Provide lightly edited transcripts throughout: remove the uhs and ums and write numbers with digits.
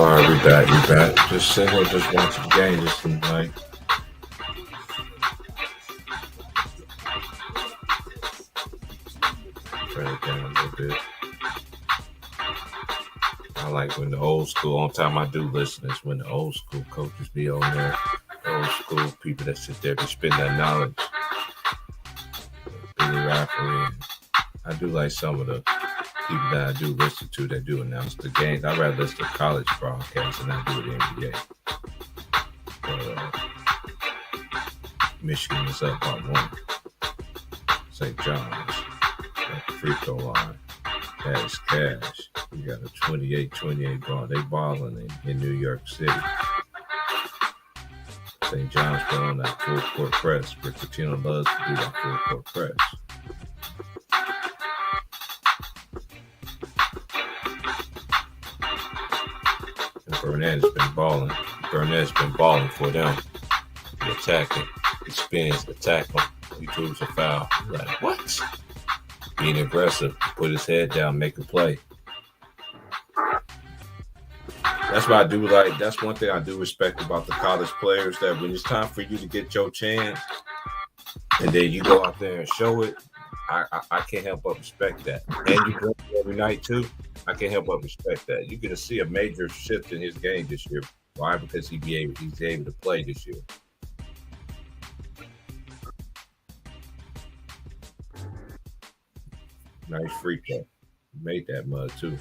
All right, we back. We back. Just sitting here, just watching the game. Just seems like turn it down a little bit. I like when the old school. On time I do listen is when the old school coaches be on there. Old school people that sit there to spend that knowledge. Billy Rapper. I do like some of the people that I do listen to that do announce the games. I'd rather listen to college broadcasts than I do the NBA. But, Michigan is up by 1. St. John's at the free throw line. That is cash. We got a 28-28 ball. They balling in New York City. St. John's put on that full court press. Rick Pitino loves to do that full court press. And Burnett's been balling. Burnett's been balling for them. He attacking. He spins, attack him. He proves a foul. You're like, what? Being aggressive, put his head down, make a play. That's what I do like. That's one thing I do respect about the college players, that when it's time for you to get your chance and then you go out there and show it, I can't help but respect that. And you play every night too. I can't help but respect that. You're gonna see a major shift in his game this year. Why? Because he's able to play this year. Nice free throw. Made that mud too.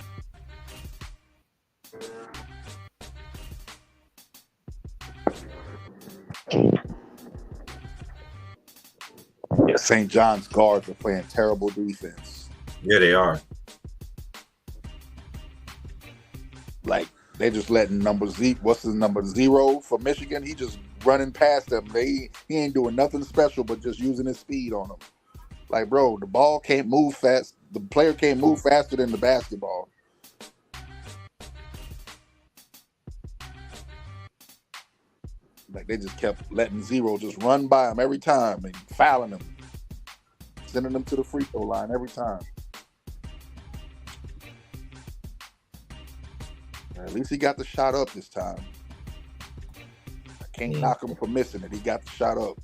Yeah, St. John's guards are playing terrible defense. Yeah, they are. Like, they just letting what's his number 0 for Michigan? He just running past them. He ain't doing nothing special but just using his speed on them. Like, bro, the ball can't move fast. The player can't move faster than the basketball. Like, they just kept letting 0 just run by him every time and fouling him, sending them to the free throw line every time. At least he got the shot up this time. I can't knock him for missing it. He got the shot up.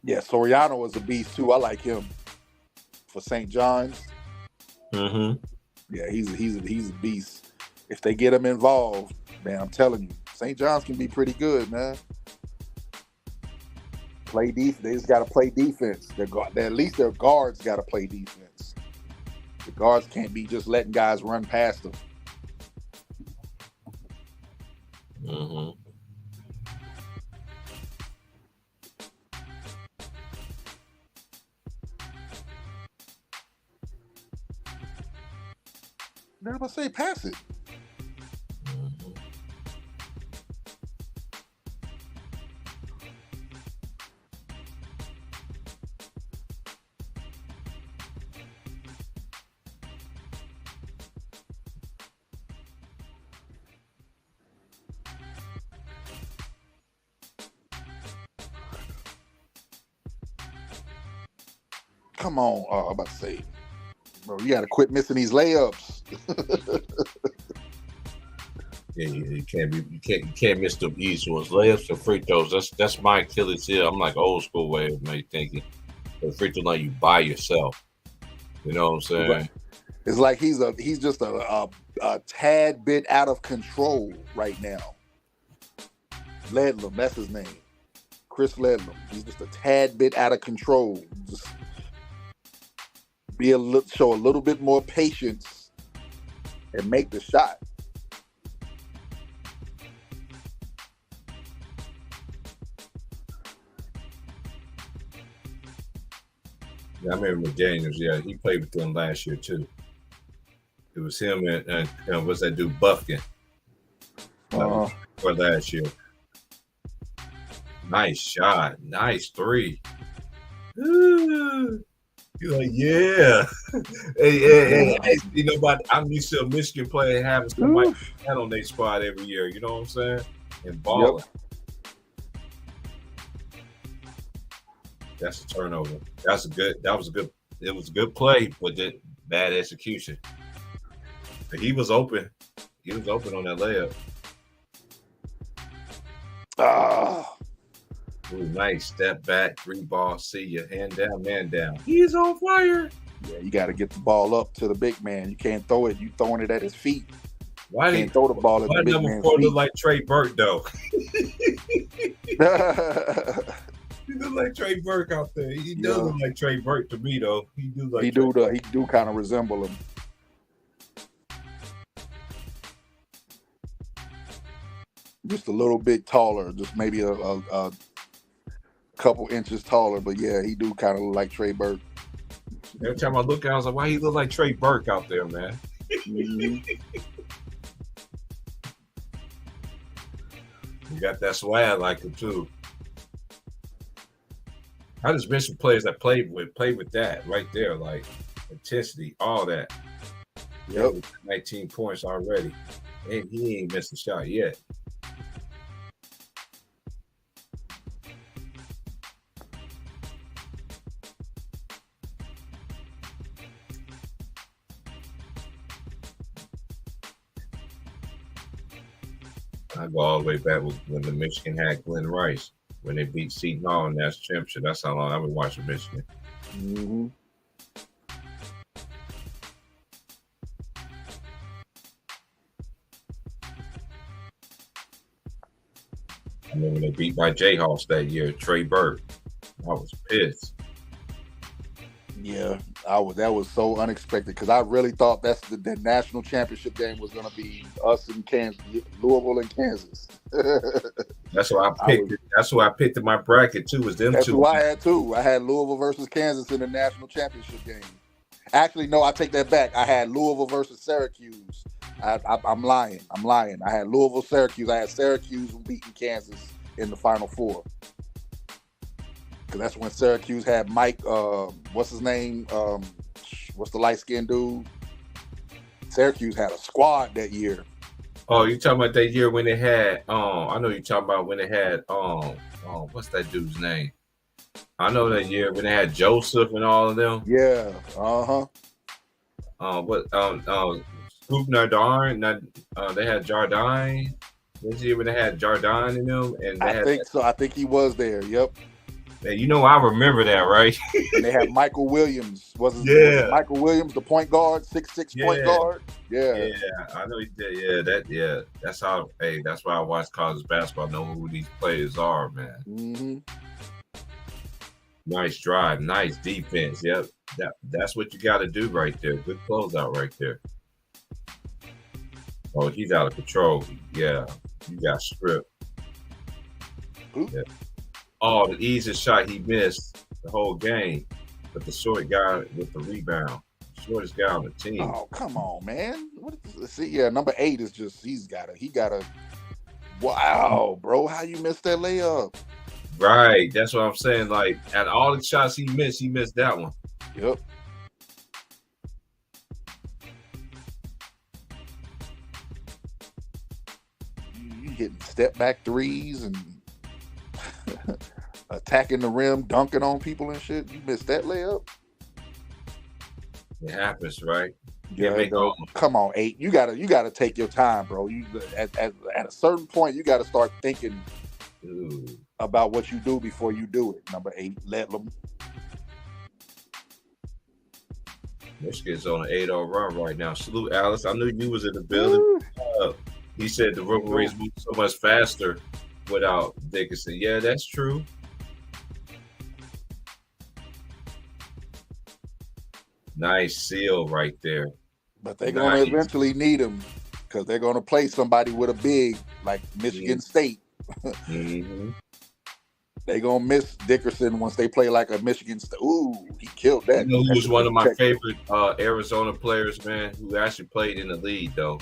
Yeah, Soriano is a beast too. I like him for St. John's. Mm-hmm. Yeah, he's a beast. If they get him involved, man, I'm telling you, St. John's can be pretty good, man. Play defense. They just got to play defense. At least their guards got to play defense. The guards can't be just letting guys run past them. Mm-hmm. They're gonna say pass it. Mm-hmm. Come on, I'm about to say, bro, you got to quit missing these layups. Yeah, you can't miss the easy ones. Layups and free throws. That's my Achilles heel. I'm like old school way of me thinking. The free throw line you by yourself. You know what I'm saying? Right. It's like he's just a tad bit out of control right now. Ledlam, that's his name. Chris Ledlam. He's just a tad bit out of control. Just show a little bit more patience and make the shot. Yeah, I remember McDaniels. Yeah, he played with them last year too. It was him and what's that dude Buffkin for last year. Nice shot, nice 3. You're like, yeah. hey, you know about? I'm used to a Michigan player having somebody on their spot every year. You know what I'm saying? And balling. Yep. That's a turnover. It was a good play, but Bad execution. But he was open. He was open on that layup. Ooh, nice step back, 3-ball. See ya, hand down, man down. He's on fire. Yeah, you got to get the ball up to the big man. You can't throw it. You throwing it at his feet. Why you can't throw the ball at the big number man's 4 feet. look like Trey Burke though? He look like Trey Burke out there. He does look like Trey Burke to me though. He do kind of resemble him. Just a little bit taller, just maybe a couple inches taller, but yeah, he do kind of look like Trey Burke. Every time I look at him, I was like, why he look like Trey Burke out there, man? Mm-hmm. You got that swag like him too. I just mentioned players that played with that right there, like intensity, all that. Yep. 19 points already. And he ain't missed a shot yet. I go all the way back when the Michigan had Glenn Rice, when they beat Seton Hall in that championship. That's how long I've been watching Michigan. Mm-hmm. I mean, when they beat by Jayhawks that year, Trey Burke, I was pissed. Yeah, that was so unexpected because I really thought the national championship game was going to be us in Kansas, Louisville and Kansas. That's why I picked it. That's who I picked in my bracket too. Was them that's two? Who I had too. I had Louisville versus Kansas in the national championship game. Actually, no, I take that back. I had Louisville versus Syracuse. I'm lying. I had Louisville, Syracuse. I had Syracuse beating Kansas in the Final Four. Because that's when Syracuse had Mike, what's his name? What's the light-skinned dude? Syracuse had a squad that year. Oh, you talking about that year when they had, I know you're talking about when they had, what's that dude's name? I know that year when they had Joseph and all of them. Yeah, Scoop Nardine, they had Jardine. This year when they had Jardine in them. And I think so. I think he was there, yep. And you know, I remember that, right? And they had Michael Williams. Was it Michael Williams, the point guard, 6'6" point guard? Yeah. Yeah, I know he did. That's how. Hey, that's why I watch college basketball. Know who these players are, man. Mm-hmm. Nice drive, nice defense. Yep, that's what you got to do right there. Good closeout right there. Oh, he's out of control. Yeah, you got stripped. Yeah. Oh, the easiest shot he missed the whole game, but the short guy with the rebound, shortest guy on the team. Oh, come on, man! See, yeah, number 8 is just he gotta. Wow, bro, how you missed that layup? Right, that's what I'm saying. Like, at all the shots he missed that one. Yep. You hitting step back threes and attacking the rim, dunking on people and shit. You missed that layup. It happens, right? Yeah, come on, 8. You gotta take your time, bro. You at a certain point, you gotta start thinking about what you do before you do it. Number 8, Ledlam. Michigan's on an 8-0 run right now. Salute, Alice. I knew you was in the building. He said the Wolverines move so much faster without Dickinson. Yeah, that's true. Nice seal right there. But they're going to eventually need him because they're going to play somebody with a big like Michigan State. Mm-hmm. They're going to miss Dickerson once they play like a Michigan State. Ooh, he killed that. You know who was one of my favorite Arizona players, man, who actually played in the league, though?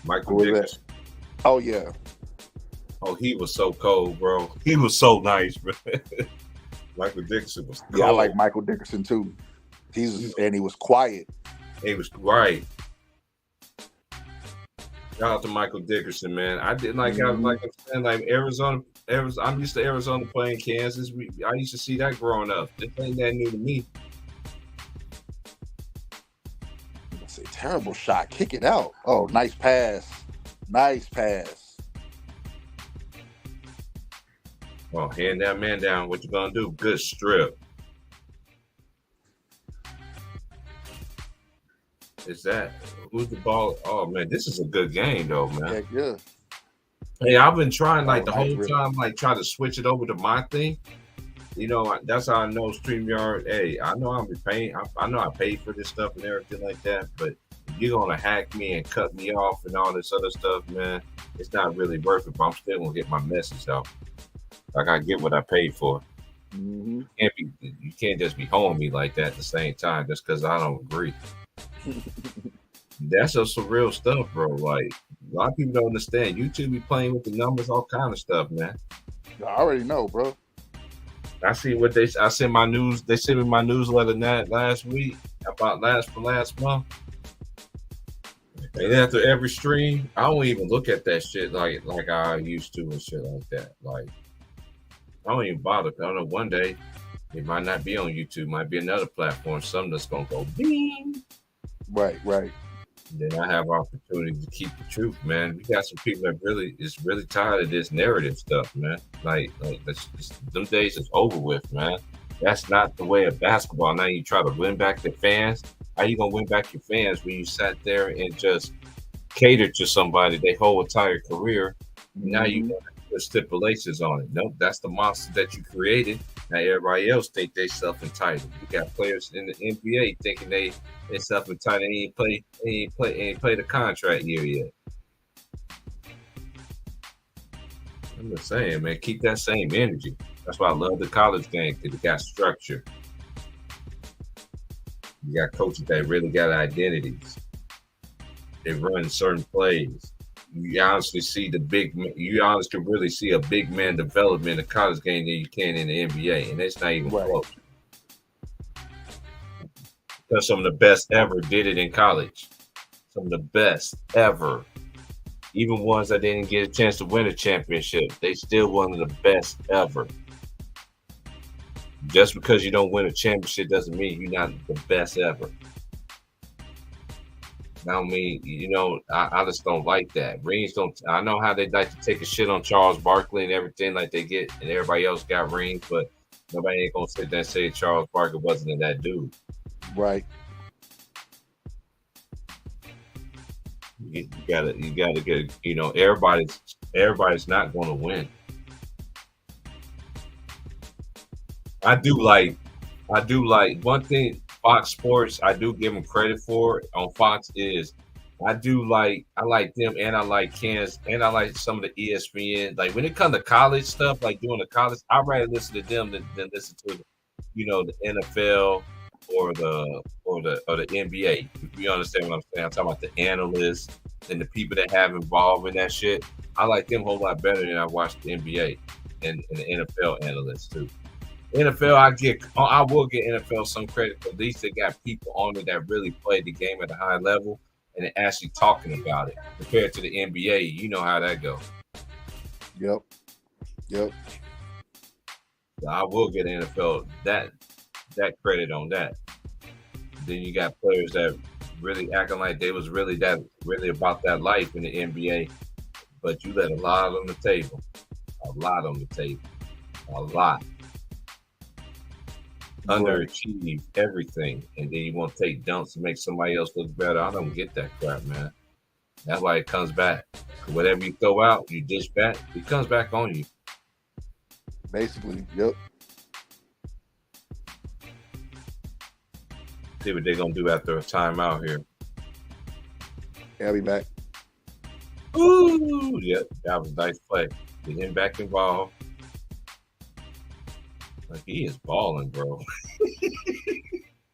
Michael Dickerson. Oh, yeah. Oh, he was so cold, bro. He was so nice, bro. Michael Dickerson was cold. Yeah, I like Michael Dickerson, too. He was quiet. He was right. Shout out to Michael Dickerson, man. I didn't like how, like I'm saying, like Arizona. I'm used to Arizona playing Kansas. I used to see that growing up. This ain't that new to me. Terrible shot. Kick it out. Oh, nice pass. Nice pass. Well, hand that man down. What you gonna do? Good strip. Is that who's the ball? Oh man, this is a good game though, man. Heck yeah. Hey, I've been trying like the nice whole rip. time, like try to switch it over to my thing. You know, that's how I know StreamYard. Hey, I know I'm paying. I know I paid for this stuff and everything like that. But if you're gonna hack me and cut me off and all this other stuff, man, it's not really worth it. But I'm still gonna get my message out. Like I get what I paid for. Mm-hmm. You can't just be holding me like that at the same time just because I don't agree. That's just some real stuff, bro. Like a lot of people don't understand. YouTube be playing with the numbers, all kind of stuff, man. I already know, bro. I see what I sent my news. They sent me my newsletter last week about last month. And after every stream, I don't even look at that shit like I used to and shit like that. Like I don't even bother. I don't know. One day it might not be on YouTube. Might be another platform. Something that's gonna go bing. Right. Then I have opportunity to keep the truth, man. We got some people that is really tired of this narrative stuff, man. Like them days is over with, man. That's not the way of basketball. Now you try to win back the fans. How you gonna win back your fans when you sat there and just catered to somebody their whole entire career? Mm-hmm. Now you put stipulations on it. Nope, that's the monster that you created. Now everybody else think they self-entitled. You got players in the NBA thinking they self-entitled. They ain't play the contract year yet. I'm just saying, man, keep that same energy. That's why I love the college game because it got structure. You got coaches that really got identities. They run certain plays. You honestly see you honestly can really see a big man development in the college game than you can in the NBA, and it's not even close. Because some of the best ever did it in college. Some of the best ever. Even ones that didn't get a chance to win a championship, they still one of the best ever. Just because you don't win a championship doesn't mean you're not the best ever. I mean, I just don't like that. Rings don't. I know how they like to take a shit on Charles Barkley and everything like they get, and everybody else got rings, but nobody ain't gonna sit there and say Charles Barkley wasn't that dude. Right. You gotta get. Everybody's not gonna win. I do like one thing. Fox Sports, I do give them credit for it on Fox is I like them and I like Kansas and I like some of the ESPN. Like when it comes to college stuff, like doing the college, I'd rather listen to them than listen to the NFL or the NBA. If you understand what I'm saying, I'm talking about the analysts and the people that have involved in that shit. I like them a whole lot better than I watch the NBA and the NFL analysts too. NFL, I will get NFL some credit. At least they got people on it that really played the game at a high level and they're actually talking about it. Compared to the NBA, you know how that goes. Yep. So I will get NFL that credit on that. Then you got players that really acting like they was really about that life in the NBA, but you let a lot on the table. A lot. Underachieve everything, and then you want to take dumps to make somebody else look better. I don't get that crap, man. That's why it comes back. Whatever you throw out, you dish back, it comes back on you. Basically, yep. See what they're gonna do after a timeout here. Yeah, I'll be back. Ooh, yep, that was a nice play. Get him back involved. Like he is balling, bro.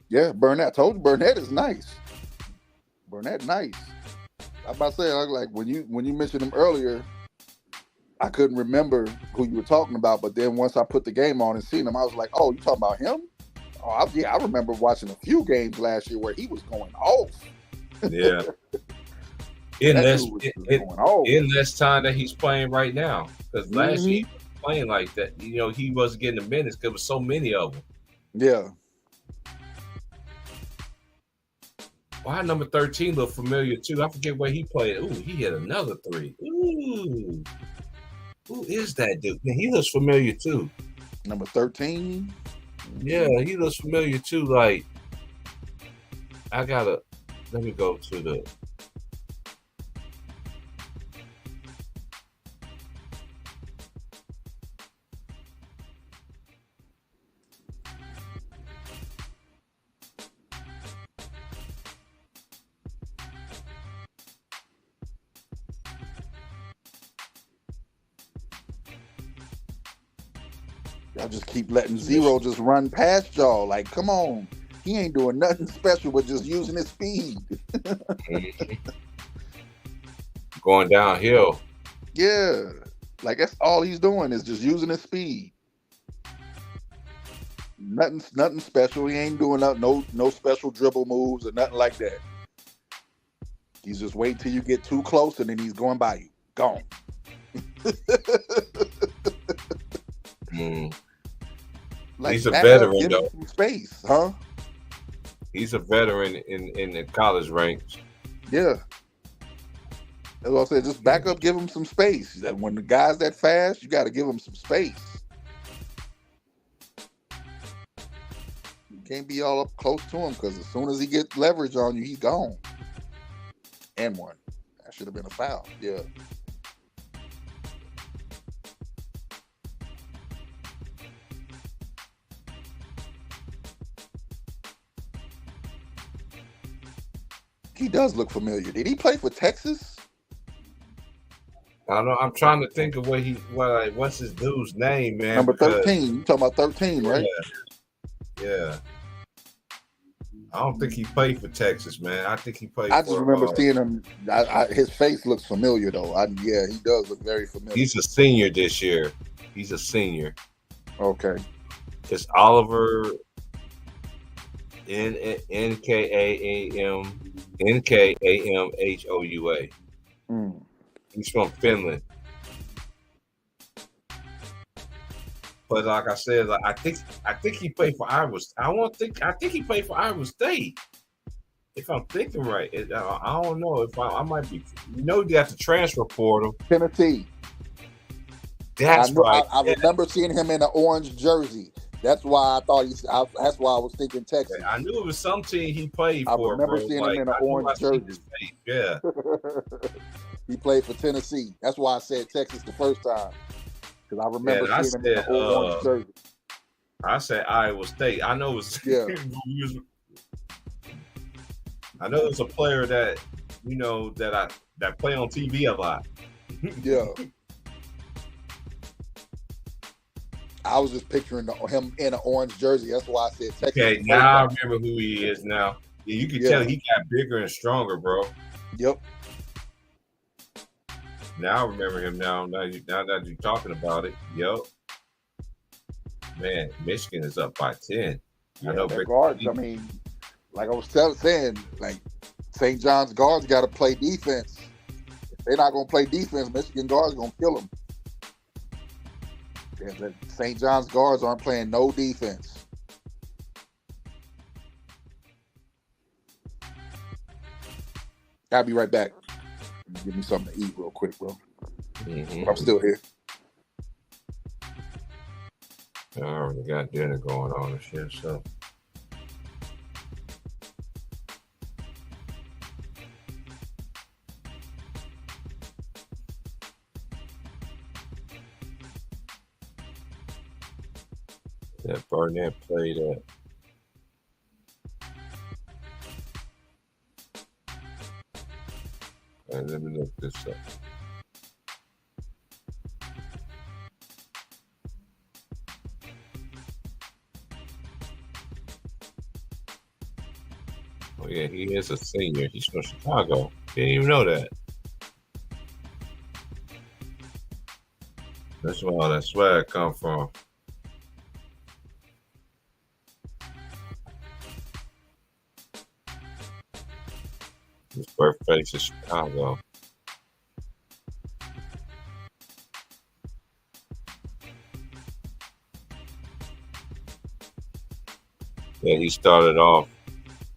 Yeah, Burnett. I told you Burnett is nice. Burnett nice. I was about to say, like when you mentioned him earlier, I couldn't remember who you were talking about, but then once I put the game on and seen him, I was like, oh, you talking about him? Oh, I remember watching a few games last year where he was going off. Yeah. In less time that he's playing right now. Because last year he was playing like that. He wasn't getting the minutes because there was so many of them. Yeah. Why number 13 look familiar too? I forget where he played. Ooh, he hit another three. Ooh. Who is that dude? Man, he looks familiar too. Number 13. Yeah, he looks familiar too. Like, let me go to the. Y'all just keep letting Zero just run past y'all. Like, come on. He ain't doing nothing special but just using his speed. Going downhill. Yeah. Like, that's all he's doing is just using his speed. Nothing special. He ain't doing no special dribble moves or nothing like that. He's just waiting till you get too close and then he's going by you. Gone. Like, he's a veteran, give though. Some space, huh? He's a veteran in the college ranks. Yeah. As I said, just back up, give him some space. That when the guy's that fast, you got to give him some space. You can't be all up close to him because as soon as he gets leverage on you, he's gone. And one. That should have been a foul. Yeah. He does look familiar. Did he play for Texas? I don't know. I'm trying to think of what's his dude's name, man. Number 13. You talking about 13, right? Yeah. I don't think he played for Texas, man. I think he played. I just remember seeing him. His face looks familiar, though. Yeah, he does look very familiar. He's a senior this year. He's a senior. Okay. It's Oliver Nkamhoua. He's from Finland. But like I said, I think he played for Iowa. I think he played for Iowa State. If I'm thinking right, I don't know if I might be. You got the transfer portal. Tennessee. That's right. I remember seeing him in an orange jersey. That's why I thought that's why I was thinking Texas. I knew it was some team he played for. I remember seeing him in an orange jersey. Yeah. He played for Tennessee. That's why I said Texas the first time. Because I remember seeing him in an orange jersey. I said Iowa State. I know it was. Yeah. I know there's a player that that play on TV a lot. Yeah. I was just picturing him in an orange jersey. That's why I said Texas. Okay, now I remember who he is now. Yeah, you can tell he got bigger and stronger, bro. Yep. Now I remember him now that you're talking about it. Yep. Man, Michigan is up by 10. Yeah, I know guards, I mean, like I was saying, like St. John's guards got to play defense. If they're not going to play defense, Michigan guards are going to kill them. Yeah, St. John's guards aren't playing no defense. I'll be right back. Give me something to eat real quick, bro. Mm-hmm. I'm still here. I already got dinner going on and shit, so. That Barnett played at. Right, let me look this up. Oh yeah, he is a senior. He's from Chicago. Didn't even know that. That's where all that swag come from. His birthplace is Chicago. Yeah, he started off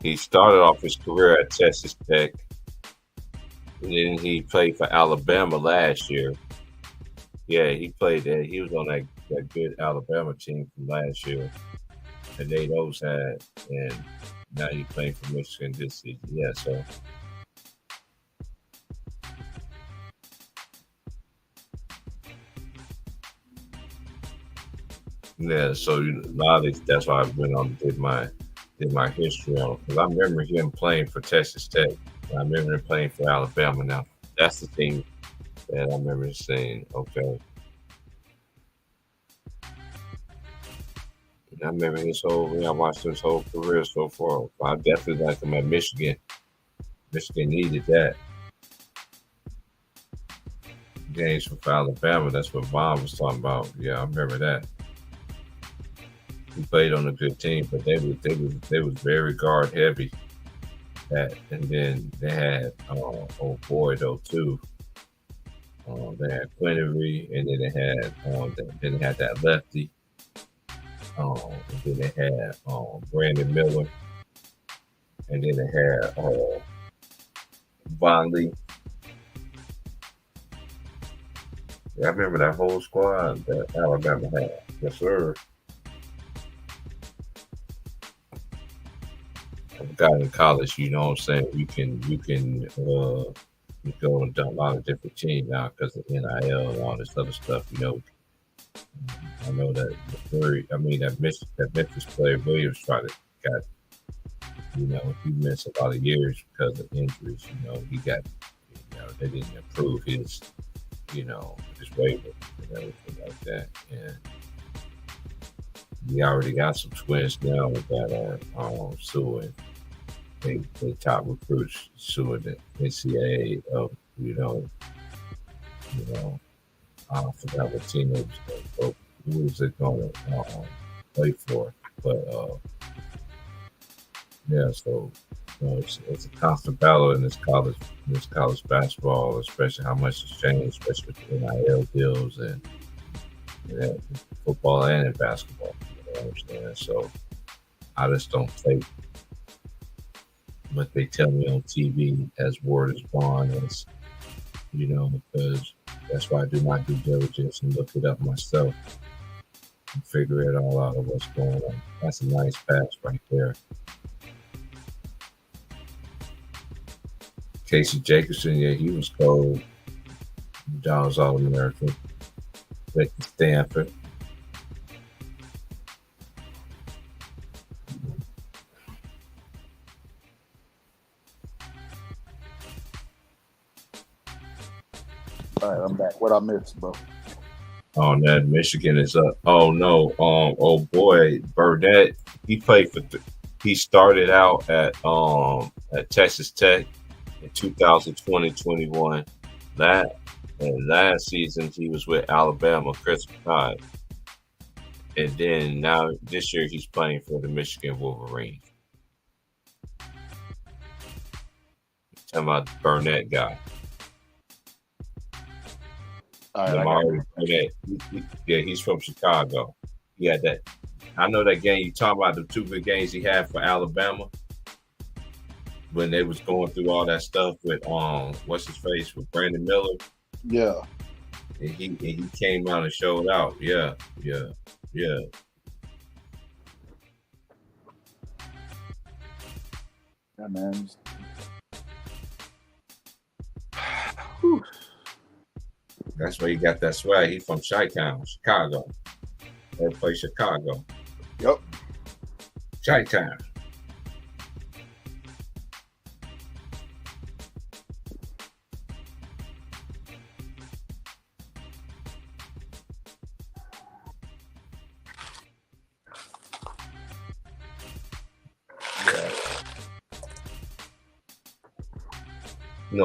He started off his career at Texas Tech, and then he played for Alabama last year. Yeah, he played that. He was on that good Alabama team from last year, and Nate Oates had, and now he's playing for Michigan this season. Yeah, so yeah, so a lot of these, that's why I went on and did my history on, because I remember him playing for Texas Tech. I remember him playing for Alabama. Now that's the team that I remember saying, okay. And I remember I watched his whole career so far. I definitely like him at Michigan. Michigan needed that. Games for Alabama, that's what Vaughn was talking about. Yeah, I remember that. He played on a good team, but they was very guard heavy. And then they had old boy though too. They had Quinnery, and then they had that lefty. And then they had Brandon Miller, and then they had Von Lee. Yeah, I remember that whole squad that Alabama had. Yes, sir. I got in college, you know what I'm saying? You can you go and done a lot of different teams now because of NIL and all this other stuff. You know, I know that that Memphis player Williams got, you know, he missed a lot of years because of injuries. You know, they didn't approve his, you know, his waiver and everything like that. And we already got some twins now that are suing. They top recruits suing the NCAA of, I forgot what team it was, who was it going to play for. But yeah, so it's a constant battle in this college basketball, especially how much has changed, especially with the NIL deals and football and in basketball. You know what I'm saying? So I just don't take what they tell me on TV as word is bond, as because that's why I do my due diligence and look it up myself and figure it all out of what's going on. That's a nice pass right there. Casey Jacobson, yeah, he was cold. John was All-American. Went to Stanford. All right, I'm back. What I missed, bro? Oh, that Michigan is up. Oh no. Oh boy, Burnett. He started out at Texas Tech in 2020-21. Last season he was with Alabama, Chris Todd. And then now this year he's playing for the Michigan Wolverines. Talking about the Burnett guy. Lamar Burnett. He's from Chicago. He had that. I know that game you talking about, the two good games he had for Alabama when they was going through all that stuff with what's his face with Brandon Miller. Yeah. And he came out and showed out. Yeah. Yeah, man. That's where he got that swag. He from Chi-Town, Chicago. They play Chicago. Yep. Chi-Town.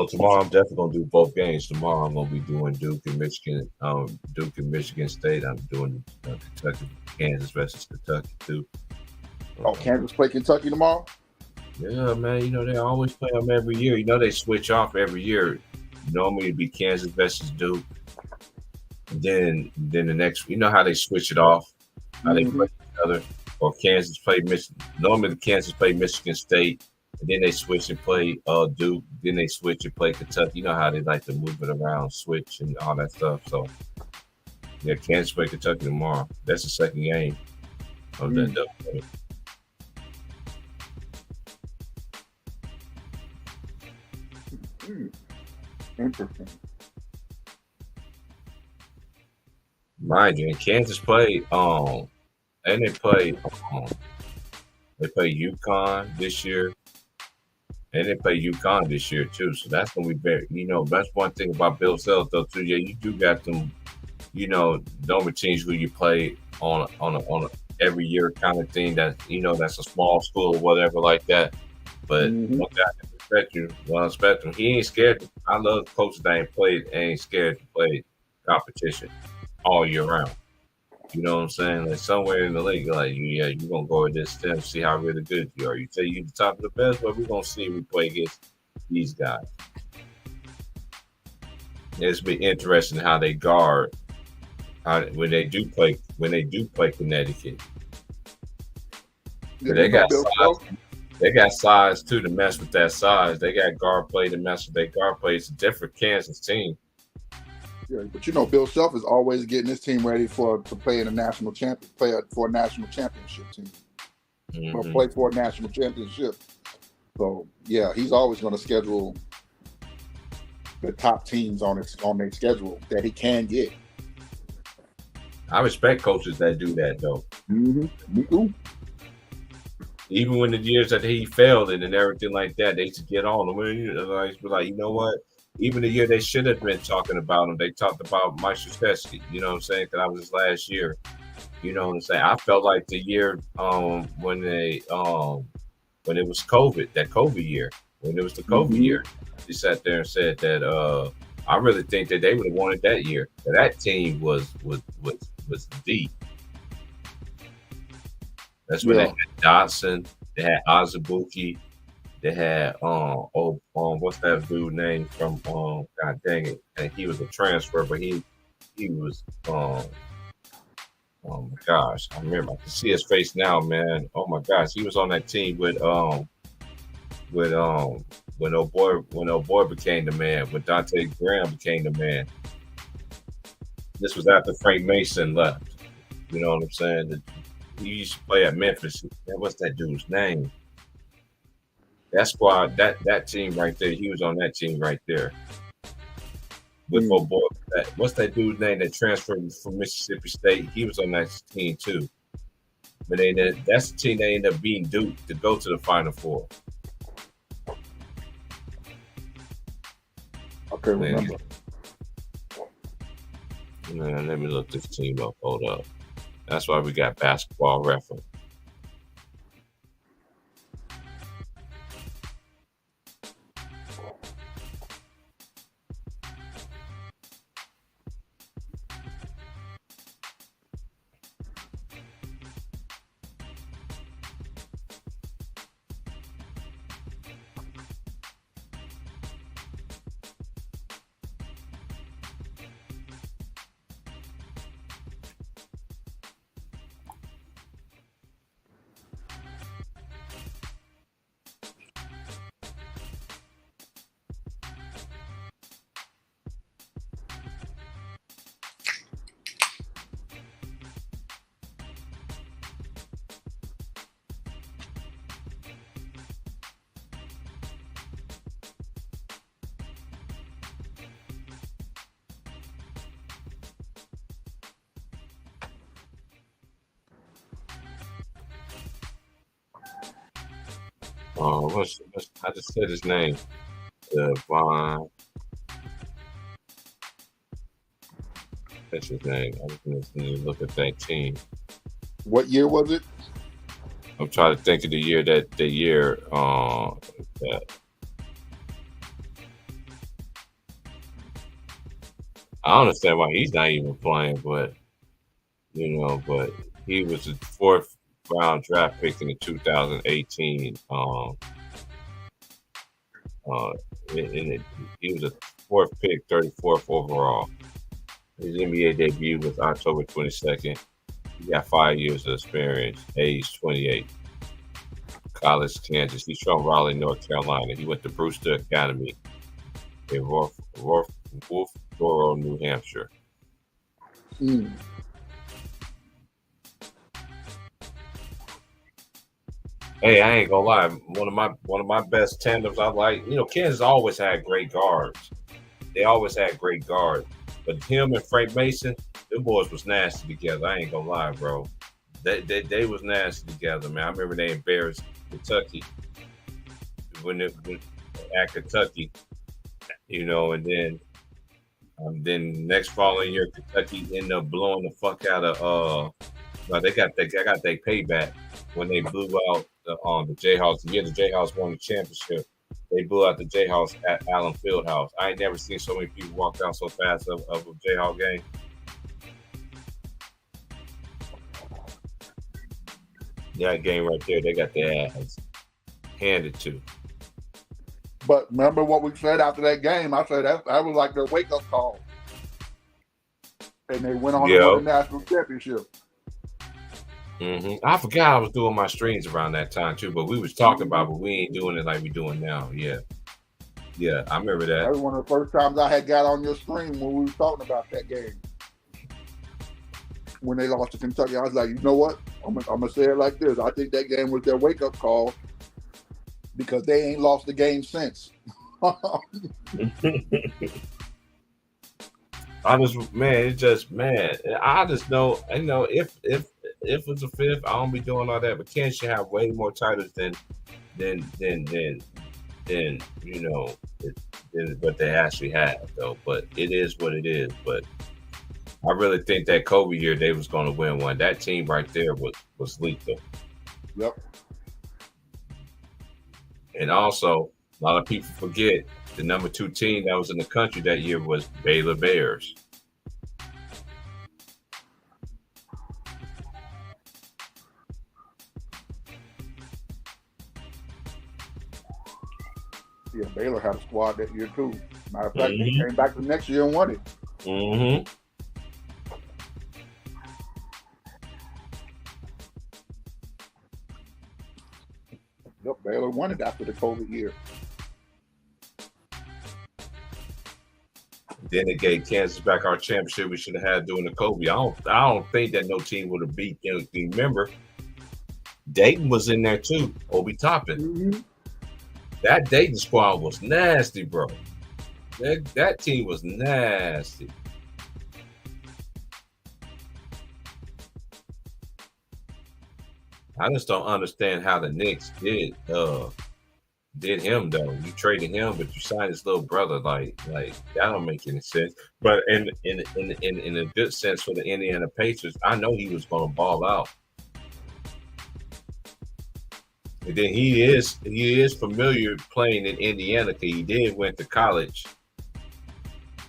Tomorrow I'm definitely gonna do both games. Tomorrow I'm gonna be doing Duke and Michigan State. I'm doing Kentucky, Kansas versus Kentucky too. Kansas play Kentucky tomorrow? Yeah, man. They always play them every year. They switch off every year. Normally it'd be Kansas versus Duke. And then the next, how they switch it off, how they play each other. or Kansas play Michigan. Normally, Kansas play Michigan State, and then they switch and play Duke. Then they switch and play Kentucky. You know how they like to move it around, switch and all that stuff. So, yeah, Kansas play Kentucky tomorrow. That's the second game of that doubleheader. Interesting. Mind you, and Kansas played and they play UConn this year, and they play UConn this year too. So that's gonna be very, that's one thing about Bill Self though too. Yeah, you do got them, normal teams who you play on a every year kind of thing. That that's a small school or whatever like that. But one guy can respect you, one respect him. He ain't scared. I love coaches that ain't scared to play competition all year round. You know what I'm saying? Like somewhere in the league, like you're gonna go against them, see how really good you are. You say you the top of the best, but we're gonna see if we play against these guys. It's be interesting how they guard when they do play Connecticut. They got size. They got size too to mess with that size. They got guard play to mess with their guard play. It's a different Kansas team. Yeah, but Bill Self is always getting his team ready to play in a national for a national championship team. Or play for a national championship. So yeah, he's always going to schedule the top teams on their schedule that he can get. I respect coaches that do that though. Me too. Even when the years that he failed and everything like that, they used to get on him. Like, you know what? Even the year they should have been talking about him, they talked about Mike Krzyzewski. You know what I'm saying? Because that was his last year. You know what I'm saying? I felt like the year when it was COVID, that COVID year, when it was the COVID year, he sat there and said that I really think that they would have wanted that year. That team was deep. That's when they had Dotson, they had Azubuike, they had what's that dude name from God dang it, and he was a transfer, but he was oh my gosh, I remember, I can see his face now, man. Oh my gosh, he was on that team when O'Boy became the man, when Dante Graham became the man. This was after Frank Mason left. You know what I'm saying? He used to play at Memphis. What's that dude's name? That squad, that team right there. He was on that team right there. With O'Boy. What's that dude's name that transferred from Mississippi State? He was on that team too. But that's the team that ended up being Duke to go to the Final Four. I can't remember. Man, let me look this team up. Hold up. That's why we got Basketball Reference. I just said his name. Devon. That's his name. I just need to look at that team. What year was it? I'm trying to think of the year that I understand why he's not even playing, but but he was the fourth round draft pick in the 2018. He was a fourth pick, 34th overall. His NBA debut was October 22nd. He got 5 years of experience, age 28. College, Kansas. He's from Raleigh, North Carolina. He went to Brewster Academy in Wolfboro, New Hampshire. Mm. Hey, I ain't gonna lie. One of my best tandems I like. You know, Kansas always had great guards. They always had great guards. But him and Frank Mason, them boys was nasty together. I ain't gonna lie, bro. They was nasty together, man. I remember they embarrassed Kentucky when at Kentucky, you know, and then next following year Kentucky ended up blowing the fuck out of well, they got their payback when they blew out the Jayhawks. The year the Jayhawks won the championship, they blew out the Jayhawks at Allen Fieldhouse. I ain't never seen so many people walk out so fast of a Jayhawk game. That game right there, they got their ass handed to. But remember what we said after that game? I said that was like their wake up call, and they went on to win the national championship. I forgot I was doing my streams around that time too, but we was talking about, but we ain't doing it like we doing now. Yeah, I remember that. That was one of the first times I had got on your stream when we was talking about that game. When they lost to Kentucky, I was like, you know what? I'm gonna say it like this. I think that game was their wake up call because they ain't lost the game since. I just know, if it's a fifth, I don't be doing all that. But Kansas should have way more titles than you know than what they actually have, though. But it is what it is. But I really think that Kobe year they was going to win one. That team right there was lethal. Yep. And also, a lot of people forget the number 2 team that was in the country that year was Baylor Bears. Yeah, Baylor had a squad that year too. Matter of fact, they came back the next year and won it. Mm-hmm. Yep, Baylor won it after the COVID year. Then it gave Kansas back our championship we should have had during the Kobe. I don't think that no team would have beat them. Remember, Dayton was in there too. Obi Toppin. Mm-hmm. That Dayton squad was nasty, bro. That team was nasty. I just don't understand how the Knicks did him though. You traded him, but you signed his little brother. Like that don't make any sense. But in a good sense for the Indiana Pacers, I know he was going to ball out. And then he is familiar playing in Indiana because he did went to college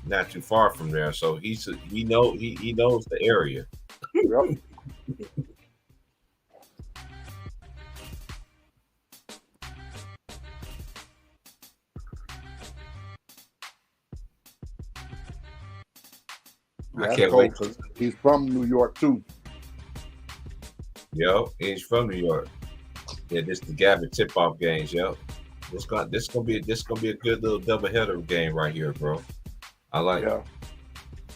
not too far from there, so he knows the area. Yep. I can't wait. He's from New York too. Yo, he's from New York. Yeah, this the Gavin tip-off games, yo. This gonna be a good little doubleheader game right here, bro. I like it.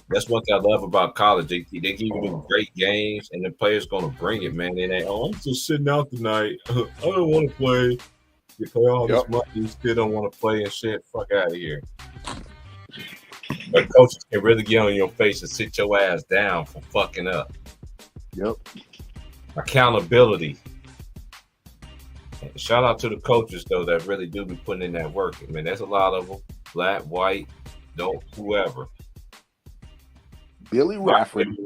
That's one thing I love about college. They give you great games, and the players gonna bring it, man. They ain't, I'm just sitting out tonight. I don't want to play. You play all this money, you still don't want to play and shit. Fuck out of here. But coaches can really get on your face and sit your ass down for fucking up. Yep. Accountability. And shout out to the coaches though that really do be putting in that work. I mean, there's a lot of them, black, white, whoever. Billy Rafford.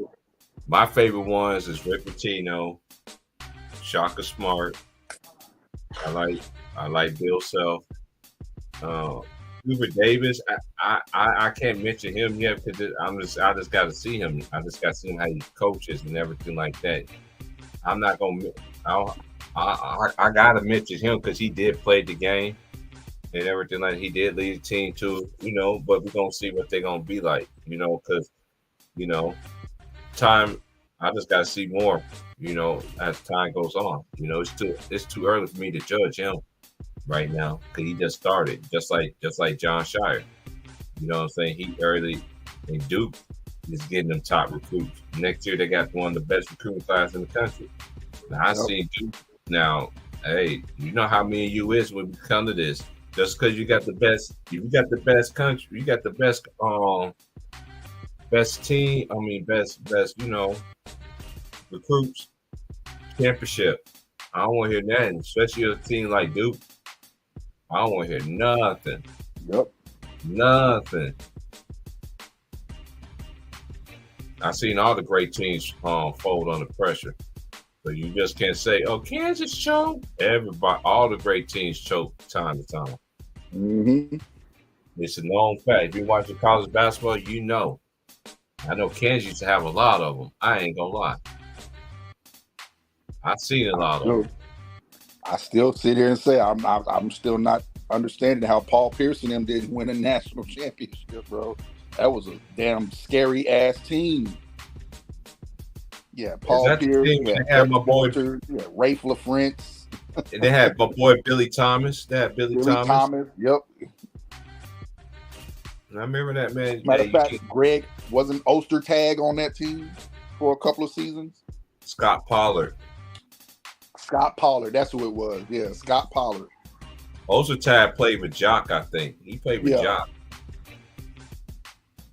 My favorite ones is Rick Pitino, Shaka Smart. I like Bill Self. Hubert Davis. I can't mention him yet because I just got to see him. I just got to see him how he coaches and everything like that. I'm not gonna. I gotta mention him because he did play the game and everything like he did lead the team too, but we're gonna see what they're gonna be like, because time I just got to see more, as time goes on. It's too early for me to judge him right now because he just started, just like John Shire. You know what I'm saying? He early and Duke is getting them top recruits. Next year they got one of the best recruiting class in the country. Now I see Duke now. Hey, you know how me and you is when we come to this. Just because you got the best, you got the best country, you got the best best team. I mean best recruits championship. I don't want to hear nothing, especially a team like Duke. I don't want to hear nothing. Yep. Nothing. I've seen all the great teams fold under pressure. But you just can't say, oh, Kansas choked. Everybody, all the great teams choke time to time. Mm-hmm. It's a known fact. If you watch the college basketball, you know. I know Kansas used to have a lot of them. I ain't gonna lie. I've seen a lot of them. I still sit here and say I'm still not understanding how Paul Pierce and them didn't win a national championship, bro. That was a damn scary ass team. Yeah, Paul Pierce. They had my boy Rafe LaFrentz. And they had my boy Billy Thomas. They had Billy Thomas. Yep. And I remember that, man. Matter of fact, Greg wasn't Ostertag on that team for a couple of seasons. Scott Pollard. That's who it was. Yeah, Scott Pollard. Ostertag played with Jock, I think. He played with Jock.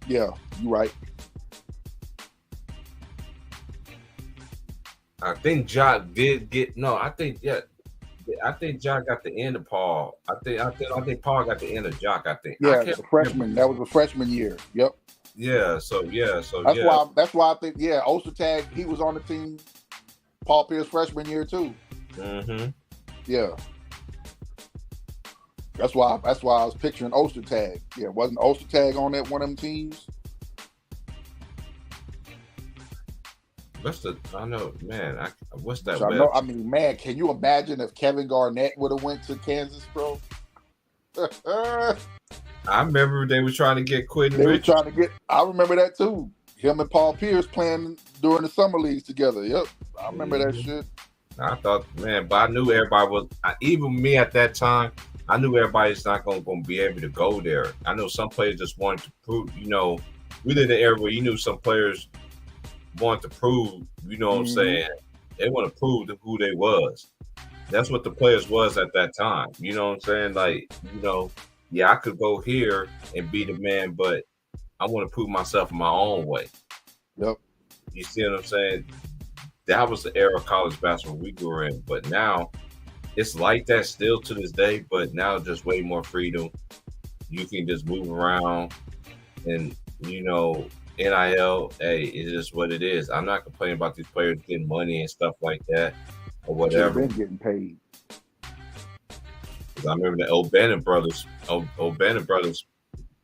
Yeah, you're right. I think Jock did get I think Jock got the end of Paul. I think Paul got the end of Jock. I think. Yeah, the freshman. That was a freshman year. Yep. Yeah. So that's why I think Ostertag, he was on the team. Paul Pierce freshman year too. Mm-hmm. Yeah. That's why I was picturing Ostertag. Yeah, wasn't Ostertag on that one of them teams? What's that? I mean, man, can you imagine if Kevin Garnett would have went to Kansas, bro? I remember they were trying to get Quentin. I remember that too. Him and Paul Pierce playing during the summer leagues together. Yep, I remember that shit. I thought, man, but I knew everybody was. Even me at that time, I knew everybody's not going to be able to go there. I know some players just wanted to prove. We lived in an era where you knew some players want to prove, what I'm saying? They want to prove who they was. That's what the players was at that time. You know what I'm saying? Like, I could go here and be the man, but I want to prove myself in my own way. Yep. You see what I'm saying? That was the era of college basketball we grew in. But now it's like that still to this day, but now just way more freedom. You can just move around and, NIL, hey, it's just what it is. I'm not complaining about these players getting money and stuff like that or whatever. Been getting paid. Because I remember the O'Bannon brothers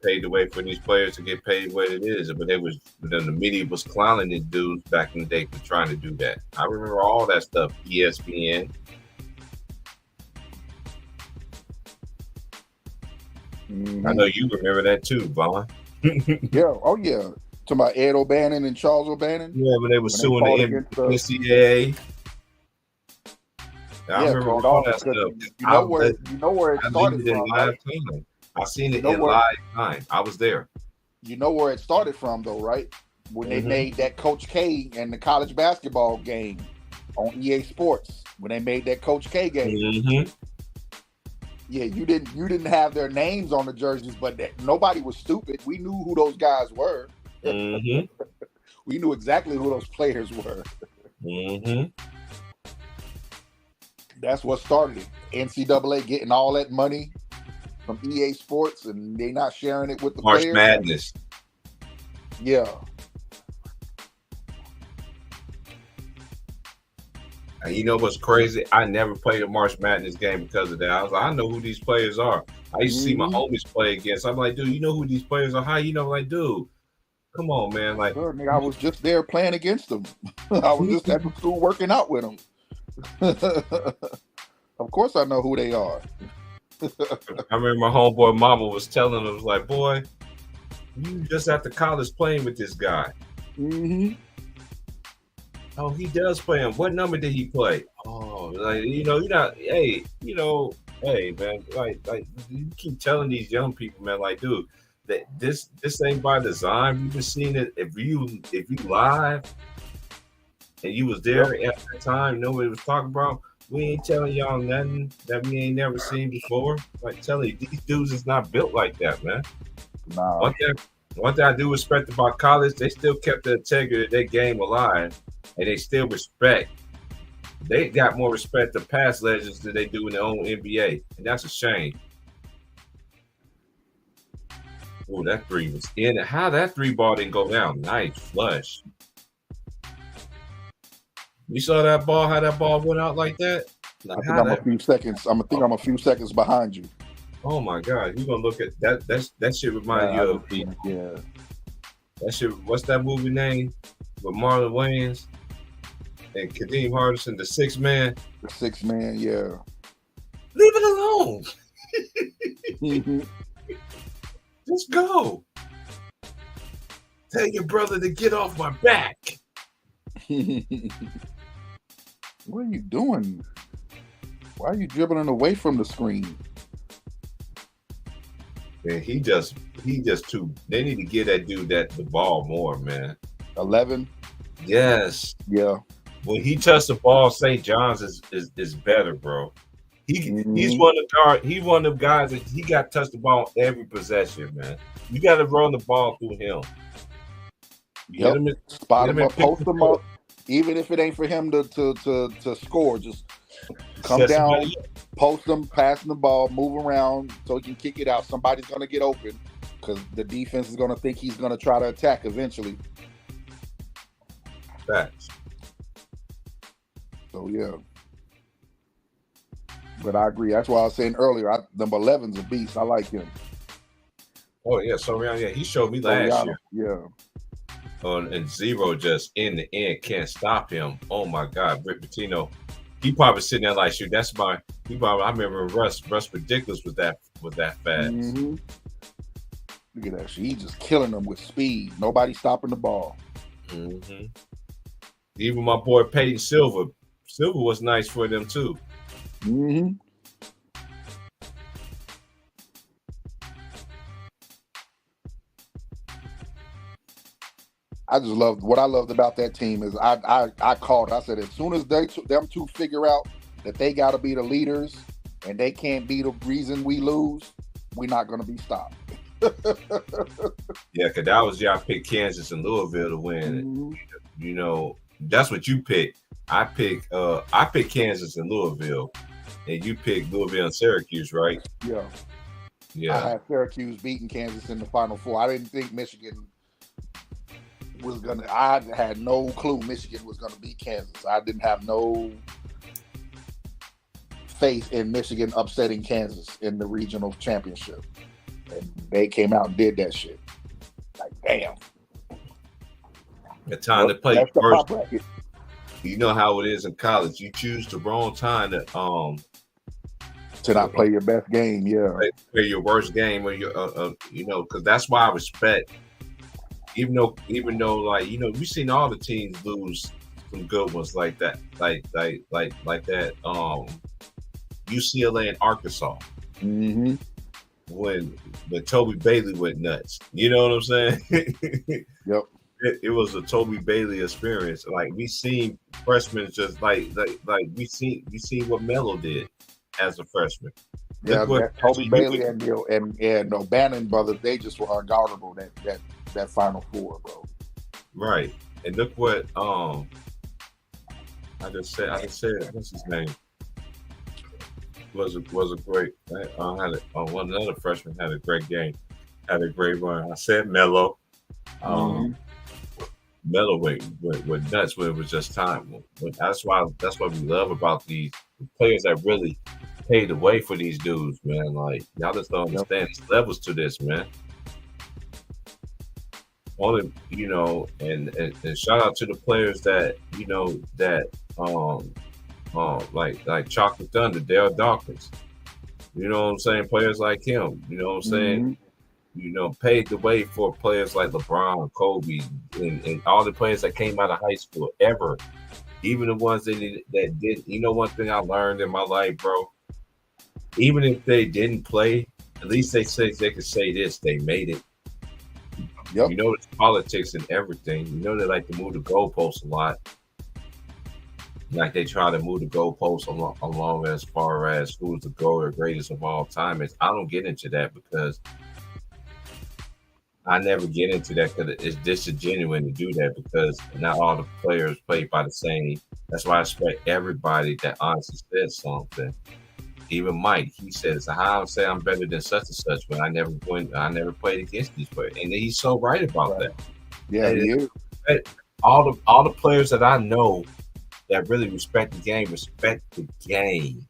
paid the way for these players to get paid what it is. But the media was clowning these dudes back in the day for trying to do that. I remember all that stuff. ESPN. I know you remember that too, Vaughn. Yeah. Oh, yeah. Talking about Ed O'Bannon and Charles O'Bannon? Yeah, when they were suing the NCAA. I remember all that stuff. You know where it started from, right? I seen it in live time. I was there. You know where it started from, though, right? When they made that Coach K and the college basketball game on EA Sports. When they made that Coach K game. Mm-hmm. Yeah, you didn't have their names on the jerseys, but nobody was stupid. We knew who those guys were. Mm-hmm. We knew exactly who those players were. Mm-hmm. That's what started it. NCAA getting all that money from EA Sports, and they not sharing it with the March players. Madness. Yeah. And you know what's crazy? I never played a March Madness game because of that. I was like, I know who these players are. I used to see my homies play against. I'm like, dude, you know who these players are? How you know? Like, dude, come on, man. Like, sure, nigga, I was just there playing against them. I was just at the school working out with them. Of course I know who they are. I remember my homeboy mama was telling him, was like, boy, you just at the college playing with this guy. Mm-hmm. Oh, he does play him. What number did he play? Oh, like you're not. Hey, hey, man, like you keep telling these young people, man, like, dude, that this ain't by design. You just seen it. If you live and you was there at that time, nobody was talking about. We ain't telling y'all nothing that we ain't never seen before. Like, telling you, these dudes is not built like that, man. Nah. One thing I do respect about college, they still kept the integrity of their game alive, and they still respect. They got more respect to past legends than they do in their own NBA, and that's a shame. Oh, that three was in. How that three ball didn't go down? Nice flush. You saw that ball? How that ball went out like that? Like, I think I'm a few seconds. I'm a few seconds behind you. Oh my God! You gonna look at that? That shit remind you of yeah. That shit. What's that movie name with Marlon Wayans and Kadeem Hardison, The Sixth Man? The Sixth Man, yeah. Leave it alone. Just go. Tell your brother to get off my back. What are you doing? Why are you dribbling away from the screen? Man, he just too. They need to give that dude the ball more, man. 11. Yes. Yeah. When he touched the ball, St. John's is better, bro. He's one of the guys that he got touched the ball every possession, man. You got to run the ball through him. Yep. Spot him up, post him up. Even if it ain't for him to score, just come down, post him, passing the ball, move around so he can kick it out. Somebody's gonna get open because the defense is gonna think he's gonna try to attack eventually. Facts. So yeah. But I agree. That's why I was saying earlier, number 11's a beast. I like him. Oh yeah, he showed me last year. Yeah. And Zero just in the end can't stop him. Oh my God, Rick Pitino. He probably sitting there like, shoot, I remember Russ Ridiculous was that fast. Mm-hmm. Look at that shit. He's just killing them with speed. Nobody stopping the ball. Mm-hmm. Even my boy Peyton Silver was nice for them too. Mm-hmm. I just loved what I loved about that team is I called. I said as soon as them two figure out that they got to be the leaders and they can't be the reason we lose, we're not going to be stopped. Yeah, because that was I picked Kansas and Louisville to win. Mm-hmm. That's what you picked. I picked Kansas and Louisville, and you picked Louisville and Syracuse, right? Yeah. Yeah. I had Syracuse beating Kansas in the Final Four. I didn't think Michigan was gonna. I had no clue Michigan was gonna beat Kansas. I didn't have no faith in Michigan upsetting Kansas in the regional championship, and they came out and did that shit. Like, damn. The time to play first. You know how it is in college. You choose the wrong time to not play your best game. Yeah, play your worst game, or your because that's why I respect. Even though, we've seen all the teams lose some good ones like that, like that. UCLA and Arkansas. Mm-hmm. When Toby Bailey went nuts, you know what I'm saying? Yep. It was a Toby Bailey experience. Like we seen freshmen just like we seen what Melo did as a freshman. Yeah, Toby Bailey and O'Bannon brothers, they just were unguardable that Final Four, bro. Right. And look what I just said what's his name? Was a great another freshman had a great game, had a great run. I said Melo. Melo went nuts when it was just time. That's why we love about these players that really paved the way for these dudes, man. Like y'all just don't understand. There's levels to this, man. Only and shout out to the players that like Chocolate Thunder, Dale Dawkins. You know what I'm saying? Players like him. You know what I'm saying? paved the way for players like LeBron, Kobe, and all the players that came out of high school ever. Even the ones that did. One thing I learned in my life, bro. Even if they didn't play, at least they could say this: they made it. Yep. There's politics and everything. They like to move the goalposts a lot. Like they try to move the goalposts along as far as who's the greatest of all time. I don't get into that because I never get into that because it's disingenuous to do that because not all the players play by the same. That's why I expect everybody that honestly says something. Even Mike, he says, "How say I'm better than such and such when I never played against these players," and he's so right about that. Yeah, he is. All the players that I know that really respect the game.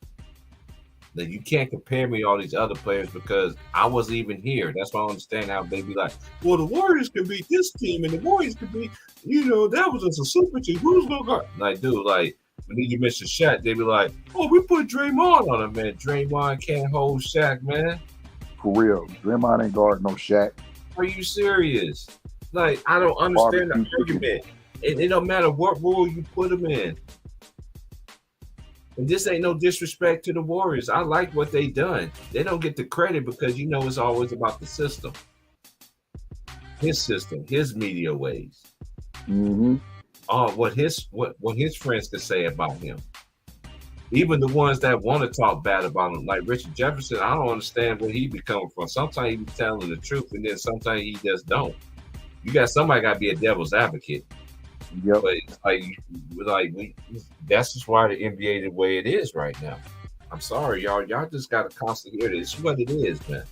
That you can't compare me to all these other players because I wasn't even here. That's why I understand how they be like, well, the Warriors could beat this team and the Warriors could beat, that was just a super team. Who's gonna guard? Like, dude, like when you mention Shaq, they be like, oh, we put Draymond on him, man. Draymond can't hold Shaq, man. For real. Draymond ain't guard no Shaq. Are you serious? Like, I don't understand the argument. It don't matter what role you put him in. And this ain't no disrespect to the Warriors. I like what they done. They don't get the credit because it's always about the system. His system, his media ways. Mm-hmm. What his friends can say about him. Even the ones that want to talk bad about him, like Richard Jefferson, I don't understand where he be coming from. Sometimes he be telling the truth, and then sometimes he just don't. Somebody got to be a devil's advocate. Yep. But it's that's just why the NBA the way it is right now. I'm sorry, y'all. Y'all just got to constantly hear this. It's what it is, man.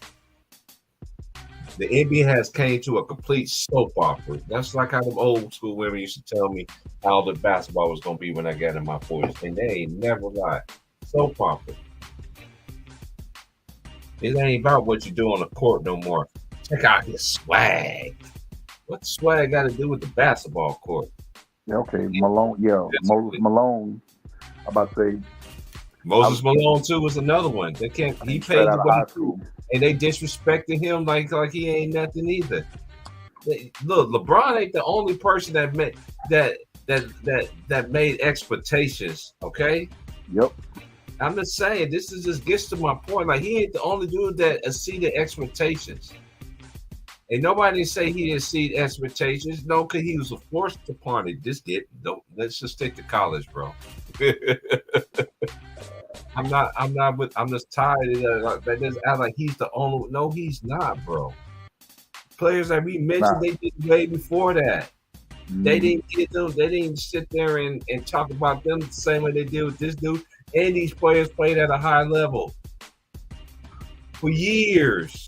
The NBA has came to a complete soap opera. That's like how them old school women used to tell me how the basketball was going to be when I got in my 40s. And they ain't never lied. Soap opera. It ain't about what you do on the court no more. Check out his swag. What the swag got to do with the basketball court? Yeah, okay, Malone. Yeah, Moses Malone. I'm about to say Moses Malone too was another one. They can't. He paid the way, and they disrespected him like he ain't nothing either. Look, LeBron ain't the only person that made expectations. Okay. Yep. I'm just saying this just gets to my point. Like he ain't the only dude that exceeded expectations. And nobody say he didn't see expectations. No, because he was forced upon it. Let's just stick to college, bro. I'm just tired of that. That doesn't act like he's the only. No, he's not, bro. Players that we mentioned, they did way before that. They didn't get them. They didn't sit there and talk about them the same way they did with this dude. And these players played at a high level for years.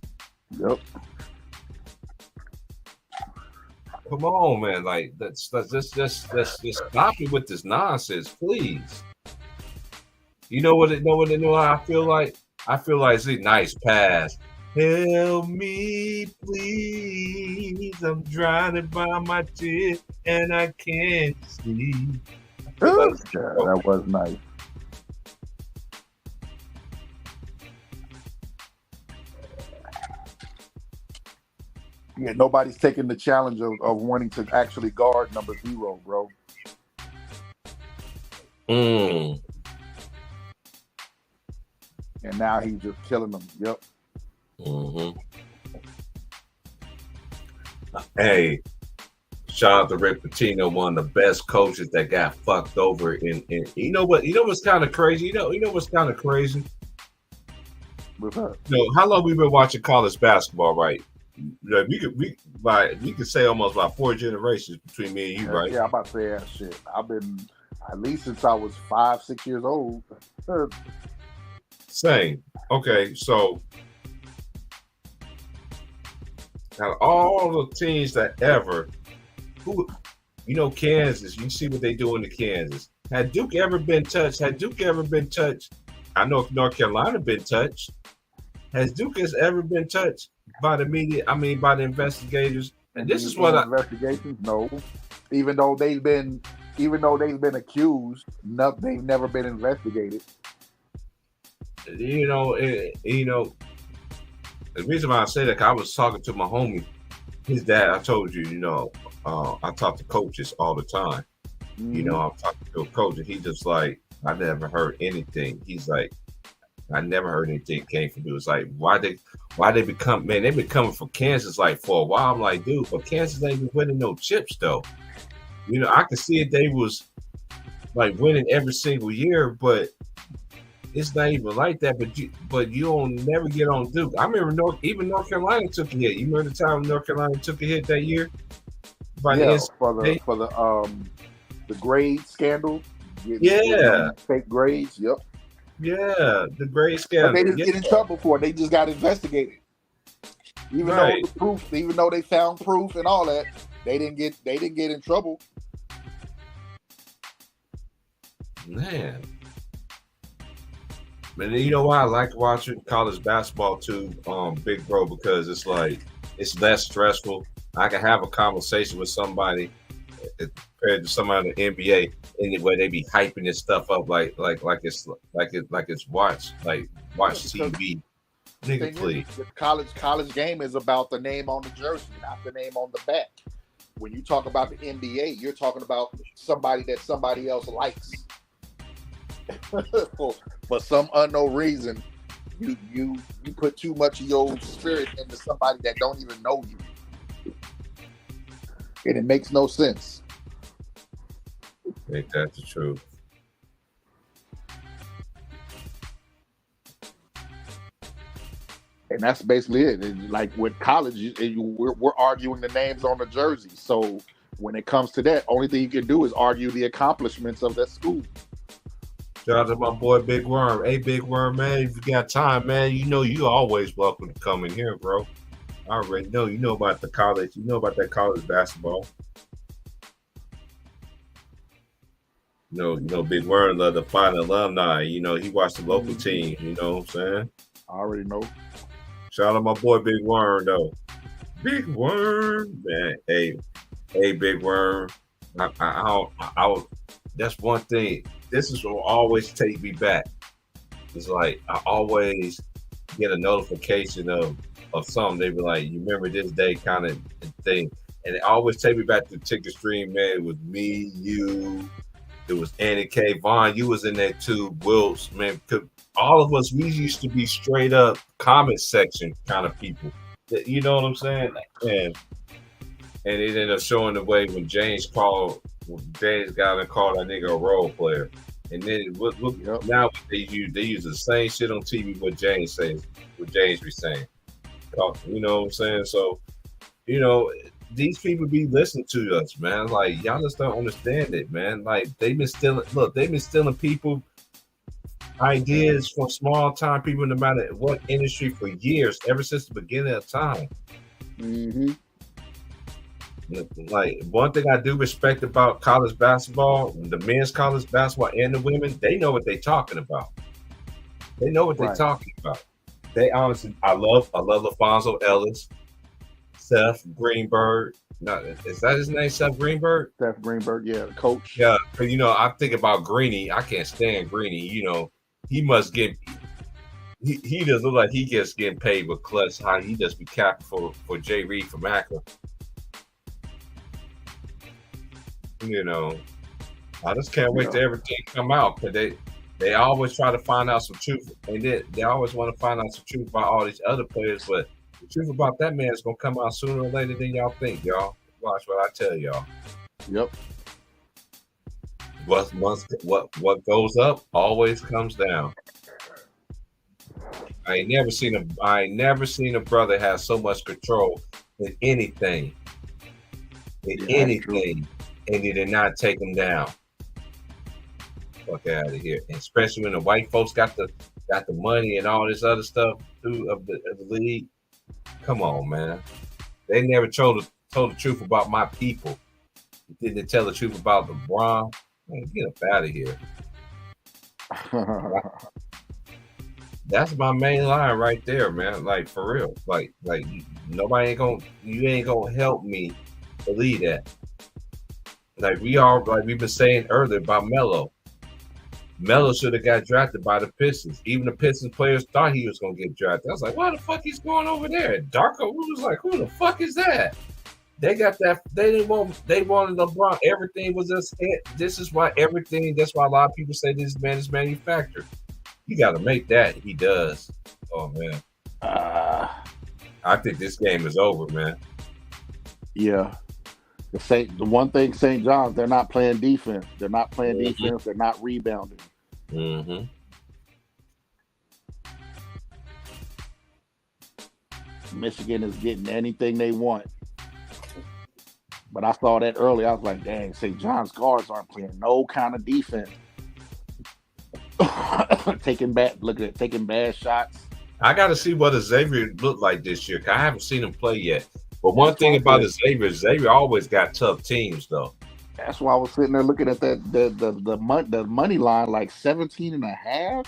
Yep. Come on, man! Like let's just stop it with this nonsense, please. You know what I feel like? I feel like it's a nice pass. Help me, please. I'm drowning by my tears and I can't see. That was nice. Yeah, nobody's taking the challenge of wanting to actually guard number 0, bro. And now he's just killing them. Yep. Mm-hmm. Hey, shout out to Rick Pitino, one of the best coaches that got fucked over. In you know what's kind of crazy. You know what's kind of crazy. What's up? How long we been watching college basketball, right? We could say almost about 4 generations between me and you, right? Yeah, I'm about to say that shit. I've been at least since I was 5-6 years old. Same. Okay, so out of all the teams that ever, Kansas, you see what they do in the Kansas. Had Duke ever been touched? I know if North Carolina been touched. Has Duke ever been touched by the media? I mean, by the investigators. And this is what investigations. No, even though they've been accused, they've never been investigated. the reason why I say that, 'cause I was talking to my homie, his dad. I told you, I talk to coaches all the time. I'm talking to a coach, and he just like, I never heard anything. He's like, I never heard anything came from you. It's like, why they become, man, they've been coming from Kansas like for a while. I'm like, dude, but Kansas ain't been winning no chips though. I could see it, they was like winning every single year, but it's not even like that. But you don't never get on Duke. I remember North Carolina took a hit. You remember the time North Carolina took a hit that year? For the grade scandal. Yeah. Fake grades. Yep. Yeah, the grade scandal. But they didn't get in trouble for it. They just got investigated. Even though they found proof and all that, they didn't get in trouble. Man. And you know why I like watching college basketball too, big bro, because it's like it's less stressful. I can have a conversation with somebody compared to somebody in the NBA, anyway, they be hyping this stuff up like it's watch TV. Nigga, please. The college game is about the name on the jersey, not the name on the back. When you talk about the NBA, you're talking about somebody that somebody else likes. For some unknown reason, you put too much of your spirit into somebody that don't even know you, and it makes no sense. Ain't that the truth? And that's basically it. And like with college, we're arguing the names on the jersey. So when it comes to that, only thing you can do is argue the accomplishments of that school. Shout out to my boy Big Worm. Hey, Big Worm, man, if you got time, man, you always welcome to come in here, bro. I already know. You know about the college. You know about that college basketball. Big Worm love to find alumni. He watched the local teams. You know what I'm saying? I already know. Shout out to my boy Big Worm, though. Big Worm, man. Hey, Big Worm. That's one thing. This is what will always take me back. It's like I always get a notification of something. They be like, "You remember this day?" kind of thing, and it always take me back to Ticket Stream. Man, it was me, you. It was Annie K. Vaughn. You was in there too. Wills, man. All of us, we used to be straight up comment section kind of people. You know what I'm saying? And it ended up showing the way when James got and called that nigga a role player. And then look now they use the same shit on TV what James be saying. You know what I'm saying? So, these people be listening to us, man. Like, y'all just don't understand it, man. Like, they've been stealing people ideas from small time people, no matter what industry, for years, ever since the beginning of time. Mm-hmm. Like, one thing I do respect about college basketball, the men's college basketball and the women, they know what they're talking about. They know what they're talking about. They honestly, I love LaFonso Ellis, Seth Greenberg. No, is that his name, Seth Greenberg? Seth Greenberg, yeah, the coach. Yeah, but I think about Greeny. I can't stand Greeny. He must get. He does look like he gets getting paid with clutch. How he just be capping for Jay Reed from Akron. I just can't wait till everything come out, because they always try to find out some truth, and they always want to find out some truth about all these other players, but the truth about that man is gonna come out sooner or later than y'all think, y'all. Watch what I tell y'all. Yep. What goes up always comes down. I ain't never seen a brother have so much control in anything. And he did not take him down. Fuck out of here. And especially when the white folks got the money and all this other stuff through of the league. Come on, man. They never told the truth about my people. Didn't tell the truth about LeBron. Man, get up out of here. That's my main line right there, man. Like, for real. Like nobody ain't gonna help me believe that. Like we've been saying earlier about Melo. Melo should have got drafted by the Pistons. Even the Pistons players thought he was going to get drafted. I was like, why the fuck he's going over there? Darko was like, who the fuck is that? They got that. They wanted LeBron. Everything was just it. This is why everything. That's why a lot of people say this man is manufactured. You got to make that. He does. Oh man. I think this game is over, man. Yeah. The one thing St. John's, they're not playing defense. They're not playing defense. They're not rebounding. Mm-hmm. Michigan is getting anything they want. But I saw that earlier. I was like, dang, St. John's guards aren't playing no kind of defense. taking bad shots. I got to see what Xavier looked like this year. I haven't seen him play yet. But one thing about Xavier always got tough teams, though. That's why I was sitting there looking at the money line, like 17.5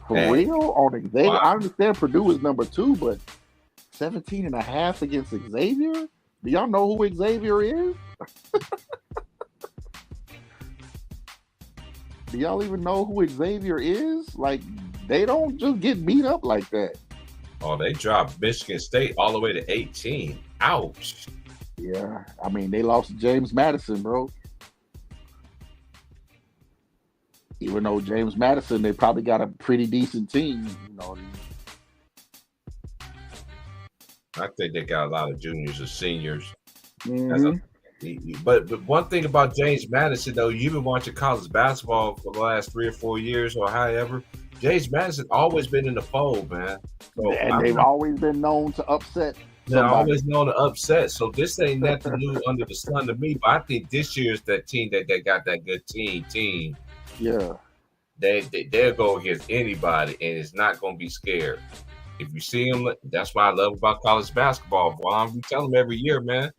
for real on Xavier. Wow. I understand Purdue is number 2, but 17.5 against Xavier? Do y'all know who Xavier is? Do y'all even know who Xavier is? Like, they don't just get beat up like that. Oh, they dropped Michigan State all the way to 18. Ouch. Yeah, I mean, they lost to James Madison, bro. Even though James Madison, they probably got a pretty decent team, you know. I think they got a lot of juniors and seniors. Mm-hmm. But one thing about James Madison, though, you've been watching college basketball for the last 3 or 4 years or however. James Madison always been in the fold, man. So and they've always been known to upset. They're always known to upset. So this ain't nothing new under the sun to me. But I think this year is that team that they got that good team. Yeah. They'll go against anybody, and it's not going to be scared. If you see them, that's what I love about college basketball. Well, I'm telling them every year, man.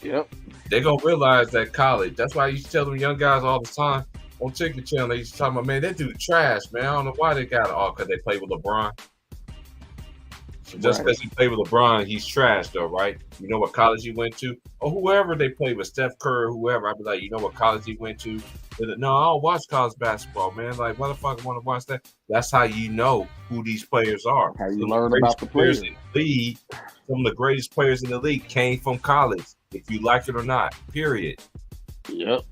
Yep. They're going to realize that college. That's why I used to tell them young guys all the time on Ticket Channel. They used to talk about, man, they do trash, man. I don't know why they got it all because they play with LeBron. So just because he played with LeBron, he's trash, though, right? You know what college he went to? Or whoever they played with, Steph Curry, whoever. I'd be like, you know what college he went to? No, I don't watch college basketball, man. Like, motherfucker want to watch that? That's how you know who these players are. How you learn about the players. In the league, some of the greatest players in the league came from college, if you like it or not, period. Yep.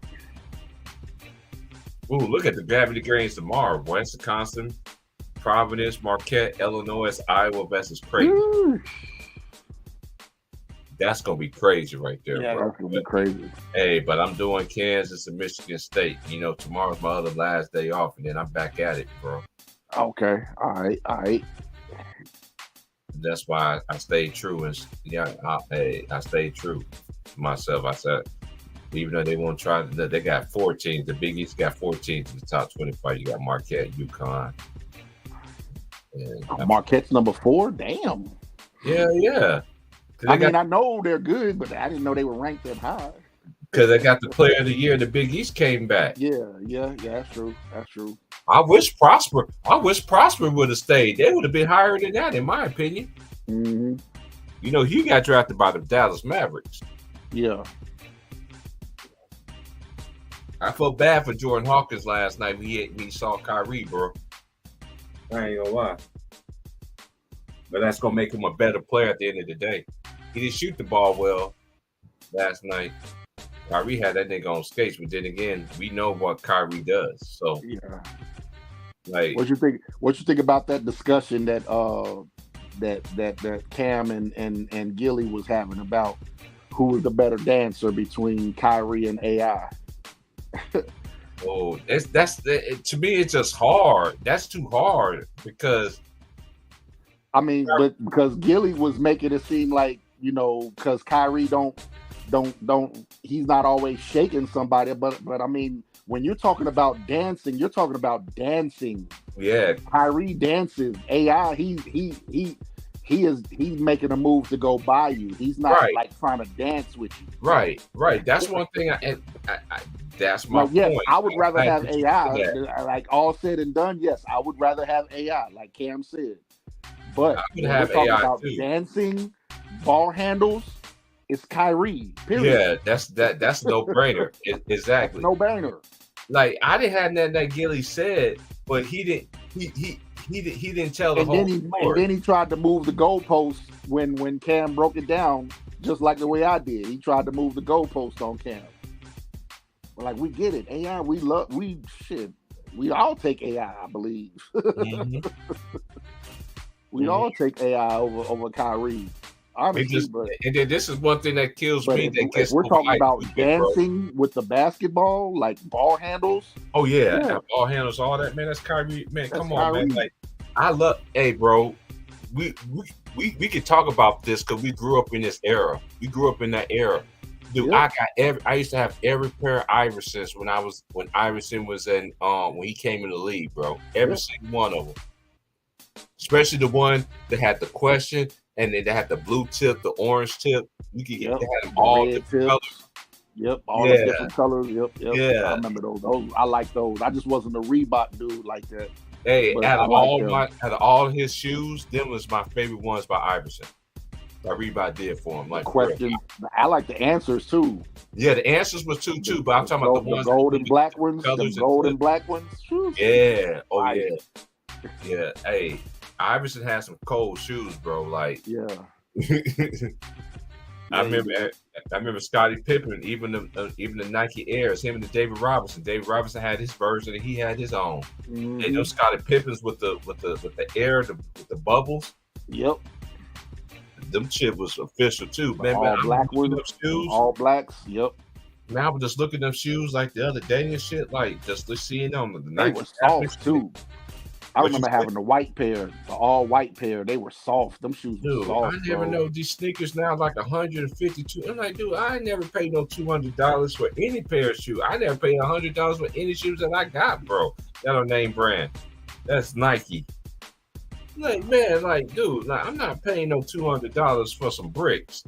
Ooh, look at the gravity games tomorrow. Wisconsin, Providence, Marquette, Illinois, Iowa versus Creighton. That's going to be crazy right there, bro. That's going to be crazy. Hey, but I'm doing Kansas and Michigan State. You know, tomorrow's my other last day off, and then I'm back at it, bro. Okay. All right. That's why I stayed true. And I stayed true to myself. I said, even though they won't try, they got 4 teams. The Big East got 4 teams in the top 25. You got Marquette, UConn. Marquette's number 4? Damn. Yeah. I know they're good, but I didn't know they were ranked that high. Because they got the player of the year. The Big East came back. Yeah. That's true. I wish Prosper would have stayed. They would have been higher than that, in my opinion. Mm-hmm. You know, he got drafted by the Dallas Mavericks. Yeah. I felt bad for Jordan Hawkins last night when he saw Kyrie, bro. I ain't gonna lie. But that's gonna make him a better player at the end of the day. He didn't shoot the ball well last night. Kyrie had that nigga on skates, but then again, we know what Kyrie does. So yeah. Like, what you think about that discussion that Cam and Gilly was having about who was the better dancer between Kyrie and AI? Oh, to me, it's just hard. That's too hard because but because Gilly was making it seem like, you know, because Kyrie don't he's not always shaking somebody, but I mean, when you're talking about dancing, you're talking about dancing. Yeah, Kyrie dances. AI, he's making a move to go by you. He's not like trying to dance with you. Right. That's one thing. That's my point. Yes, I would rather have AI. Like all said and done, yes, I would rather have AI, like Cam said. But when we're talking about dancing, ball handles, it's Kyrie. Period. Yeah, that's no brainer. Exactly. No brainer. like I didn't have nothing that Gilly said, but he didn't. He didn't tell the And whole then story. he tried to move the goalpost when Cam broke it down, just like the way I did. He tried to move the goalpost on Cam. Like, we get it. AI, we all take AI, I believe. Mhm. We all take AI over Kyrie. Honestly, And then this is one thing that kills but me. if we're talking about dancing with the basketball, like ball handles. Oh yeah. Ball handles, all that, man. That's Kyrie, man. That's Come on, Kyrie. man. Like, I love. Hey, bro. We can talk about this because we grew up in this era. We grew up in that era. Dude, I used to have every pair of Iversons when Iverson was in when he came in the league, bro. Every single one of them. Especially the one that had the question and then they had the blue tip, the orange tip. You could get them all different colors. Yep, all the different colors. Yep. Yeah. I remember those. I like those. I just wasn't a Reebok dude like that. Hey, out of all his shoes, them was my favorite ones by Iverson. That Reebok did for him. Like, question. I like the answers too. Yeah, the answers was too, but I'm talking about the ones, gold and black ones. The gold and black ones. Yeah. Oh yeah. Yeah. Hey, Iverson had some cold shoes, bro. Like, yeah. I remember Scottie Pippen, even the Nike Airs, him and the David Robinson. David Robinson had his version, and he had his own. Mm-hmm. And those Scottie Pippens with the air, with the bubbles. Yep. Them chip was official too, man. All black ones, shoes. All blacks. Yep. Man, I was just looking at them shoes like the other day and shit, like just seeing them. The they were soft too. I remember having the white pair, the all white pair. They were soft. Them shoes were soft. I never know these sneakers now like $152. I'm like, dude, I never paid no $200 for any pair of shoes. I never paid $100 for any shoes that I got, bro. That are name brand. That's Nike. Like, man, like, dude, like, I'm not paying no $200 for some bricks.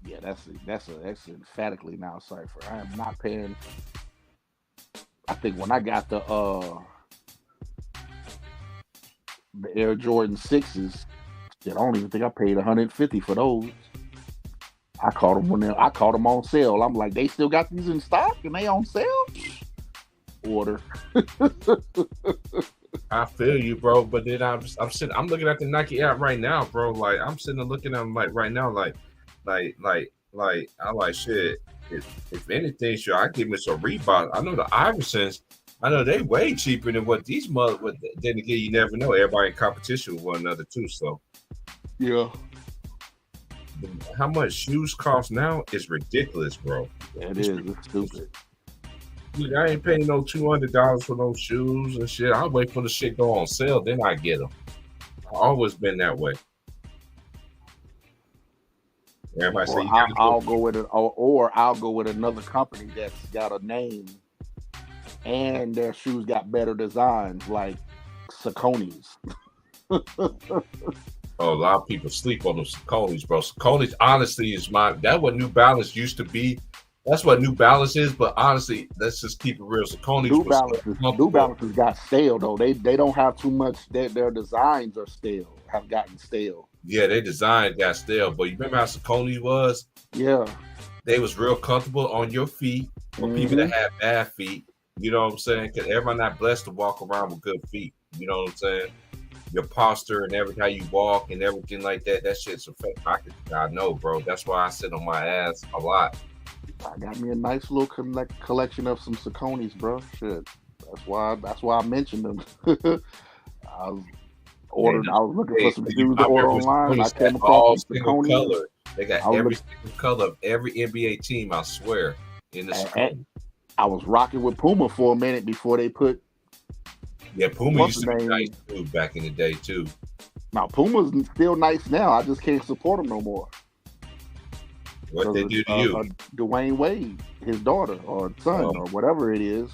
Yeah, that's emphatically now, Cypher. I am not paying. I think when I got the Air Jordan 6s, I don't even think I paid $150 for those. I caught them on sale. I'm like, they still got these in stock and they on sale? Order. I feel you, bro. But then I'm looking at the Nike app right now, bro. Like, I'm sitting there looking at them like right now, like I like shit. If anything, sure, I give me some Reebok. I know the Iversons. I know they way cheaper than what these mother. Then again, you never know. Everybody in competition with one another too. So yeah, how much shoes cost now is ridiculous, bro. Yeah, it's stupid. Look, I ain't paying no $200 for those shoes and shit. I'll wait for the shit go on sale, then I get them. I've always been that way. Everybody say I'll go with it, or I'll go with another company that's got a name and their shoes got better designs, like Saucony's. A lot of people sleep on those Saucony's, bro. Saucony's honestly is that's what New Balance used to be. That's what New Balance is, but honestly, let's just keep it real. Saucony's New Balances got stale though. They don't have too much. Their designs are stale. Have gotten stale. Yeah, their design got stale. But you remember how Saucony was? Yeah, they was real comfortable on your feet for people that have bad feet. You know what I'm saying? Because everybody not blessed to walk around with good feet. You know what I'm saying? Your posture and everything, how you walk and everything like that. That shit's a fact. I know, bro. That's why I sit on my ass a lot. I got me a nice little collection of some Saucony's, bro. Shit. That's why I mentioned them. I was looking for some shoes to order online. I came across Saucony. Color. They got every single color of every NBA team, I swear, in the Saucony. I was rocking with Puma for a minute before they put. Yeah, Puma used to be nice too back in the day too. Now Puma's still nice now. I just can't support them no more. What they do to you? Dwayne Wade, his daughter or son or whatever it is.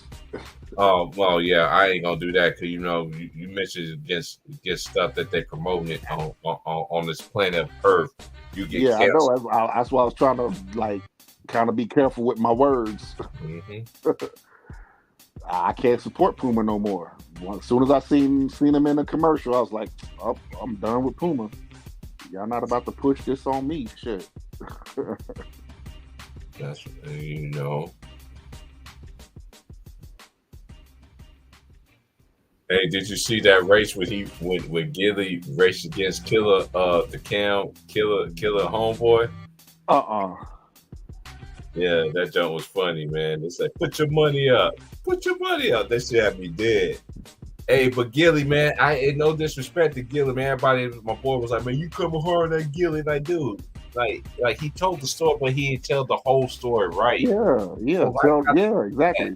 Oh well, yeah, I ain't gonna do that because you mentioned against stuff that they promoting it on this planet Earth. You get canceled. I know. That's why I was trying to kind of be careful with my words. Mm-hmm. I can't support Puma no more. As soon as I seen him in a commercial, I was like, oh, I'm done with Puma. Y'all not about to push this on me. Shit. That's Hey, did you see that race when Gilly raced against Killer the Killer Homeboy? Uh-uh. Yeah, that joke was funny, man. They said, put your money up. Put your money up. They should have me dead. Hey, but Gilly, man, I no disrespect to Gilly, man. Everybody, my boy was like, man, you coming hard on Gilly. Like, dude, like he told the story, but he didn't tell the whole story right. Yeah, So, exactly.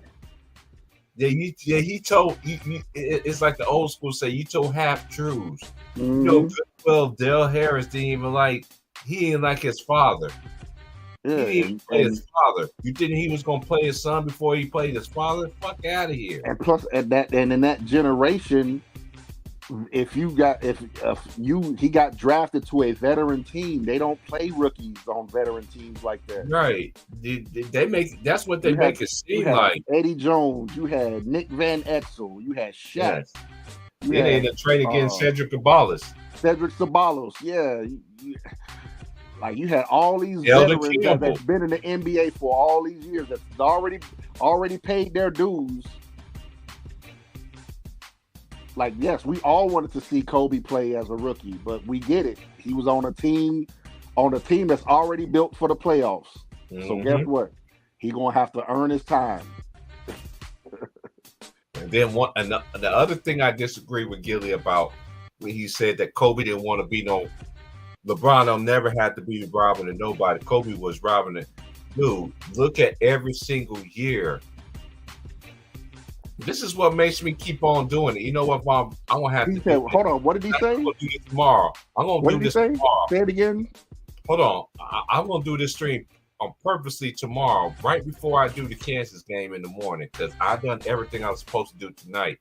He told it's like the old school say, you told half truths. Mm-hmm. You know, well, Dale Harris he didn't like his father. Yeah, he didn't even play his father. You think he was gonna play his son before he played his father? Fuck out of here. And plus, in that generation, he got drafted to a veteran team. They don't play rookies on veteran teams like that. Right. That's what they make it seem like. Eddie Jones, you had Nick Van Exel, you had Shaq. Yes. It ain't a trade against Cedric Ceballos. Yeah. You had all these veterans that's been in the NBA for all these years that's already paid their dues. Like, yes, we all wanted to see Kobe play as a rookie, but we get it. He was on a team that's already built for the playoffs. Mm-hmm. So guess what? He gonna have to earn his time. And then the other thing I disagree with Gilly about when he said that Kobe didn't want to be LeBron never had to be robbing to nobody. Kobe was robbing it. Dude, look at every single year. This is what makes me keep on doing it. You know what, Mom? I'm gonna have to. Said, hold on. What did he say? I'm gonna do this tomorrow. I'm gonna do this tomorrow. Say it again. Hold on. I'm gonna do this stream on purposely tomorrow, right before I do the Kansas game in the morning, because I've done everything I was supposed to do today.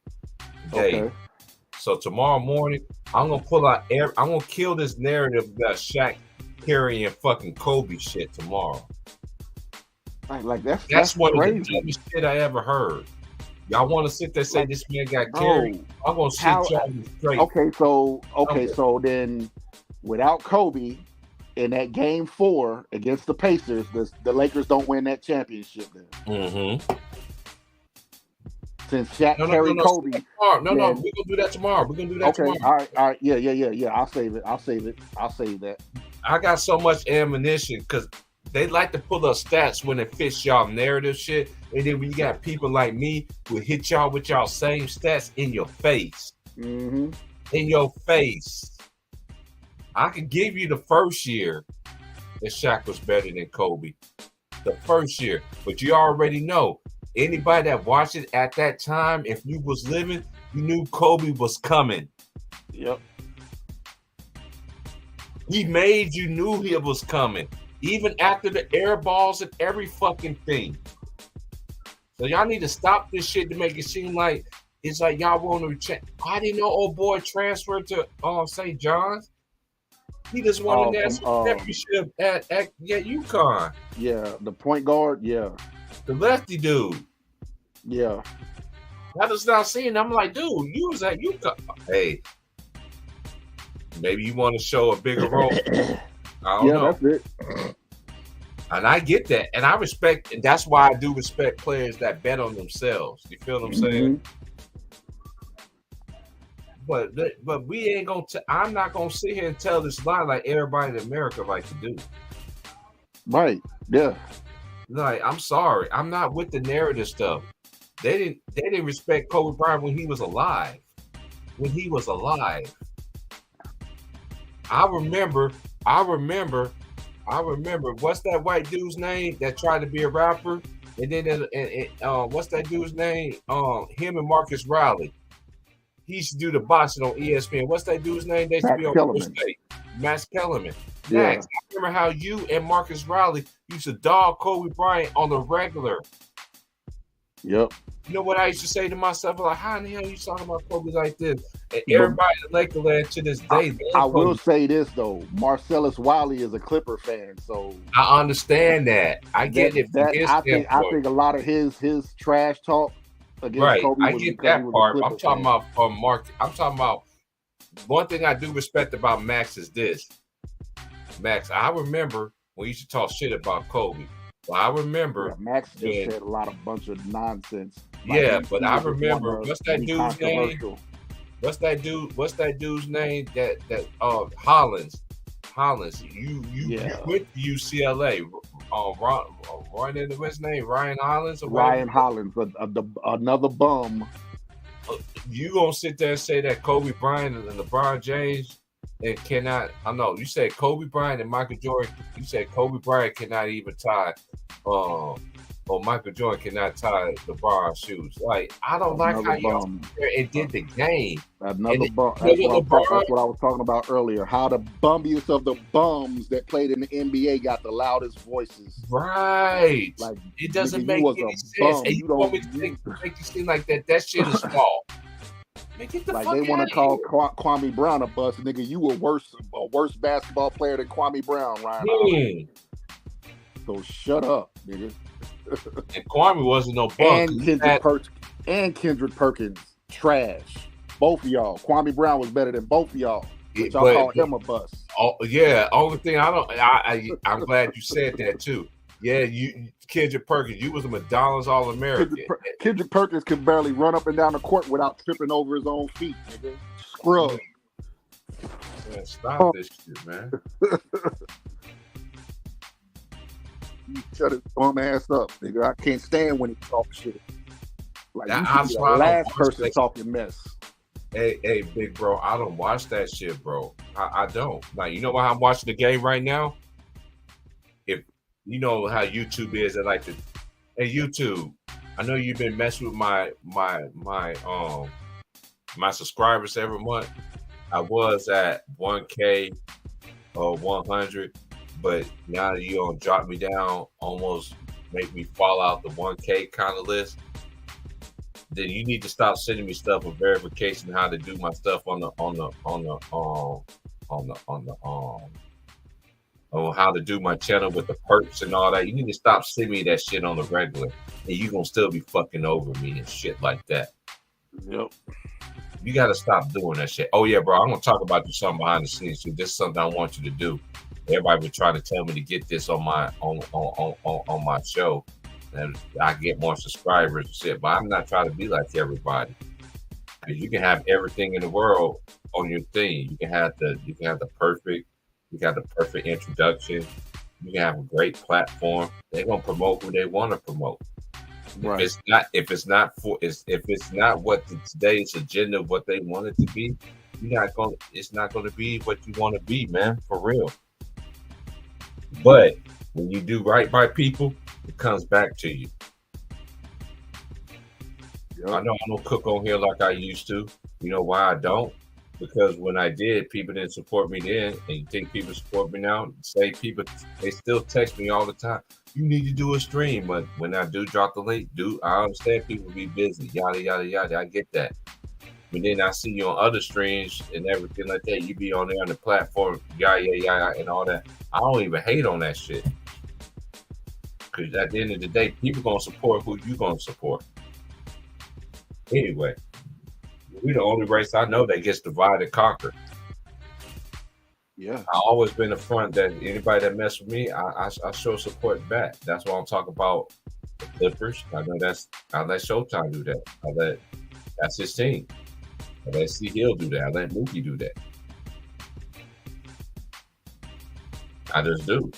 Okay. So tomorrow morning, I'm gonna pull out. I'm gonna kill this narrative about Shaq carrying fucking Kobe shit tomorrow. Like that's one of the dumbest shit I ever heard. Y'all want to sit there and say this man got carried? I'm gonna sit y'all straight. So then, without Kobe in that game 4 against the Pacers, the Lakers don't win that championship then. Mm-hmm. Since Shaq carried Kobe. No, we're gonna do that tomorrow. Tomorrow. All right. Yeah. I'll save that. I got so much ammunition because they like to pull up stats when it fits y'all narrative shit. And then when you got people like me who hit y'all with y'all same stats in your face. Mm-hmm. In your face. I could give you the first year that Shaq was better than Kobe. The first year. But you already know. Anybody that watched it at that time, if you was living, you knew Kobe was coming. Yep. He made you knew he was coming. Even after the air balls and every fucking thing. So y'all need to stop this shit to make it seem like it's like y'all want to I didn't know old boy transferred to St. John's. He just won a national championship at UConn. Yeah, the point guard, yeah. The lefty dude. Yeah. I just not seeing. I'm like, dude, you was at UConn. Hey, maybe you want to show a bigger role. I don't know. That's it. And I get that. And I respect, and that's why I do respect players that bet on themselves. You feel what I'm saying? But we ain't gonna. I'm not gonna sit here and tell this lie like everybody in America like to do. Right. Yeah. Like, I'm sorry, I'm not with the narrative stuff. They didn't respect Kobe Bryant when he was alive. I remember. What's that white dude's name that tried to be a rapper? And then what's that dude's name? Him and Marcus Riley. He used to do the boxing on ESPN. What's that dude's name? They used to be on State. Max Kellerman. Yeah. Max, I remember how you and Marcus Riley used to dog Kobe Bryant on the regular. Yep. You know what I used to say to myself? Like, how in the hell are you talking about Kobe like this? And everybody in Lakerland to this day. I will say this, though. Marcellus Wiley is a Clipper fan, so I understand that. I get it. I think a lot of his trash talk against Kobe. I get that part. I'm talking about Mark. I'm talking about one thing I do respect about Max is this. Max, I remember when you used to talk shit about Kobe. Well, I remember Max just said a bunch of nonsense. But I remember what's that dude's name? What's that dude? What's that dude's name? That Hollins. You went to UCLA. Ryan, what's his name? Ryan Hollins. Ryan Hollins, another bum. You gonna sit there and say that Kobe Bryant and LeBron James and cannot? I know you said Kobe Bryant and Michael Jordan. You said Kobe Bryant cannot even tie. Or Michael Jordan cannot tie LeBron's shoes. Like, I don't like how y'all there and did the game. Another bum. That's what I was talking about earlier. How the bummiest of the bums that played in the NBA got the loudest voices. Right. Like, it doesn't make any sense. And you want me to make you seem like that? That shit is small. Make it the like fuck they want to call here. Kwame Brown a bust, nigga. You a worse basketball player than Kwame Brown, Ryan. So shut up, nigga. And Kwame wasn't no bum. And Kendrick Perkins, trash. Both of y'all. Kwame Brown was better than both of y'all. But y'all call him a bust. Oh yeah. Only thing I'm glad you said that too. Yeah, Kendrick Perkins, you was a McDonald's All-American. Kendrick Perkins could barely run up and down the court without tripping over his own feet, nigga. Scrub. Man, stop this shit, man. You shut his bum ass up, nigga. I can't stand when he talks shit. Like, you should be the last person talking mess. Hey, big bro, I don't watch that shit, bro. I don't. Like, you know why I'm watching the game right now? If you know how YouTube is, I like to. Hey, YouTube, I know you've been messing with my subscribers every month. I was at 1K or 100. But now that you don't drop me down, almost make me fall out the 1K kind of list, then you need to stop sending me stuff with verification how to do my stuff on how to do my channel with the perks and all that. You need to stop sending me that shit on the regular, and you gonna still be fucking over me and shit like that. Yep. You gotta stop doing that shit. Oh yeah, bro, I'm gonna talk about you something behind the scenes too. This is something I want you to do. Everybody was trying to tell me to get this on my show, and I get more subscribers and shit. But I'm not trying to be like everybody. Because you can have everything in the world on your thing. You can have the perfect introduction. You can have a great platform. They're gonna promote who they want to promote. Right. If it's not what today's agenda, what they want it to be, it's not gonna be what you want to be, man, for real. But when you do right by people, it comes back to you. Yep. I know I don't cook on here like I used to. You know why I don't? Because when I did, people didn't support me then, and you think people support me now? They still text me all the time. You need to do a stream, but when I do drop the link, I understand people be busy, yada yada yada. I get that. But then I see you on other streams and everything like that. You be on there on the platform, yeah, and all that. I don't even hate on that shit. Because at the end of the day, people going to support who you going to support. Anyway, we the only race I know that gets divide and conquer. Yeah. I always been the front that anybody that mess with me, I show support back. That's why I'm talking about the Clippers. I let Showtime do that. That's his team. I let C Hill do that. I let Mookie do that. I just do.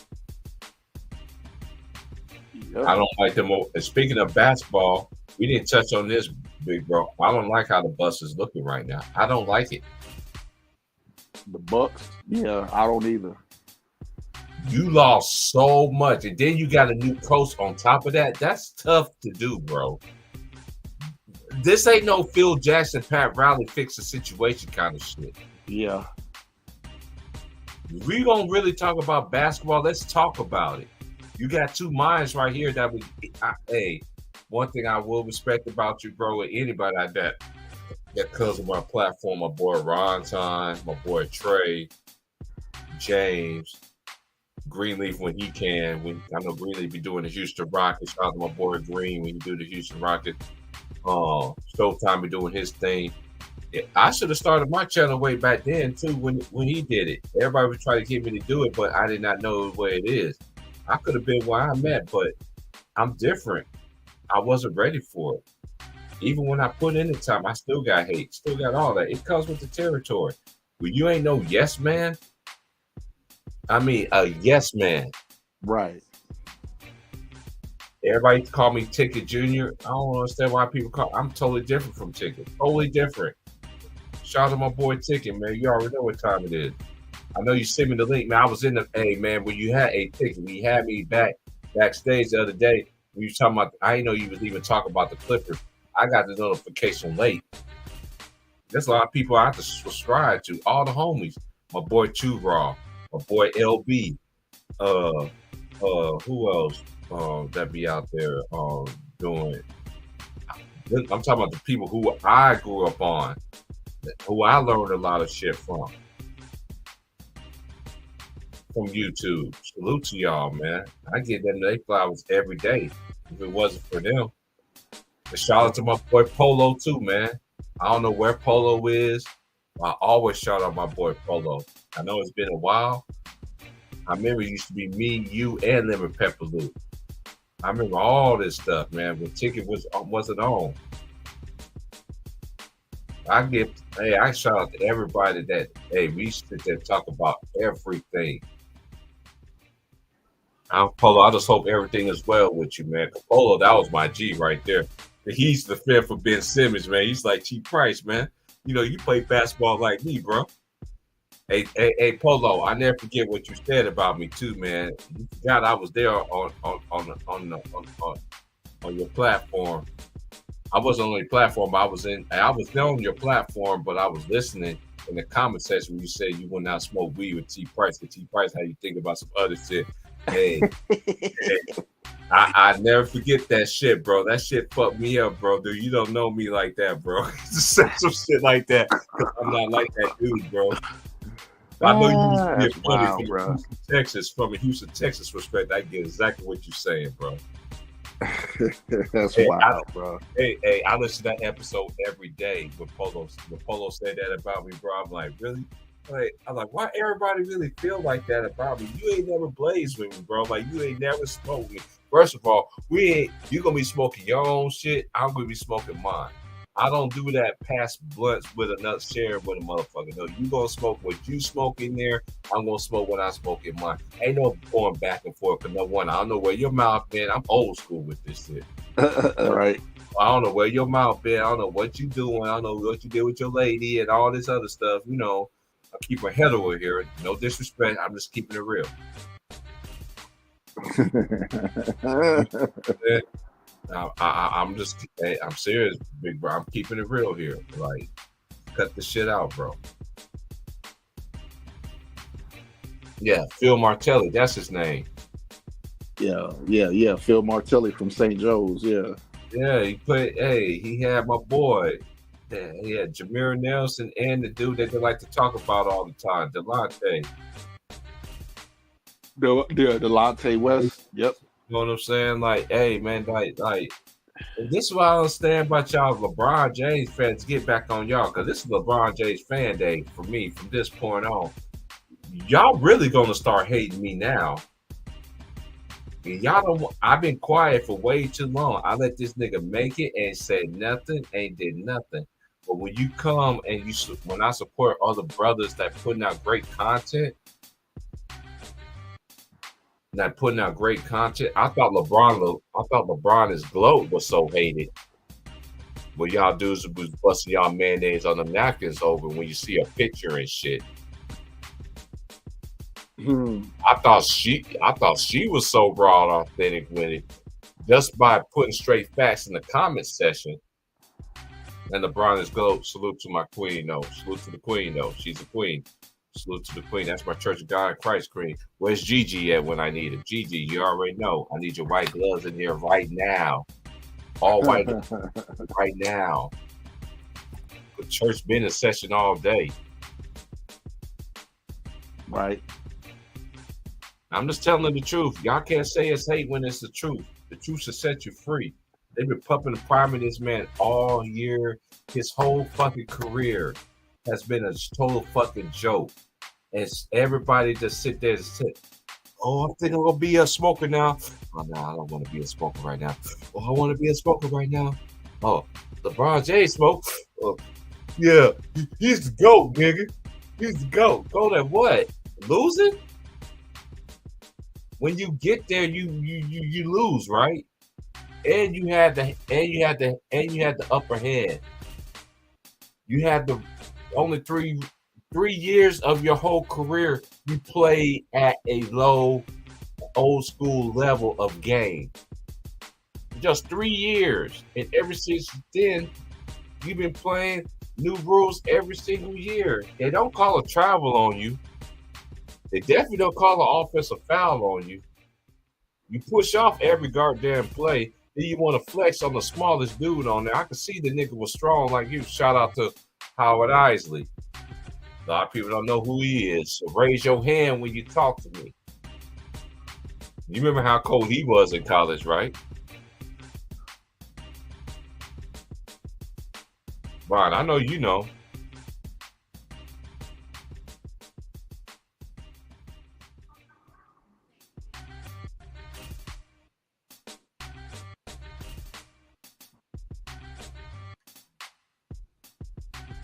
Yep. I don't like them. Speaking of basketball, we didn't touch on this, big bro. I don't like how the bus is looking right now. I don't like it. The Bucks? Yeah, I don't either. You lost so much, and then you got a new coach on top of that. That's tough to do, bro. This ain't no Phil Jackson, Pat Riley fix the situation kind of shit. Yeah. If we gonna really talk about basketball, let's talk about it. You got two minds right here that one thing I will respect about you, bro, with anybody like that comes on my platform, my boy Ron Time, my boy Trey, James, Greenleaf when he can. I know Greenleaf be doing the Houston Rockets. Shout out to my boy Green when he do the Houston Rockets. Showtime be doing his thing. I should have started my channel way back then too when he did it. Everybody was trying to get me to do it, but I did not know where it is. I could have been where I'm at, but I'm different. I wasn't ready for it. Even when I put in the time, I still got hate, still got all that. It comes with the territory. When you ain't no yes man, I mean a yes man. Right. Everybody call me Ticket Junior. I don't understand why people call. I'm totally different from Ticket. Totally different. Shout out to my boy Ticket, man. You already know what time it is. I know you sent me the link, man. I was in the man when you had a Ticket. When you had me backstage the other day. When you was talking about, I didn't know you was even talking about the Clippers. I got the notification late. There's a lot of people I have to subscribe to. All the homies. My boy Too Raw. My boy LB. Who else? That be out there doing. I'm talking about the people who I grew up on, who I learned a lot of shit from YouTube. Salute to y'all, man. I get them they flowers every day. If it wasn't for them, but shout out to my boy Polo too, man. I don't know where Polo is. I always shout out my boy Polo. I know it's been a while. I remember it used to be me, you, and Lemon Pepper Lou. I remember all this stuff, man. When Ticket wasn't on. I shout out to everybody that we sit there and talk about everything. I'm Polo. I just hope everything is well with you, man. Polo, that was my G right there. He's the fifth for Ben Simmons, man. He's like T. Price, man. You know, you play basketball like me, bro. Hey, Polo, I never forget what you said about me too, man. You forgot I was there on your platform. I wasn't on your platform, but I was there on your platform, but I was listening in the comment section when you said you will not smoke weed with T. Price. And T. Price, how you think about some other shit? Hey, I never forget that shit, bro. That shit fucked me up, bro. Dude, you don't know me like that, bro. Just say some shit like that. I'm not like that dude, bro. I know you used to be funny from Texas, from a Houston, Texas perspective. I get exactly what you're saying, bro. That's wild, bro. Hey, I listen to that episode every day when Polo said that about me, bro. I'm like, really? Like, I'm like, why everybody really feel like that about me? You ain't never blazed with me, bro. Like, you ain't never smoked me. First of all, you gonna be smoking your own shit. I'm gonna be smoking mine. I don't do that pass blunts with another share with a motherfucker. No, you gonna smoke what you smoke in there. I'm gonna smoke what I smoke in mine. Ain't no going back and forth. Cause no one, I don't know where your mouth been. I'm old school with this shit. Right. I don't know where your mouth been. I don't know what you doing. I don't know what you did with your lady and all this other stuff. You know, I keep my head over here. No disrespect. I'm just keeping it real. I'm serious, big bro. I'm keeping it real here. Like, cut the shit out, bro. Yeah, Phil Martelli, that's his name. Yeah. Phil Martelli from St. Joe's, yeah. Yeah, he had my boy. Yeah, he had Jameer Nelson and the dude that they like to talk about all the time, Delonte. Delonte West, yep. You know what I'm saying? Like, hey, man, like, this is what I understand about y'all LeBron James fans. Get back on y'all, because this is LeBron James fan day for me from this point on. Y'all really gonna start hating me now. Y'all don't. I've been quiet for way too long. I let this nigga make it and said nothing, ain't did nothing. But when you come and when I support other brothers that putting out great content, I thought LeBron's gloat was so hated. Well, y'all dudes was busting y'all mayonnaise on the napkins over when you see a picture and shit. I thought she was so raw and authentic with it, just by putting straight facts in the comment section. And LeBron is gloat. Salute to my queen, though. Salute to the queen, though. She's a queen. Salute to the queen. That's my Church of God in Christ queen. Where's Gigi at when I need her? Gigi, you already know. I need your white gloves in here right now. All white right now. The church been in session all day. Right. I'm just telling the truth. Y'all can't say it's hate when it's the truth. The truth should set you free. They've been pumping the prime of this man all year. His whole fucking career has been a total fucking joke. And everybody just sit there and sit. Oh, I think I'm gonna be a smoker now. Oh no, I don't want to be a smoker right now. Oh, I want to be a smoker right now. Oh, LeBron James smoke. Yeah, he's the GOAT, nigga. He's the GOAT. GOAT at what? Losing? When you get there, you lose, right? And you had the upper hand. You had the only 3 years of your whole career you played at a low old school level of game. Just 3 years. And ever since then, you've been playing new rules every single year. They don't call a travel on you. They definitely don't call an offensive foul on you. You push off every goddamn play. Then you want to flex on the smallest dude on there. I could see the nigga was strong like you. Shout out to Howard Isley. A lot of people don't know who he is. So raise your hand when you talk to me. You remember how cold he was in college, right? Ron, I know you know.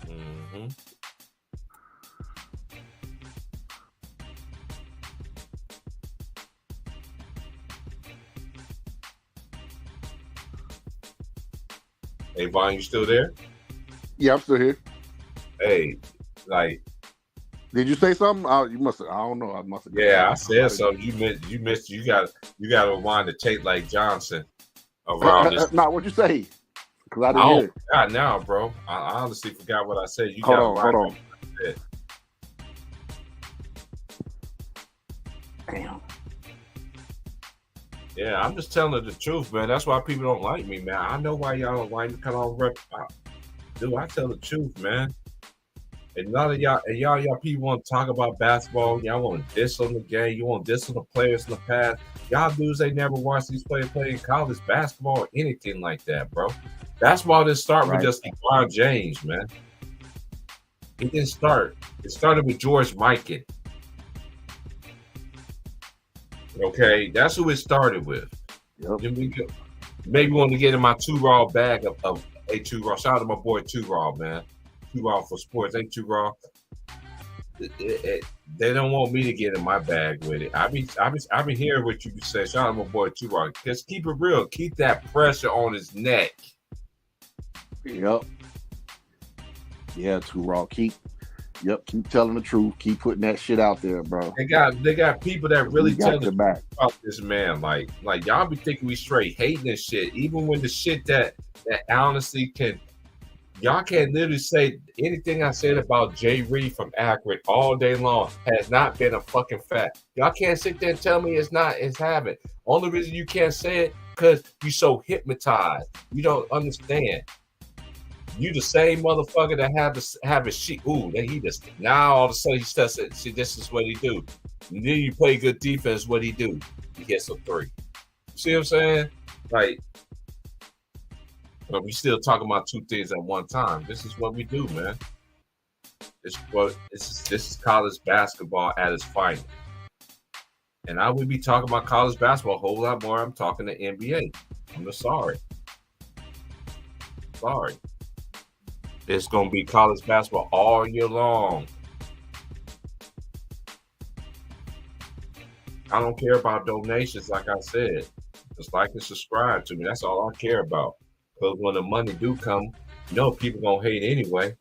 Mm-hmm. Hey, Vaughn, you still there? Yeah, I'm still here. Hey, like, did you say something? You must. I don't know. I must have. Yeah, I said something. You missed. You got to rewind the tape like Johnson around this. No, what'd you say? Because I didn't hear it. God, now, bro. I honestly forgot what I said. You hold on. Damn. Yeah, I'm just telling the truth, man. That's why people don't like me, man. I know why y'all don't like me. Cause I tell the truth, man. And none of y'all people want to talk about basketball. Y'all want to diss on the game. You want to diss on the players in the past. Y'all dudes ain't never watched these players play in college basketball or anything like that, bro. Basketball didn't start with just LeBron James, man. It didn't start. It started with George Mikan. Okay, that's who it started with. Yep. Maybe want to get in my 2 Raw bag of a 2 Raw. Shout out to my boy 2 Raw, man. 2 Raw for sports. Ain't 2 Raw. They don't want me to get in my bag with it. I be hearing what you say. Shout out to my boy 2 Raw. Just keep it real. Keep that pressure on his neck. Yep. Yeah, 2 Raw. Keep telling the truth. Keep putting that shit out there, bro. They got people that really tell the back about this man. Like y'all be thinking we straight hating this shit. Even when the shit that honestly y'all can't literally say anything I said about Jay Reed from Akron all day long has not been a fucking fact. Y'all can't sit there and tell me it's happening. Only reason you can't say it because you so hypnotized. You don't understand. You the same motherfucker that have a shit. Ooh, that he just now all of a sudden he starts. See, this is what he do. And then you play good defense. What he do? He gets a 3. See what I'm saying? Like, but we still talking about 2 things at one time. This is what we do, man. This is college basketball at its finest. And I would be talking about college basketball a whole lot more. I'm talking to NBA. I'm just sorry. Sorry. It's going to be college basketball all year long. I don't care about donations, like I said. Just like and subscribe to me. That's all I care about. Because when the money do come, people going to hate anyway.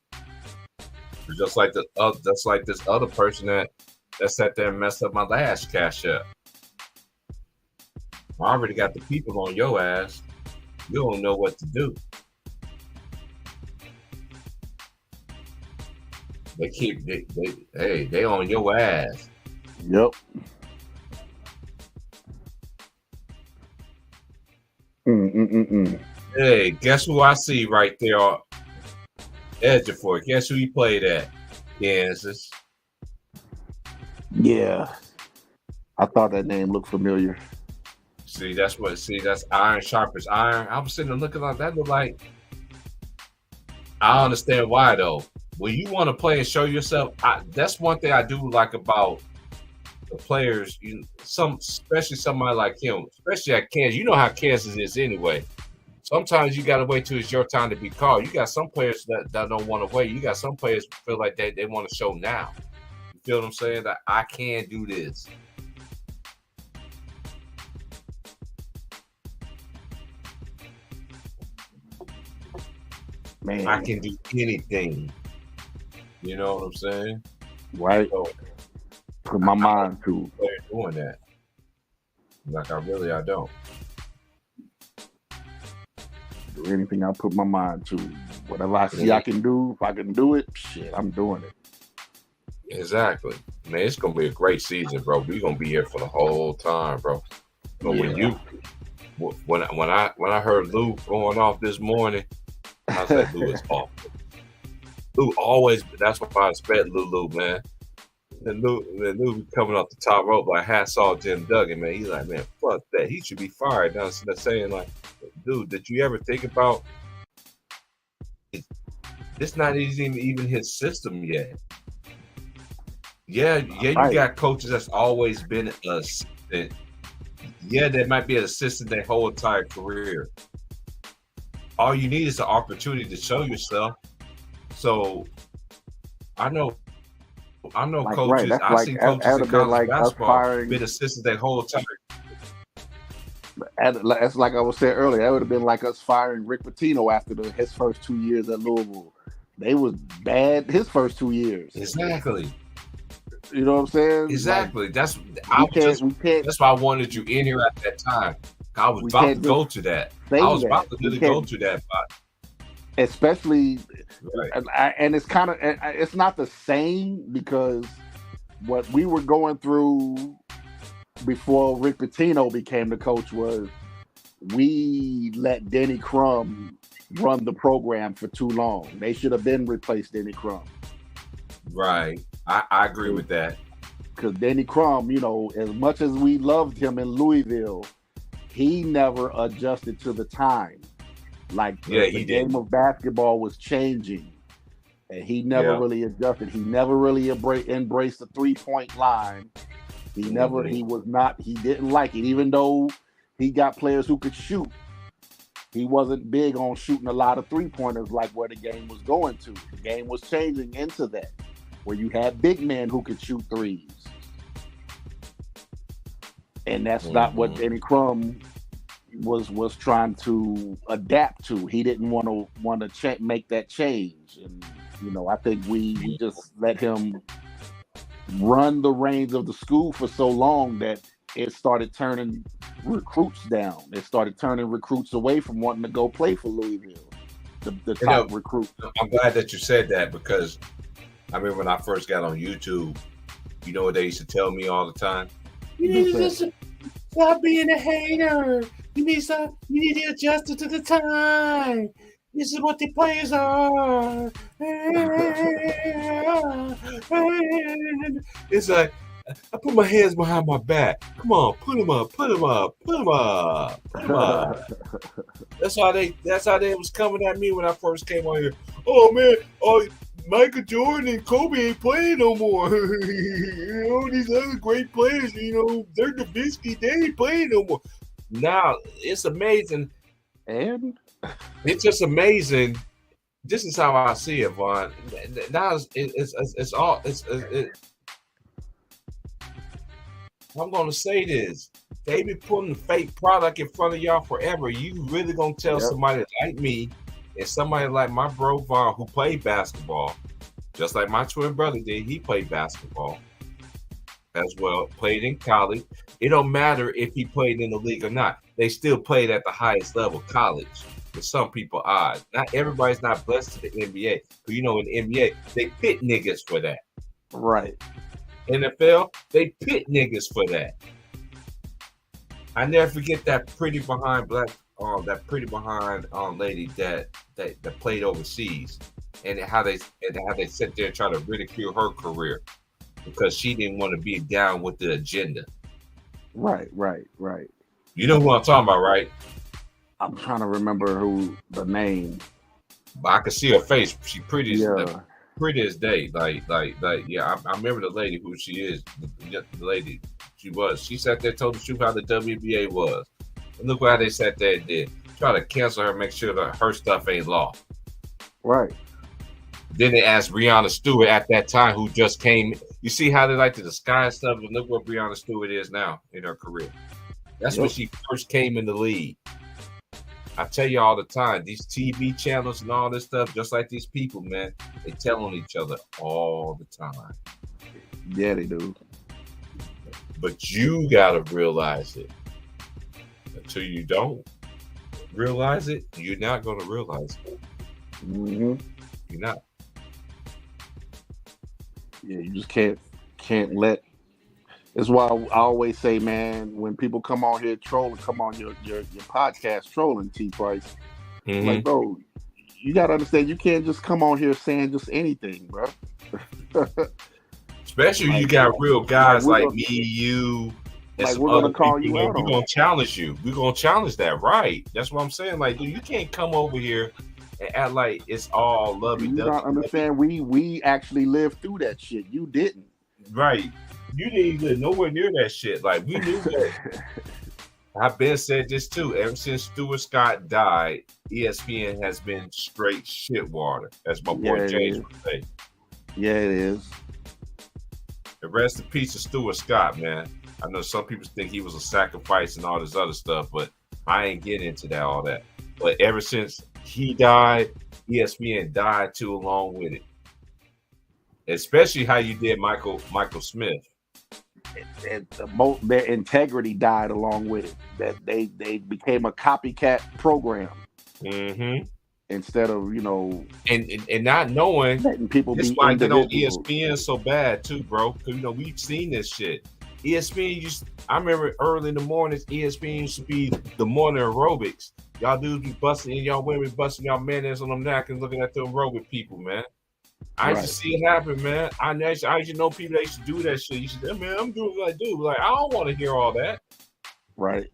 Just like this other person that sat there and messed up my last cash up. I already got the people on your ass. You don't know what to do. They on your ass. Yep. Hey, guess who I see right there? Ejiofor. Guess who he played at? Kansas. Yeah. I thought that name looked familiar. That's iron sharpens iron. I was sitting there looking like that. Look like. I understand why though. When you want to play and show yourself, that's one thing I do like about the players. Especially somebody like him, especially at Kansas. You know how Kansas is anyway. Sometimes you got to wait till it's your time to be called. You got some players that don't want to wait. You got some players who feel like they want to show now. You feel what I'm saying? That I can do this. Man, I can do anything. You know what I'm saying? Right. So, Put my mind to players doing that. Like I don't. do anything I put my mind to. Whatever I see I can do, if I can do it, shit, I'm doing it. Exactly. Man, it's gonna be a great season, bro. We're gonna be here for the whole time, bro. But when I heard Lou going off this morning, I said Lou is off. Lou always, that's why I respect Lou, man. And Lou coming off the top rope like Hacksaw Jim Duggan, man. He's like, man, fuck that. He should be fired. Now instead of saying like, dude, did you ever think about it's not even his system yet? Yeah, you got coaches that's always been an assistant. Yeah, there might be an assistant their whole entire career. All you need is an opportunity to show yourself. So I know like, coaches. Right. I've seen coaches in college basketball been assistants their whole time. That's like I was saying earlier. That would have been like us firing Rick Pitino after his first 2 years at Louisville. They was bad his first 2 years. Exactly. You know what I'm saying? Exactly. Like, that's why I wanted you in here at that time. I was about to go to that. I was about to really go to that. Especially, right. And it's kind of, it's not the same because what we were going through before Rick Pitino became the coach was we let Denny Crum run the program for too long. They should have been replaced Denny Crum. Right. I agree with that. Because Denny Crum, you know, as much as we loved him in Louisville, he never adjusted to the time. Like the game of basketball was changing, and he never really adjusted. He never really embraced the 3-point line. He didn't like it, even though he got players who could shoot. He wasn't big on shooting a lot of 3-pointers like where the game was going to. The game was changing into that, where you had big men who could shoot threes. And that's not what Denny Crum was trying to adapt to. He didn't want to make that change. And, you know, I think we just let him run the reins of the school for so long that it started turning recruits down. It started turning recruits away from wanting to go play for Louisville. The top recruit. I'm glad that you said that because I remember when I first got on YouTube, you know what they used to tell me all the time? You need to just stop being a hater. You need to adjust it to the time. This is what the players are. It's like I put my hands behind my back. Come on, put them up. That's how they was coming at me when I first came on here. Oh man, Michael Jordan and Kobe ain't playing no more. You know, these other great players, you know, Dirk Nowitzki, they ain't playing no more. Now it's amazing, and it's just amazing. This is how I see it, Vaughn. Now it's all. I'm gonna say this: they be putting fake product in front of y'all forever. You really gonna tell somebody like me and somebody like my bro Vaughn who played basketball, just like my twin brother did. He played basketball as well, played in college. It don't matter if he played in the league or not. They still played at the highest level, college. For some people, odd. Not everybody's not blessed to the NBA. But you know, in the NBA, they pit niggas for that. Right. NFL, they pit niggas for that. I never forget that pretty behind lady that played overseas, and how they sit there and try to ridicule her career because she didn't want to be down with the agenda. Right. You know who I'm talking about, right? I'm trying to remember who the name. But I can see her face. She pretty as day. Like, yeah. I remember the lady who she is. The lady she was. She sat there, told the truth how the WNBA was. And look how they sat there and did. try to cancel her, make sure that her stuff ain't law. Right. Then they asked Breonna Stewart at that time, who just came. You see how they like to disguise stuff, and look what Breonna Stewart is now in her career. That's when she first came in the league. I tell you all the time, these TV channels and all this stuff, just like these people, man, they tell on each other all the time. Yeah, they do. But you gotta realize it. Until you don't realize it, you're not gonna realize it. Mm-hmm. You're not. Yeah, you just can't let. That's why I always say, man, when people come on here trolling, come on your podcast trolling, T Price, like, bro, you gotta understand, you can't just come on here saying just anything, bro. Especially like, you got real guys like me, you. Like we're gonna call you out. We're gonna challenge you. We're gonna challenge that, right? That's what I'm saying. Like, dude, you can't come over here and act like it's all lovey. You don't understand. We actually lived through that shit. You didn't. Right. You didn't live nowhere near that shit. Like, we knew that. I've been said this too. Ever since Stuart Scott died, ESPN has been straight shit water. That's my boy James would say. Yeah, it is. The rest in peace of Stuart Scott, man. I know some people think he was a sacrifice and all this other stuff, but I ain't getting into that, all that. But ever since he died, ESPN died too along with it. Especially how you did Michael Smith. Their integrity died along with it. That they became a copycat program. Mm-hmm. Instead of, you know, and not knowing letting people this be why I get on ESPN so bad too, bro. Because, you know, we've seen this shit. ESPN I remember early in the mornings, ESPN used to be the morning aerobics. Y'all dudes be busting, and y'all women busting y'all men on them napkins looking at them aerobic people, man. I used to see it happen, man. I used to know people that used to do that shit. You should, man, I'm doing what I do. Like, I don't want to hear all that. Right.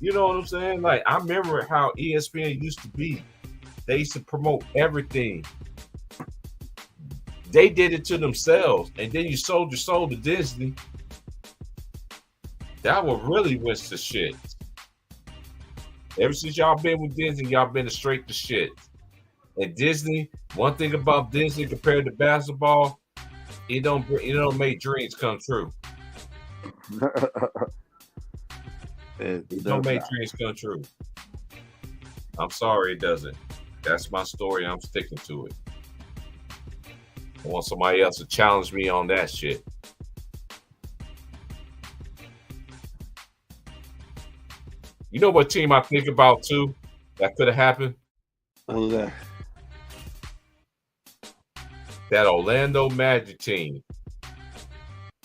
You know what I'm saying? Like, I remember how ESPN used to be. They used to promote everything. They did it to themselves, and then you sold your soul to Disney. That was really what's the shit. Ever since y'all been with Disney, y'all been straight to shit. And Disney, one thing about Disney compared to basketball, it don't make dreams come true. It don't make dreams come true. I'm sorry, it doesn't. That's my story. I'm sticking to it. I want somebody else to challenge me on that shit. You know what team I think about too that could have happened? Who's that? That Orlando Magic team.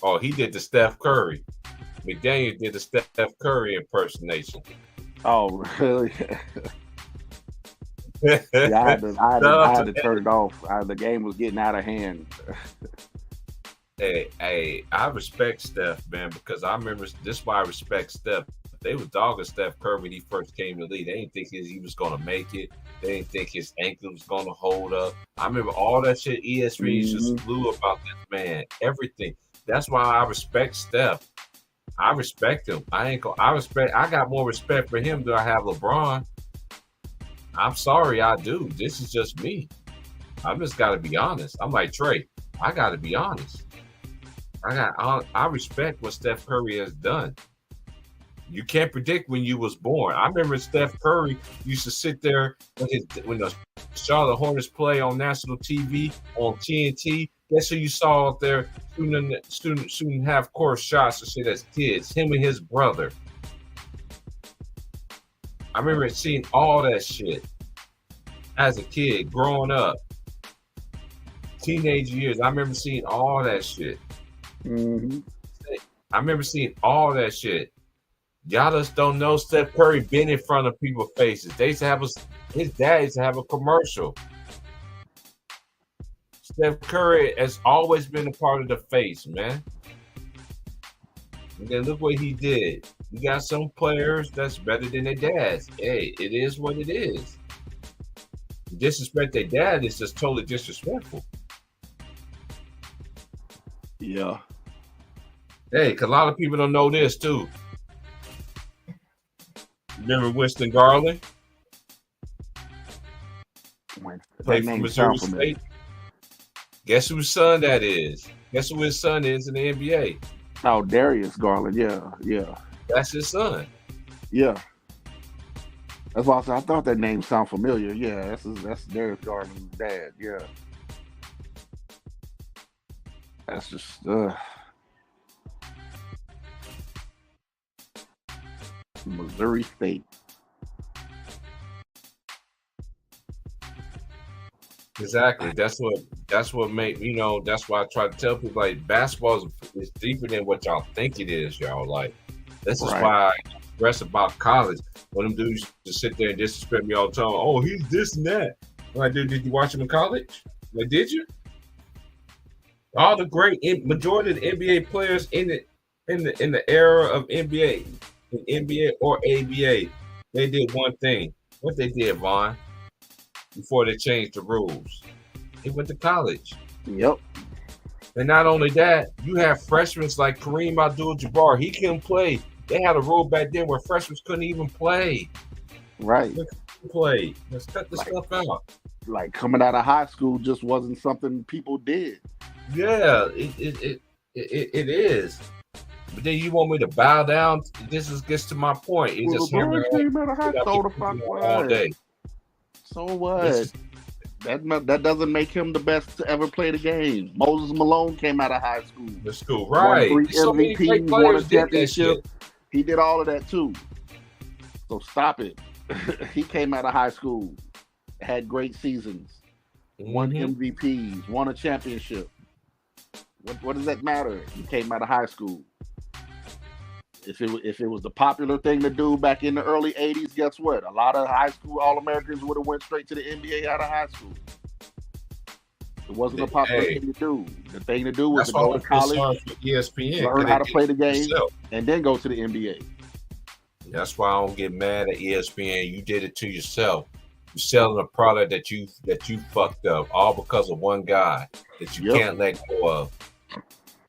Oh, he did the Steph Curry. McDaniel did the Steph Curry impersonation. Oh, really? Yeah, I had to turn it off. The game was getting out of hand. Hey, I respect Steph, man, because I remember this is why I respect Steph. They were dogging Steph Curry when he first came to the league. They didn't think he was going to make it. They didn't think his ankle was going to hold up. I remember all that shit ESPN just flew about this man. Everything. That's why I respect Steph. I respect him. I got more respect for him than I have LeBron. I'm sorry, I do. This is just me. I just got to be honest. I'm like Trey. I got to be honest. I respect what Steph Curry has done. You can't predict when you was born. I remember Steph Curry used to sit there when the Charlotte Hornets play on national TV on TNT. Guess who you saw out there shooting half-court shots and shit as kids? Him and his brother. I remember seeing all that shit as a kid, growing up. Teenage years, I remember seeing all that shit. Mm-hmm. I remember seeing all that shit. Y'all just don't know Steph Curry been in front of people's faces. They used to have his dad used to have a commercial. Steph Curry has always been a part of the face, man. And then look what he did. You got some players that's better than their dads. Hey, it is what it is. Disrespect their dad is just totally disrespectful. Yeah. Hey, because a lot of people don't know this too. Remember Winston Garland? Played for Missouri State. Guess whose son that is? Guess who his son is in the NBA? Oh, Darius Garland. Yeah. That's his son. Yeah. That's why I thought that name sounded familiar. Yeah, that's Darius Garland's dad. Yeah. That's just Missouri State. Exactly. That's what make that's why I try to tell people like basketball is deeper than what y'all think it is, y'all. Like this is why I express about college. When them dudes just sit there and disrespect me all the time. Oh, he's this and that. Like, dude, did you watch him in college? Like, did you? All the great majority of the NBA players in the era of NBA or ABA, they did one thing. What they did, Vaughn, before they changed the rules, they went to college. Yep. And not only that, you have freshmen like Kareem Abdul-Jabbar. He couldn't play. They had a rule back then where freshmen couldn't even play. Right. Play. Let's cut this stuff out. Like coming out of high school just wasn't something people did. Yeah, it is. But then you want me to bow down? This gets to my point. He just came out of high school all day. So what? That doesn't make him the best to ever play the game. Moses Malone came out of high school. The school, right? Won 3 MVPs, won a championship. He did all of that too. So stop it. He came out of high school, had great seasons, won MVPs, won a championship. What does that matter? He came out of high school. If it was the popular thing to do back in the early 80s, guess what? A lot of high school All-Americans would have went straight to the NBA out of high school. It wasn't a popular thing to do. The thing to do was to go to college, ESPN, learn how to play the game, and then go to the NBA. That's why I don't get mad at ESPN. You did it to yourself. You're selling a product that you fucked up, all because of one guy that you can't let go of,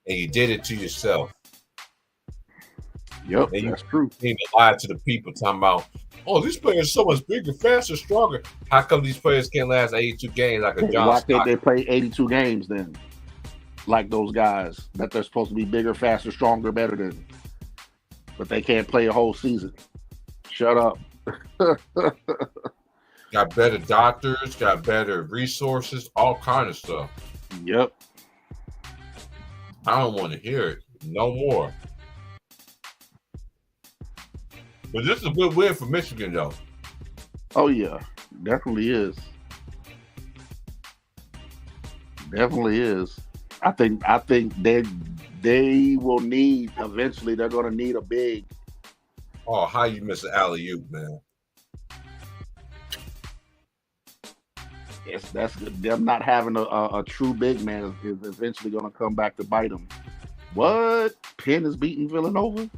and you did it to yourself. Yep, and that's true. You need to lie to the people talking about, oh, these players are so much bigger, faster, stronger. How come these players can't last 82 games like a John? Why can't they play 82 games then? Like those guys that they're supposed to be bigger, faster, stronger, better than. But they can't play a whole season. Shut up. Got better doctors, got better resources, all kind of stuff. Yep. I don't want to hear it no more. But this is a good win for Michigan, though. Oh yeah, definitely is. Definitely is. I think they will need eventually. They're going to need a big. Oh, how you miss an alley-oop, man? Yes, that's good. Them not having a true big man is eventually going to come back to bite them. What? Penn is beating Villanova?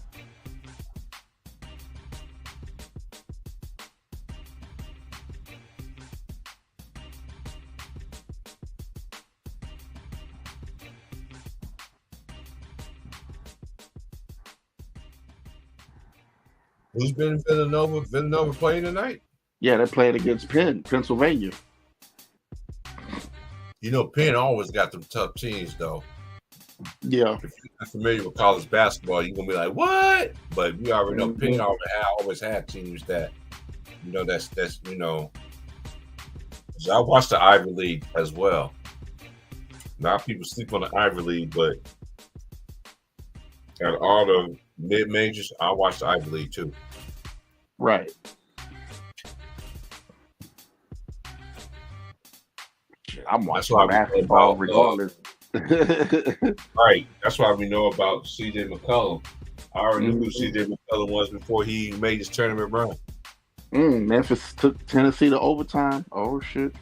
Who's been in Villanova? Villanova playing tonight? Yeah, they're playing against Penn, Pennsylvania. You know, Penn always got them tough teams, though. Yeah. If you're not familiar with college basketball, you're going to be like, what? But we already know Penn always had teams that, that's So I watched the Ivy League as well. A lot of people sleep on the Ivy League, but out of all the mid-majors, I watched the Ivy League too. Right. I'm watching basketball regardless. Right. That's why we know about C.J. McCollum. I already knew who C.J. McCollum was before he made his tournament run. Memphis took Tennessee to overtime. Oh, shit.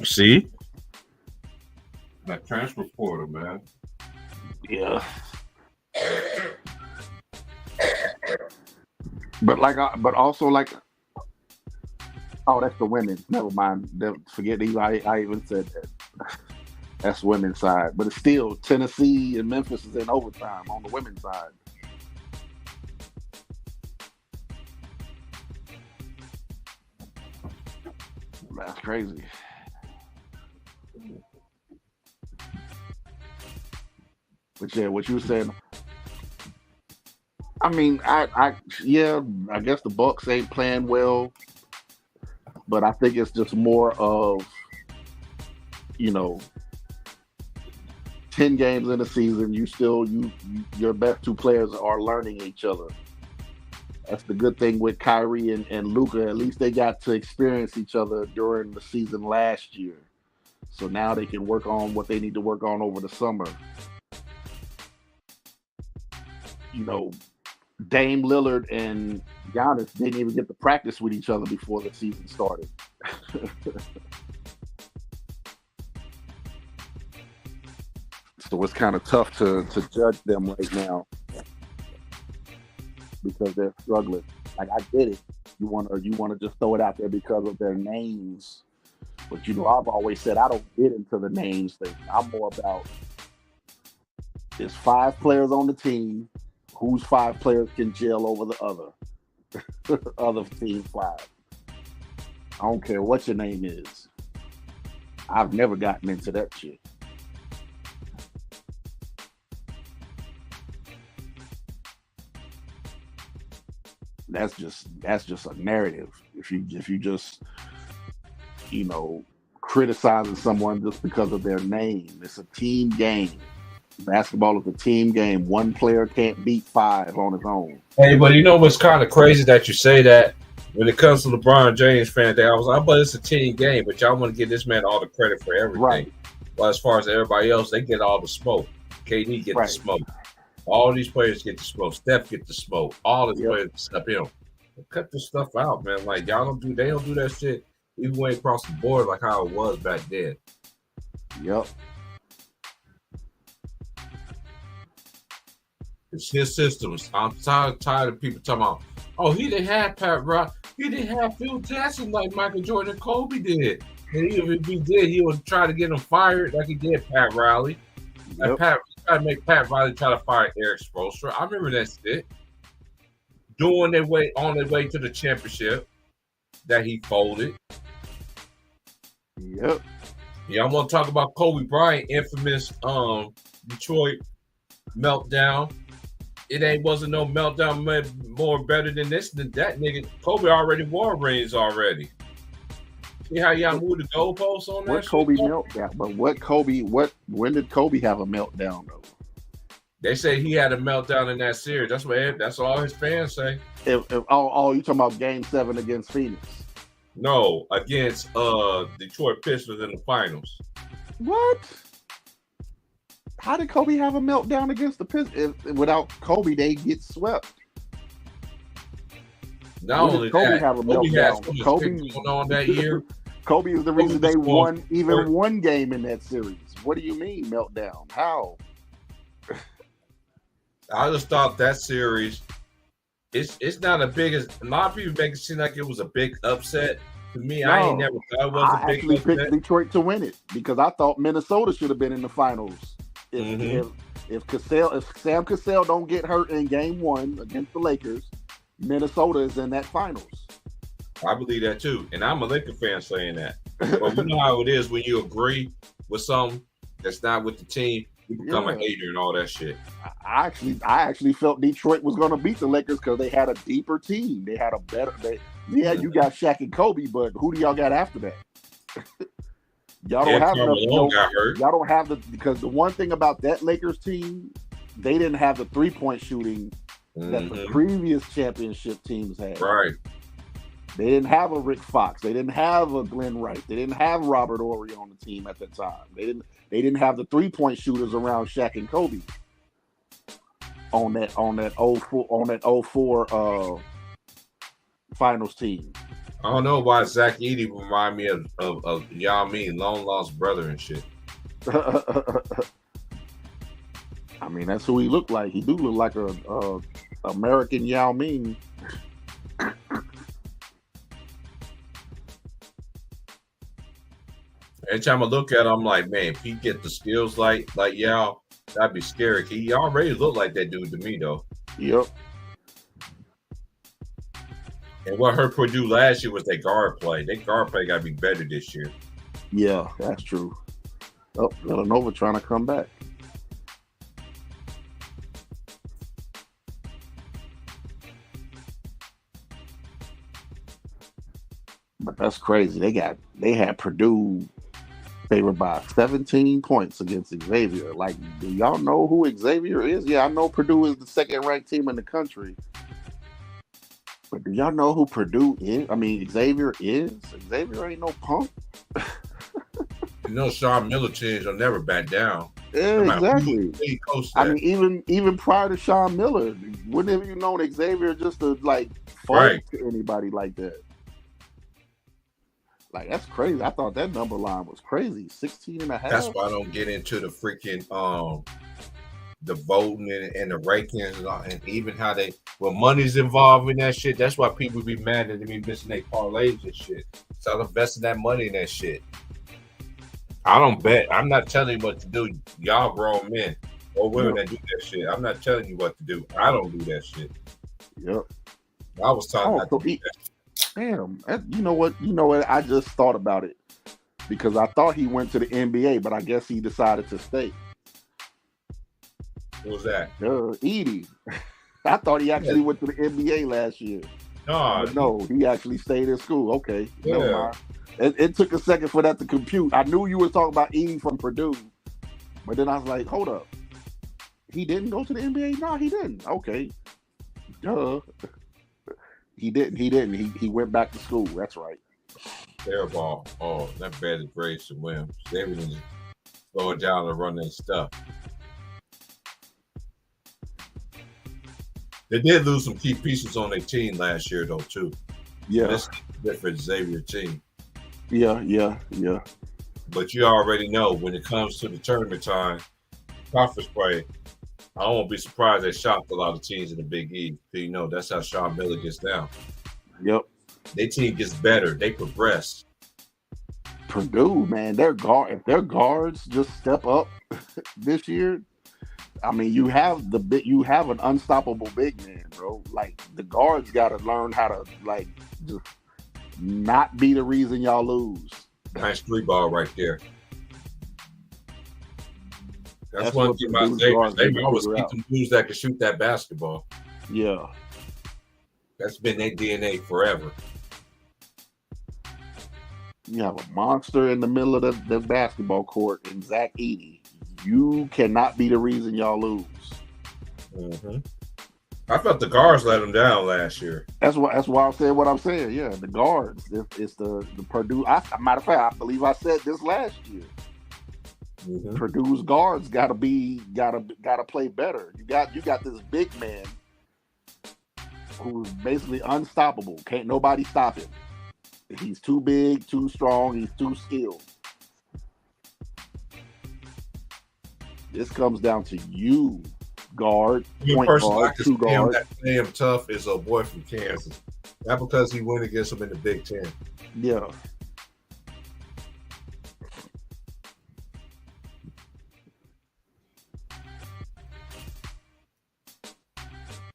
See? That transfer portal, man. Yeah. But also oh, that's the women. Never mind. Forget I even said that. That's women's side. But it's still Tennessee and Memphis is in overtime on the women's side. That's crazy. But yeah, what you were saying. I mean, yeah, I guess the Bucks ain't playing well, but I think it's just more of, you know, 10 games in the season, your best two players are learning each other. That's the good thing with Kyrie and Luka. At least they got to experience each other during the season last year. So now they can work on what they need to work on over the summer. You know, Dame Lillard and Giannis didn't even get to practice with each other before the season started. So it's kind of tough to judge them right now because they're struggling. Like, I get it. You want to just throw it out there because of their names. But, you know, I've always said I don't get into the names thing. I'm more about there's 5 players on the team. Whose 5 players can gel over the other team 5? I don't care what your name is. I've never gotten into that shit. That's just a narrative. If you just, you know, criticizing someone just because of their name, it's a team game. Basketball is a team game. One player can't beat 5 on his own. Hey, but you know what's kind of crazy that you say that? When it comes to LeBron James fan day, I was like, but it's a team game, but y'all want to give this man all the credit for everything. Right. Well, as far as everybody else, they get all the smoke. KD get the smoke. All these players get the smoke. Steph get the smoke. All the players step in. Cut this stuff out, man. Like, they don't do that shit even way across the board like how it was back then. Yep. It's his systems. I'm tired of people talking about, oh, he didn't have Pat Riley. He didn't have Phil Jackson like Michael Jordan and Kobe did. And if he did, he would try to get him fired like he did Pat Riley. Yep. Like try to make Pat Riley try to fire Eric Spoelstra. I remember that shit. On their way to the championship that he folded. Yep. Yeah, I want to talk about Kobe Bryant, infamous Detroit meltdown. It wasn't no meltdown more better than this than that nigga. Kobe already won rings already. See how y'all moved the goalposts on that? What Kobe meltdown? But when did Kobe have a meltdown though? They say he had a meltdown in that series. That's all his fans say. You talking about Game 7 against Phoenix? No, against Detroit Pistons in the finals. What? How did Kobe have a meltdown against the Pistons? Without Kobe, they get swept. Not only Kobe that, have a Kobe meltdown. had going on that year. Kobe is the reason they won even one game in that series. What do you mean meltdown? How? I just thought that series, it's not a big as a lot of people make it seem like it was a big upset. To me, no, I ain't never thought it was a big upset. I actually picked Detroit to win it because I thought Minnesota should have been in the finals. If Sam Cassell don't get hurt in Game 1 against the Lakers, Minnesota is in that finals. I believe that too, and I'm a Lakers fan saying that. But you know how it is when you agree with something that's not with the team. You become a hater and all that shit. I actually felt Detroit was going to beat the Lakers because they had a deeper team. They had a better. You got Shaq and Kobe, but who do y'all got after that? Y'all don't have y'all don't have because the one thing about that Lakers team, they didn't have the 3-point shooting that the previous championship teams had. Right. They didn't have a Rick Fox. They didn't have a Glenn Wright. They didn't have Robert Horry on the team at the time. They didn't have the 3-point shooters around Shaq and Kobe on that 04 finals team. I don't know why Zach Edey remind me of Yao Ming, long lost brother and shit. I mean, that's who he looked like. He do look like a American Yao Ming. Every time I look at him, I'm like, man, if he get the skills like Yao, that'd be scary. He already looked like that dude to me, though. Yep. And what hurt Purdue last year was their guard play. Their guard play got to be better this year. Yeah, that's true. Oh, Villanova trying to come back. But that's crazy. They had Purdue favored by 17 points against Xavier. Like, do y'all know who Xavier is? Yeah, I know Purdue is the second ranked team in the country. But do y'all know who Purdue is? I mean, Xavier is? Xavier ain't no punk. You know, Sean Miller teams will never back down. Yeah, No exactly. I mean, even prior to Sean Miller, wouldn't have you known Xavier just to like fight to anybody like that? Like, that's crazy. I thought that number line was crazy. 16 and a half. That's why I don't get into the freaking the voting and the rankings and even how when money's involved in that shit. That's why people be mad that they be missing their parlays and shit. So I'm investing that money in that shit. I don't bet. I'm not telling you what to do. Y'all grown men or women that do that shit. I'm not telling you what to do. I don't do that shit. Yep. I was talking about that. Damn. You know what? I just thought about it because I thought he went to the NBA, but I guess he decided to stay. What was that? Edey. I thought he actually went to the NBA last year. No, he actually stayed in school. Okay. Yeah. Never mind. It took a second for that to compute. I knew you were talking about Edey from Purdue, but then I was like, hold up. He didn't go to the NBA? No, he didn't. Okay. Duh. He didn't. He went back to school. That's right. Airball. Oh, that bad is Grace and Williams. They were just slow it down and run their stuff. They did lose some key pieces on their team last year, though, too. Yeah. This is a different Xavier team. Yeah. But you already know when it comes to the tournament time, conference play, I won't be surprised they shocked a lot of teams in the Big East. You know, that's how Sean Miller gets down. Yep. Their team gets better. They progress. Purdue, man, if their guards just step up this year, I mean, you have an unstoppable big man, bro. Like, the guards got to learn how to like just not be the reason y'all lose. Nice three ball right there. That's one thing about Xavier. They always keep them dudes that can shoot that basketball. Yeah. That's been their DNA forever. You have a monster in the middle of the basketball court in Zach Edey. You cannot be the reason y'all lose. Mm-hmm. I thought the guards let them down last year. That's why I said what I'm saying. Yeah, the guards. It's the Purdue. Matter of fact, I believe I said this last year. Mm-hmm. Purdue's guards gotta play better. You got this big man who's basically unstoppable. Can't nobody stop him. He's too big, too strong. He's too skilled. This comes down to you, guard, point guard, two guards. That play him tough is a boy from Kansas. Not because he went against him in the Big Ten. Yeah.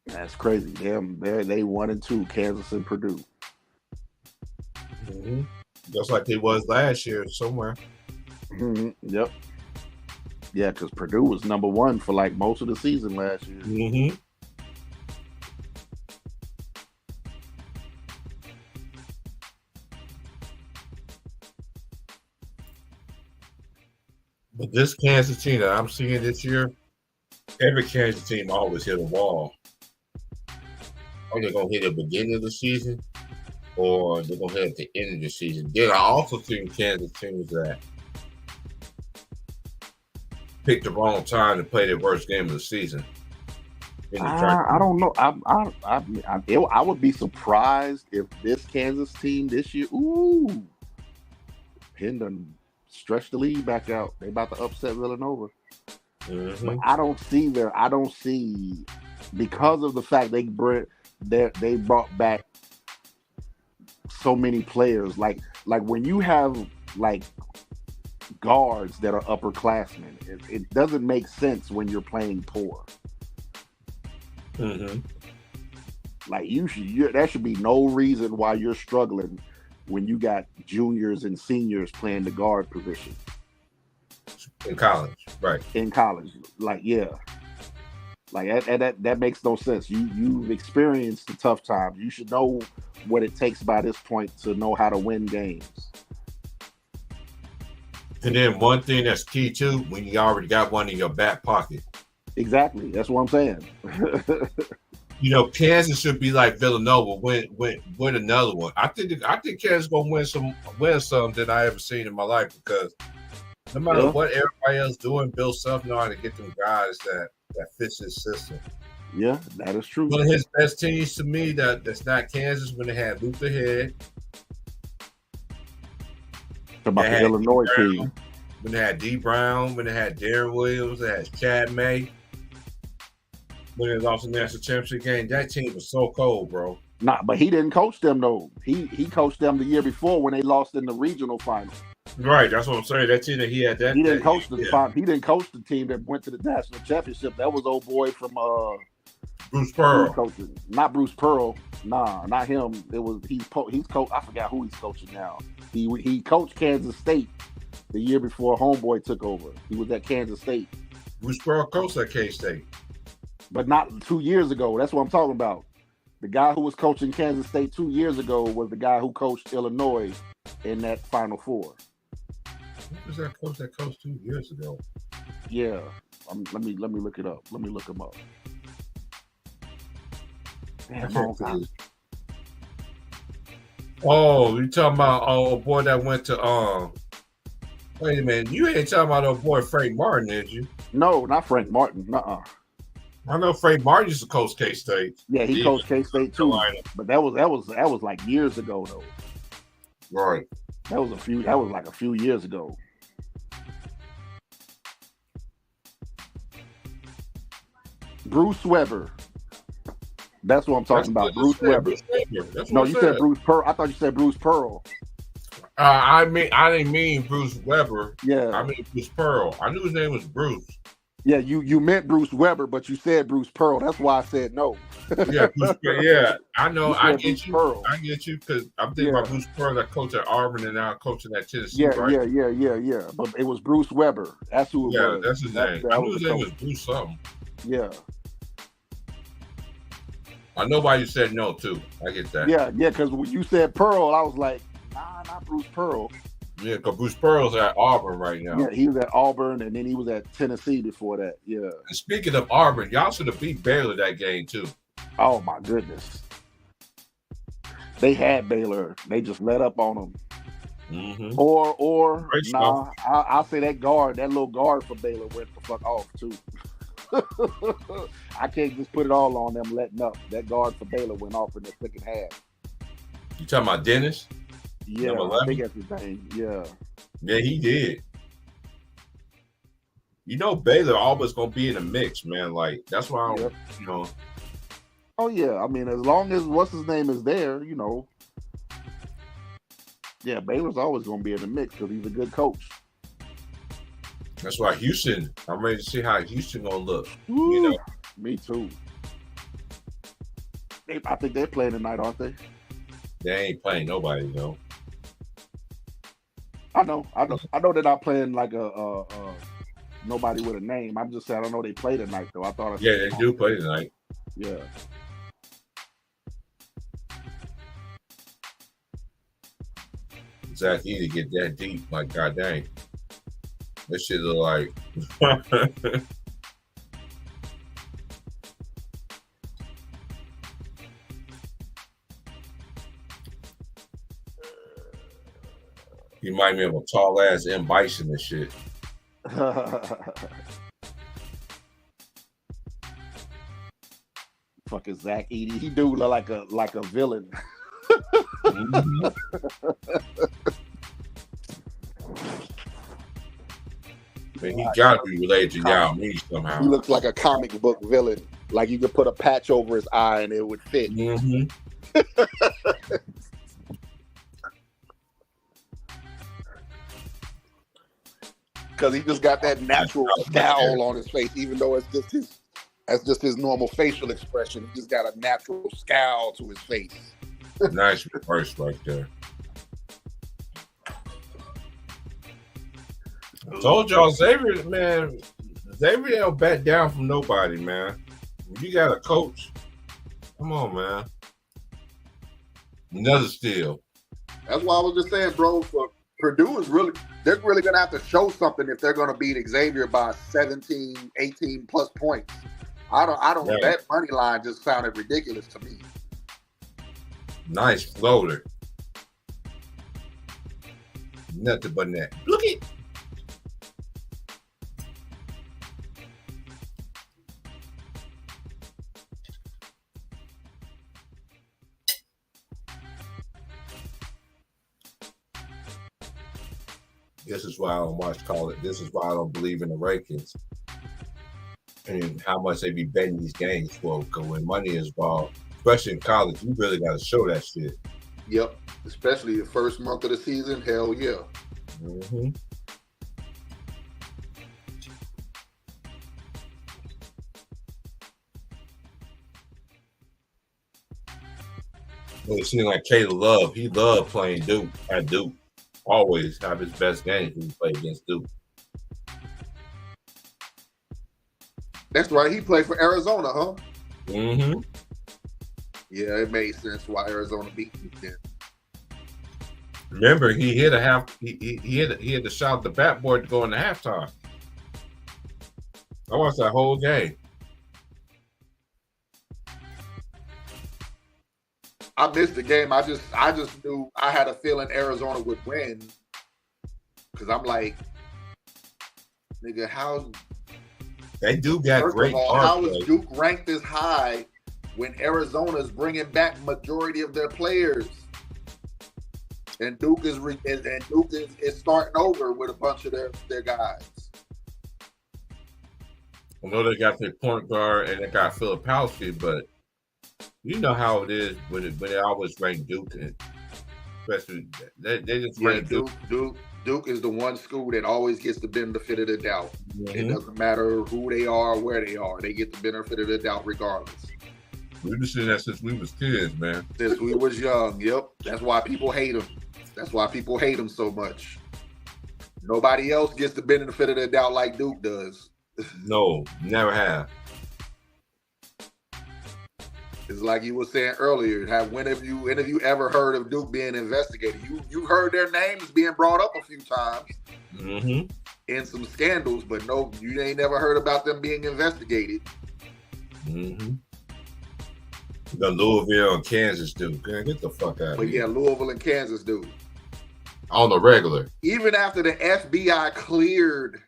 That's crazy. Damn, they 1-2, Kansas and Purdue. Mm-hmm. Just like they was last year somewhere. Mm-hmm. Yep. Yeah, because Purdue was number one for like most of the season last year. Mm-hmm. But this Kansas team that I'm seeing this year, every Kansas team always hit a wall. Are they going to hit at the beginning of the season, or they're going to hit at the end of the season? Then I also seen Kansas teams that picked the wrong time to play their worst game of the season. I don't know. I would be surprised if this Kansas team this year, Penn stretched the lead back out. They about to upset Villanova. Mm-hmm. But I don't see because of the fact they brought back so many players. Like when you have like guards that are upperclassmen, it doesn't make sense when you're playing poor. Mm-hmm. Like there should be no reason why you're struggling when you got juniors and seniors playing the guard position in college, right? In college, like that makes no sense. You've experienced the tough times. You should know what it takes by this point to know how to win games. And then one thing that's key too, when you already got one in your back pocket. Exactly, that's what I'm saying. Kansas should be like Villanova, win another one. I think Kansas gonna win some that I ever seen in my life, because no matter what everybody else doing, Bill Self know how to get them guys that fits his system. Yeah, that is true. One of his best teams to me that's not Kansas, when they had Luther Head. About the Illinois team. When they had D. Brown, when they had Darren Williams, they had Chad May. When they lost the national championship game, that team was so cold, bro. Nah, but he didn't coach them though. He coached them the year before when they lost in the regional final. Right, that's what I'm saying. That team that he had, that he didn't coach the He didn't coach the team that went to the national championship. That was old boy from Bruce Pearl. Not Bruce Pearl. Nah, not him. It was he's coach. I forgot who he's coaching now. He coached Kansas State the year before homeboy took over. He was at Kansas State. Bruce Pearl coached at K-State. But not 2 years ago. That's what I'm talking about. The guy who was coaching Kansas State 2 years ago was the guy who coached Illinois in that Final Four. What was that coach that coached 2 years ago? Yeah. Let me look it up. Let me look him up. Damn, oh, you talking about a boy that went to wait a minute, you ain't talking about old boy Frank Martin, did you? No, not Frank Martin. Nuh-uh. I know Frank Martin used to coach K-State. Yeah, he coached K-State too. But that was like years ago though. Right. That was like a few years ago. Bruce Weber. That's what I'm talking about. Bruce Weber. No, you said Bruce Pearl. I thought you said Bruce Pearl. I didn't mean Bruce Weber. Yeah. I mean Bruce Pearl. I knew his name was Bruce. Yeah, you meant Bruce Weber, but you said Bruce Pearl. That's why I said no. Yeah, I know. I get you. Pearl. I get you, because I'm thinking about Bruce Pearl that coached at Auburn and now coaching at Tennessee. Yeah, right? yeah. But it was Bruce Weber. That's who it was. Yeah, that's his name. I knew his name was Bruce something. Yeah. I know why you said no too. I get that. Yeah, because when you said Pearl, I was like, nah, not Bruce Pearl. Yeah, because Bruce Pearl's at Auburn right now. Yeah, he was at Auburn, and then he was at Tennessee before that. Yeah. And speaking of Auburn, y'all should have beat Baylor that game too. Oh my goodness. They had Baylor. They just let up on them. Mm-hmm. Or nah, I'll say that little guard for Baylor went the fuck off too. I can't just put it all on them letting up. That guard for Baylor went off in the second half. You talking about Dennis? Yeah, I think that's his name. Yeah. Yeah, he did. Baylor always gonna be in the mix, man. Like that's why Oh yeah, I mean, as long as what's his name is there, Yeah, Baylor's always gonna be in the mix because he's a good coach. That's why Houston. I'm ready to see how Houston gonna look. Ooh, me too. I think they're playing tonight, aren't they? They ain't playing nobody, though. I know they're not playing like a nobody with a name. I'm just saying I don't know they play tonight though. Yeah, they do play tonight. Yeah. Zach Edey get that deep, like god dang. That shit look like you might be a tall ass M. Bison and shit. Fucking Zach Edey. He do look like a villain. Mm-hmm. Man, he gotta be related to Yao Ming somehow. He looks like a comic book villain. Like you could put a patch over his eye and it would fit. Mm-hmm. Because he just got that natural scowl on his face, even though it's just his That's just his normal facial expression. He just got a natural scowl to his face. Nice reverse right there. I told y'all, Xavier, man, Xavier don't back down from nobody, man. When you got a coach, come on, man. Another steal. That's why I was just saying, bro, for Purdue they're really going to have to show something if they're going to beat Xavier by 17, 18 plus points. I don't. Yeah. That money line just sounded ridiculous to me. Nice floater. Nothing but net. Look it. This is why I don't watch college. This is why I don't believe in the rankings and how much they be betting these games for. Because when money is involved, especially in college, you really got to show that shit. Yep, especially the first month of the season. Hell yeah. Mm-hmm. Well, it seems like Caleb Love, he loved playing Duke at Duke. Always have his best games when he played against Duke. That's right. He played for Arizona, huh? Mm-hmm. Yeah, it made sense why Arizona beat Duke then. Remember, he hit a half. He hit the shot at the backboard to go into halftime. I watched that whole game. I missed the game. I just knew I had a feeling Arizona would win because I'm like, nigga, how? They do got First great of all, guard how play. is Duke ranked this high when Arizona's bringing back majority of their players, and Duke is starting over with a bunch of their guys. I know they got their point guard and they got Filipowski, but you know how it is when they always rank Duke, and especially they just rank Duke. Duke is the one school that always gets the benefit of the doubt. Mm-hmm. It doesn't matter who they are, where they are. They get the benefit of the doubt regardless. We've been seeing that since we was kids, man. Since we was young, yep. That's why people hate them. That's why people hate them so much. Nobody else gets the benefit of the doubt like Duke does. No, never have. It's like you were saying earlier. When have you ever heard of Duke being investigated? You heard their names being brought up a few times Mm-hmm. in some scandals, but no, you ain't never heard about them being investigated. Mm-hmm. The Louisville and Kansas Duke. Man, get the fuck out But of yeah, here. Louisville and Kansas do. On the regular. Even after the FBI cleared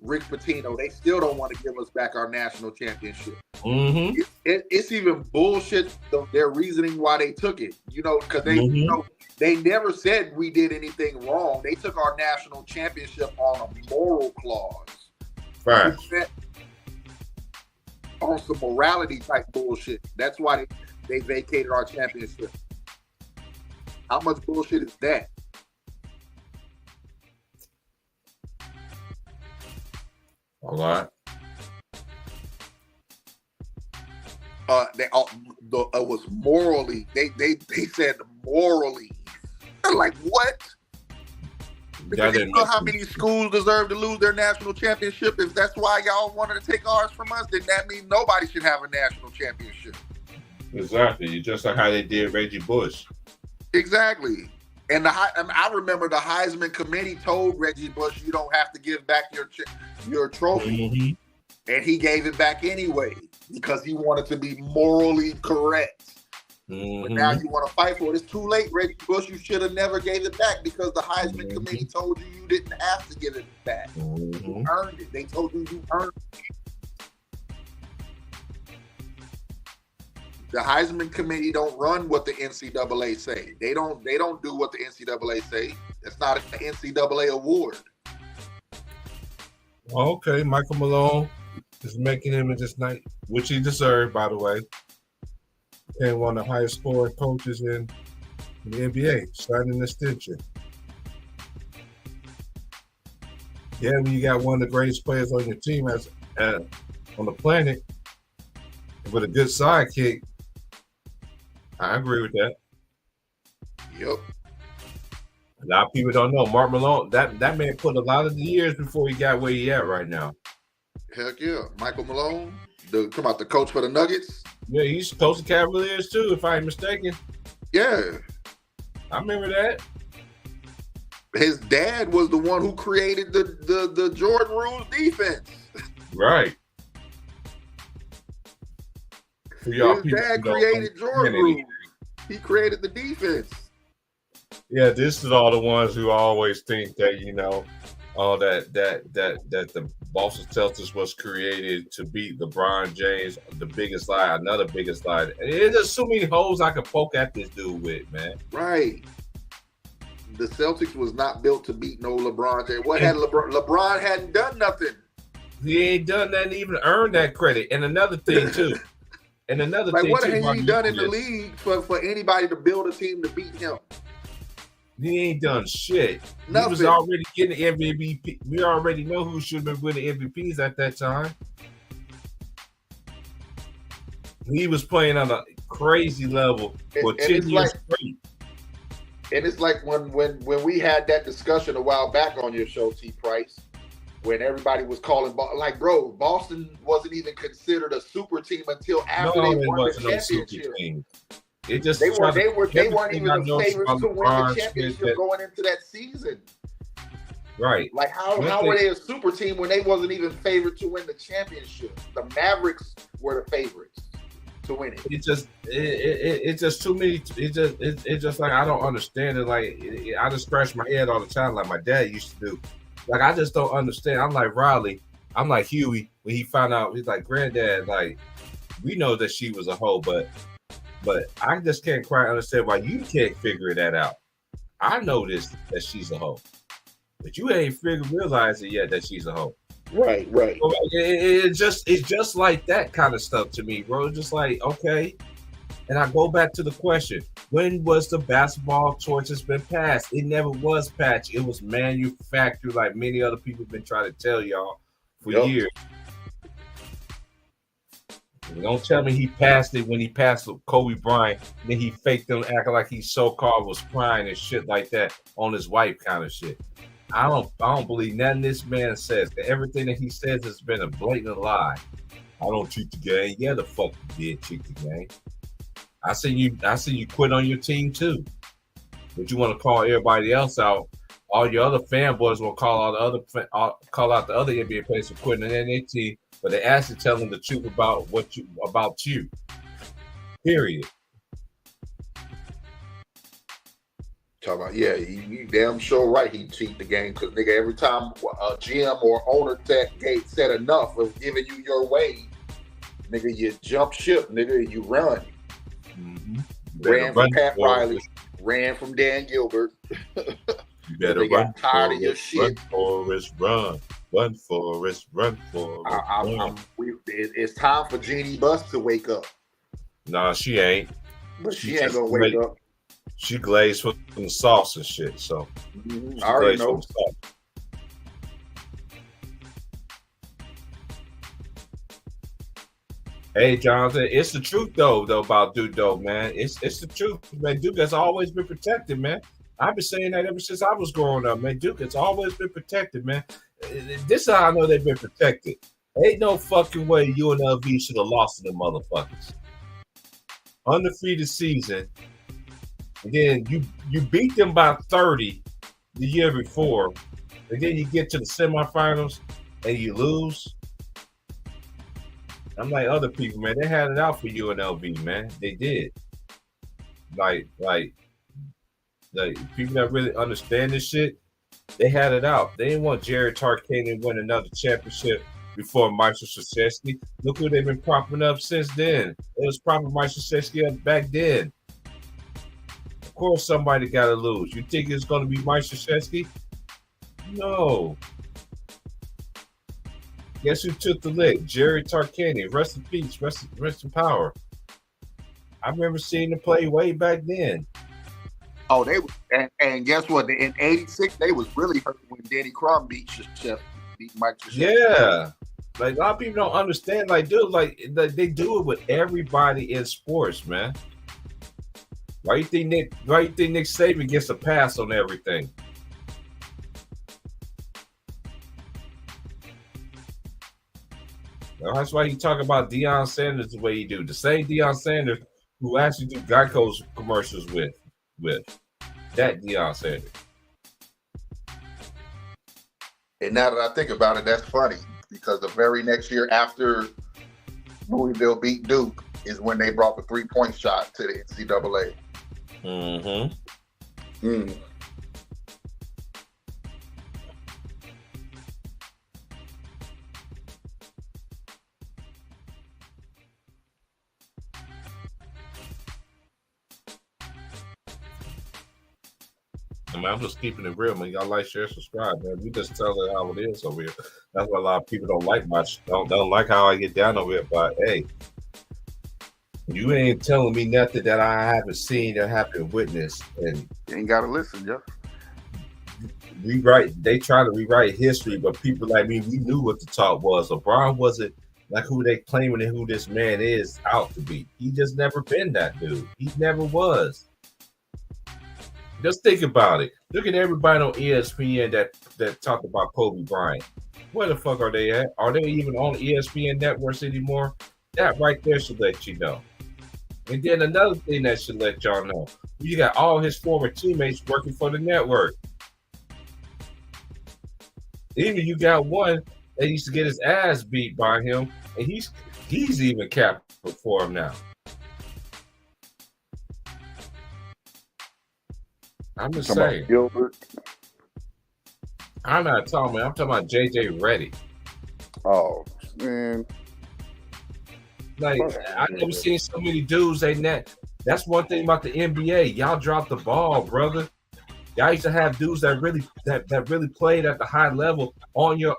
Rick Pitino, they still don't want to give us back our national championship. Mm-hmm. It's even bullshit. Their reasoning why they took it, because they, Mhm. they never said we did anything wrong. They took our national championship on a moral clause, Right. on some morality type bullshit. That's why they vacated our championship. How much bullshit is that? A lot. It was morally. They said morally. I'm like, what? That You didn't know make how sense. many schools deserve to lose their national championship? If that's why y'all wanted to take ours from us, then that means nobody should have a national championship. Exactly. Just like how they did Reggie Bush. Exactly. And I remember the Heisman Committee told Reggie Bush, "You don't have to give back your trophy," Mm-hmm. and he gave it back anyway because he wanted to be morally correct. But Mm-hmm. now you want to fight for it. It's too late, Reggie Bush. You should have never gave it back because the Heisman Committee told you didn't have to give it back. Mm-hmm. You earned it. They told you earned it. The Heisman Committee don't run what the NCAA say. They don't do what the NCAA say. It's not an NCAA award. Okay, Michael Malone is making him in this night, which he deserved, by the way. And one of the highest scoring coaches in the NBA, starting an extension. Yeah, when you got one of the greatest players on your team on the planet, with a good sidekick. I agree with that. Yep. A lot of people don't know Mark Malone. That man put a lot of the years before he got where he at right now. Heck yeah. Michael Malone, the coach for the Nuggets. Yeah, he used to coach the Cavaliers too, if I ain't mistaken. Yeah. I remember that. His dad was the one who created the Jordan Rules defense. Right. His dad created Jordan Rules. He created the defense. Yeah, this is all the ones who always think that, you know, that the Boston Celtics was created to beat LeBron James, the biggest lie, another biggest lie. There's just so many holes I could poke at this dude with, man. Right. The Celtics was not built to beat no LeBron James. What had LeBron? LeBron hadn't done nothing. He ain't done nothing to even earn that credit. And another thing too. Like what has he done in the league for anybody to build a team to beat him? He ain't done shit. Nothing. He was already getting MVP. We already know who should have been winning MVPs at that time. He was playing on a crazy level for 10 years straight. And it's like when we had that discussion a while back on your show, T. Price, when everybody was calling, like, bro, Boston wasn't even considered a super team until after they won the championship. It just they weren't even the favorites to win the championship going into that season. Right. Like how were they a super team when they wasn't even favored to win the championship? The Mavericks were the favorites to win it. It's just too many. It's just like I don't understand it. Like I just scratch my head all the time, like my dad used to do. Like I just don't understand. I'm like Riley. I'm like Huey when he found out. He's like, Granddad. Like we know that she was a hoe, but I just can't quite understand why you can't figure that out. I know this that she's a hoe, but you ain't realized it yet that she's a hoe. Right. So it's just like that kind of stuff to me, bro. Just like okay, and I go back to the question: when was the basketball torch has been passed? It never was patched. It was manufactured, like many other people have been trying to tell y'all for years. Don't tell me he passed it when he passed Kobe Bryant. Then he faked them acting like he so-called was crying and shit like that on his wife kind of shit. I don't believe nothing this man says. Everything that he says has been a blatant lie. I don't cheat the game. Yeah, the fuck you did cheat the game. I seen you quit on your team too. But you want to call everybody else out. All your other fanboys will call out the other NBA players for quitting on their team. But they actually tell them the truth about you. Period. Talk about you damn sure right. He cheat the game because nigga, every time a GM or owner said enough of giving you your way, nigga, you jump ship, nigga, you run. Mm-hmm. Ran from Pat Riley, ran from Dan Gilbert. You better they got tired of your shit. Run, Forrest, run. It's time for Jeannie Buss to wake up. Nah, she ain't. But she ain't gonna wake up. She glazed with some sauce and shit. So I already know. Hey, Jonathan, it's the truth though about Duke though, man. It's the truth, man. Duke has always been protected, man. I've been saying that ever since I was growing up, man. Duke has always been protected, man. This is how I know they've been protected. Ain't no fucking way UNLV should have lost to them motherfuckers. Undefeated season. And then you beat them by 30 the year before. And then you get to the semifinals and you lose. I'm like other people, man. They had it out for UNLV, man. They did. Like people that really understand this shit, they had it out. They didn't want Jared Tarkanian to win another championship before Michael Krzyzewski. Look who they've been propping up since then. It was propping Michael Krzyzewski up back then. Of course, somebody got to lose. You think it's going to be Michael Krzyzewski? No. Guess who took the lick? Jared Tarkanian. Rest in peace. Rest in power. I remember seeing him play way back then. Oh, and guess what? In '86, they was really hurt when Danny Crum beat Mike Krzyzewski. Yeah. Like a lot of people don't understand. Like, dude, like they do it with everybody in sports, man. Why you think Nick Saban gets a pass on everything? That's why you talk about Deion Sanders the way you do. The same Deion Sanders who actually do Geico's commercials with that Deion Sanders. And now that I think about it, that's funny because the very next year after Louisville beat Duke is when they brought the 3-point shot to the NCAA. Mm-hmm. Mm. I mean, I'm just keeping it real, man. Y'all like, share, subscribe, man. We just tell it how it is over here. That's why a lot of people don't like don't like how I get down over it. But hey, you ain't telling me nothing that I haven't seen or haven't witnessed. And You ain't gotta listen, yeah. They try to rewrite history, but people like me, we knew what the talk was. LeBron wasn't like who they claiming and who this man is out to be. He just never been that dude. He never was. Just think about it. Look at everybody on ESPN that talk about Kobe Bryant. Where the fuck are they at? Are they even on ESPN networks anymore? That right there should let you know. And then another thing that should let y'all know, you got all his former teammates working for the network. Even you got one that used to get his ass beat by him, and he's even capping for him now. I'm just saying. Gilbert. I'm not talking, man. I'm talking about JJ Redick. Oh, man. Like, I never seen so many dudes that's one thing about the NBA. Y'all dropped the ball, brother. Y'all used to have dudes that really played at the high level on your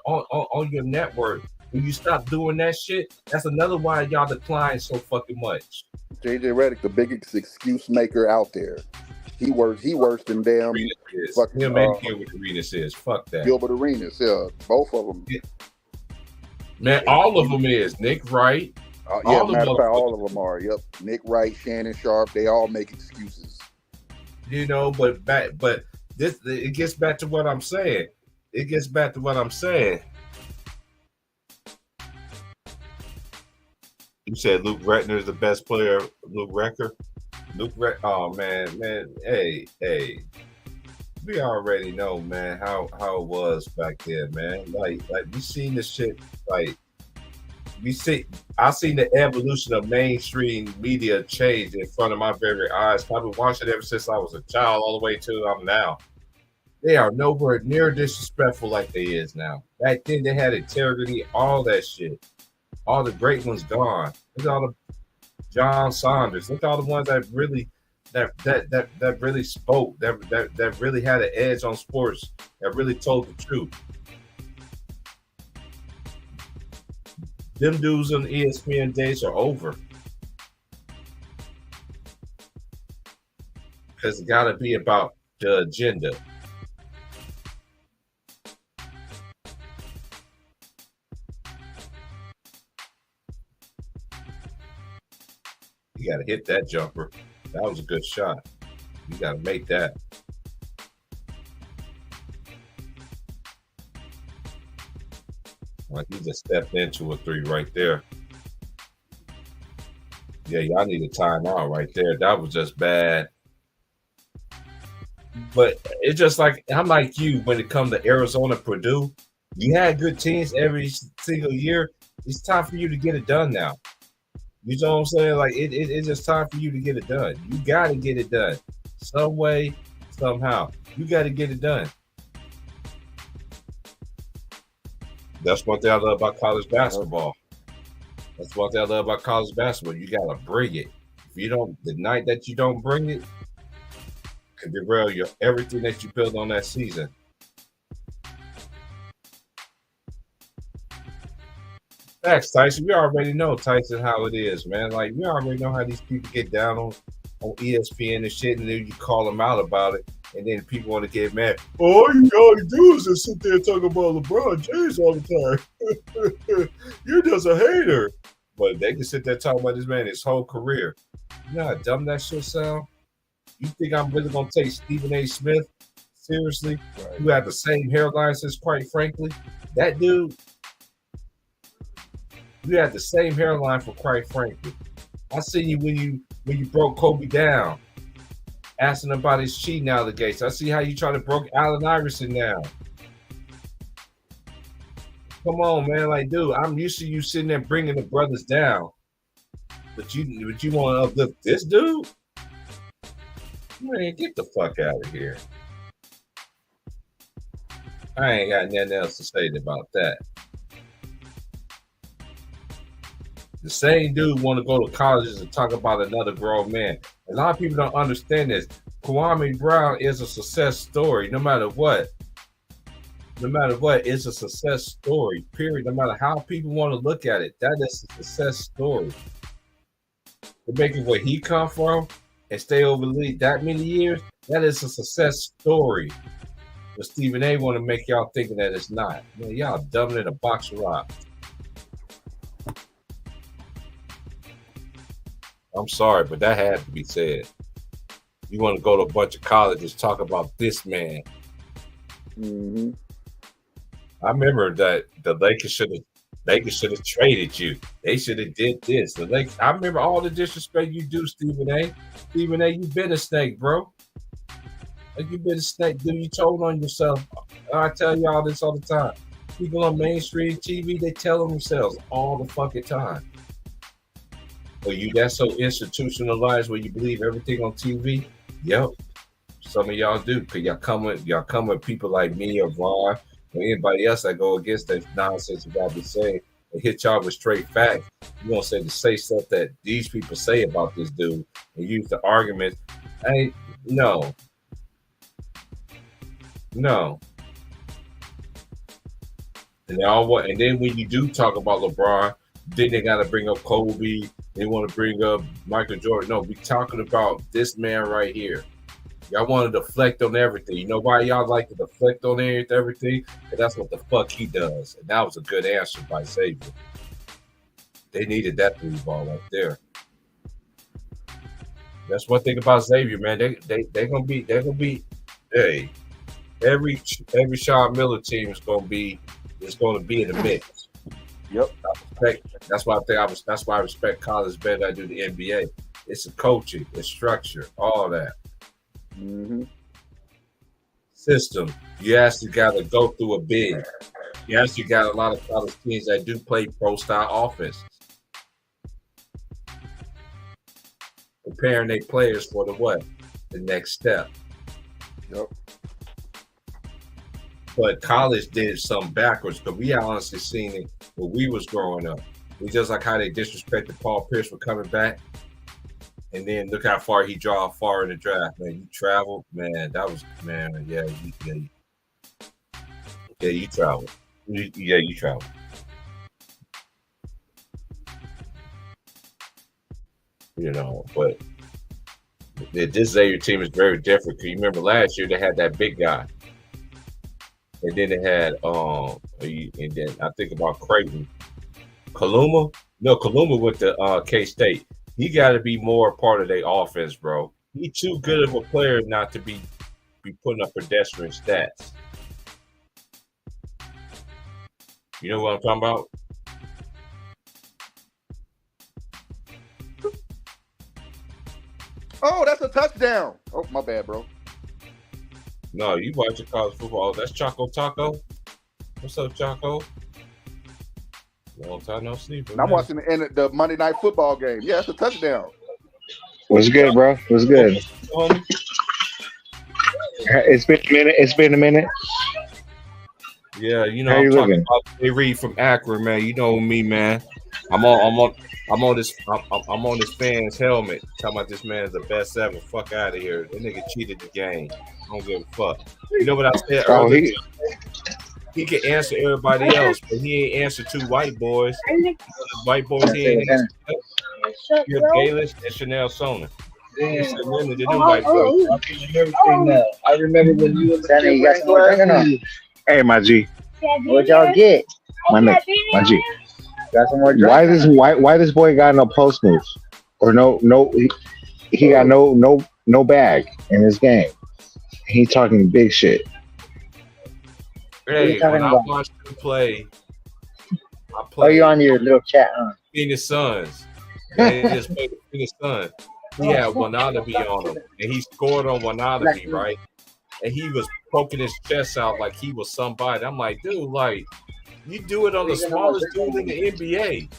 network. When you stop doing that shit, that's another why y'all decline so fucking much. JJ Redick, the biggest excuse maker out there. He worse than damn fucking him and Gilbert Arenas is. Fuck that. Gilbert Arenas, yeah. Both of them. Yeah. Man, all of them is. Nick Wright. Yeah, matter of fact, all of them are. Yep. Nick Wright, Shannon Sharp, they all make excuses. You know, but it gets back to what I'm saying. You said Luke Rettner is the best player, Luke Recker? Oh man, hey, we already know, man, how it was back then, man. Like we seen this shit. Like I seen the evolution of mainstream media change in front of my very eyes. I've been watching it ever since I was a child, all the way to I'm now. They are nowhere near disrespectful like they is now. Back then, they had integrity, all that shit. All the great ones gone. Look at all the John Saunders. Look at all the ones that really really spoke, that really had an edge on sports, that really told the truth. Them dudes on the ESPN days are over. Because it got to be about the agenda. You got to hit that jumper. That was a good shot. You got to make that. Like he just stepped into a three right there. Yeah, y'all need a timeout right there. That was just bad. But it's just like, I'm like you when it comes to Arizona, Purdue. You had good teams every single year. It's time for you to get it done now. You know what I'm saying? Like it's just time for you to get it done. You got to get it done. Some way, somehow. You got to get it done. That's one thing I love about college basketball. You got to bring it. If you don't, the night that you don't bring it, could derail everything that you build on that season. Facts, Tyson. We already know, Tyson, how it is, man. Like, we already know how these people get down on ESPN and shit, and then you call them out about it, and then people want to get mad. Oh, all you gotta do is just sit there and talk about LeBron James all the time. You're just a hater. But they can sit there talking about this man his whole career. You know how dumb that shit sound? You think I'm really gonna take Stephen A. Smith seriously? Right. Who had the same hairline since, quite frankly? That dude, you had the same hairline for quite frankly. I seen you when you broke Kobe down, asking about his cheating allegations. I see how you try to broke Allen Iverson down. Come on, man. Like, dude, I'm used to you sitting there bringing the brothers down. But you want to uplift this dude? Man, get the fuck out of here. I ain't got nothing else to say about that. The same dude want to go to colleges and talk about another grown man. A lot of people don't understand this. Kwame Brown is a success story, no matter what. No matter what, it's a success story, period. No matter how people want to look at it, that is a success story. To make it where he come from and stay over the league that many years, that is a success story. But Stephen A. want to make y'all thinking that it's not. Man, y'all dumbing in a box of rocks. I'm sorry, but that had to be said. You want to go to a bunch of colleges, talk about this man. Mm-hmm. I remember that the Lakers should have traded you. They should have did this. I remember all the disrespect you do, Stephen A. Stephen A., you been a snake, bro. Like, you been a snake, dude. You told on yourself. I tell y'all this all the time. People on mainstream TV, they tell themselves all the fucking time. Well, you that so institutionalized where you believe everything on TV? Yep. Some of y'all do, because y'all come with people like me or Vaughn or anybody else that go against that nonsense you gotta be saying and hit y'all with straight facts. You gonna say stuff that these people say about this dude and use the argument. No. And then when you do talk about LeBron, then they gotta bring up Kobe. They want to bring up Michael Jordan. No, we talking about this man right here. Y'all want to deflect on everything. You know why y'all like to deflect on everything? Because that's what the fuck he does. And that was a good answer by Xavier. They needed that 3-ball right there. That's one thing about Xavier, man. They're gonna be. Hey, every Sean Miller team is gonna be in the mix. Yep. That's why I respect college better than I do the NBA. It's a coaching, it's structure, all that. Mm-hmm. System. You actually got to go through a bid. You actually got a lot of college teams that do play pro-style offenses. Preparing their players for the next step. Yep. But college did something backwards because we honestly seen it when we was growing up. It's just like how they disrespected Paul Pierce for coming back. And then look how far he draw far in the draft, man. You traveled, man. That was, man. Yeah, you traveled. You traveled. You know, but this Xavier team is very different. Cause you remember last year they had that big guy, and then they had and then I think about Creighton, Kaluma. No, Kaluma went to K-State. He got to be more part of their offense, bro. He too good of a player not to be putting up pedestrian stats. You know what I'm talking about? Oh, that's a touchdown. Oh, my bad, bro. No, you watching college football. That's Choco Taco. What's up, Choco? Long time no see. And I'm watching the Monday Night Football game. Yeah, that's a touchdown. What's good, bro? What's good? It's been a minute. Yeah, you know, How I'm you talking living? about Jay Reed from Akron, man. You know me, man. I'm on this fan's helmet. Talking about this man is the best ever. Fuck out of here. That nigga cheated the game. I don't give a fuck. You know what I said earlier? He can answer everybody else, but he ain't answer two white boys. White boys, he ain't answer Bayless and Chanel Sona. They said, "Man, they do Oh, like oh, so." everything now. I remember when you was a Danny, kid you got wearing some more drinking on? glasses. Hey, my G. What y'all get? My G. Got some more Why drinking? this why this boy got no post moves or no he got no bag in his game. He talking big shit. What are you Hey, talking when I about? watched him play, I Oh, you played on your little chat, huh? Phoenix Suns. They just played the Phoenix Suns. He had Wananabe on him, and he scored on Wananabe, right? And he was poking his chest out like he was somebody. I'm like, dude, like you do it on the smallest dude in the NBA.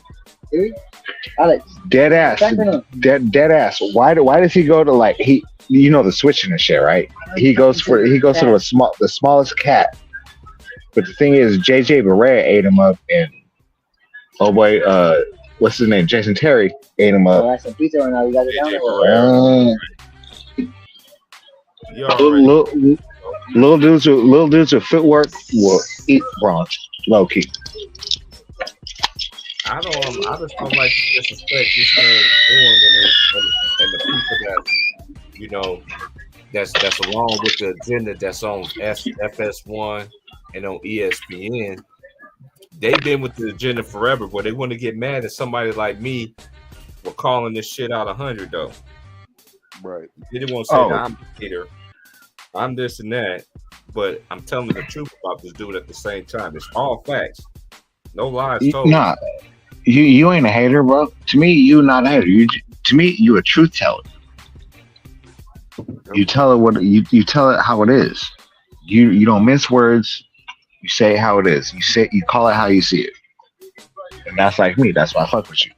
Alex, Dead ass. Dead ass. Why does he go to like he the switching and shit, right? He goes to the smallest cat. But the thing is JJ Barea ate him up and oh boy, what's his name? Jason Terry ate him oh, up. that's some pizza right now. You got it down JJ there. Barea. You already Little dudes with footwork will eat Braun, low key. I just don't like to disrespect this man doing and the people that's along with the agenda that's on FS1 and on ESPN. They've been with the agenda forever, but they want to get mad at somebody like me for calling this shit out 100 though. Right. They didn't want to say that I'm a hater, I'm this and that, but I'm telling the truth about this dude at the same time. It's all facts, no lies told. Nah, you ain't a hater, bro. To me, you not a hater. To me, you a truth teller. You tell it you tell it how it is. You don't mince words. You say it how it is. You call it how you see it. And that's like me. That's why I fuck with you.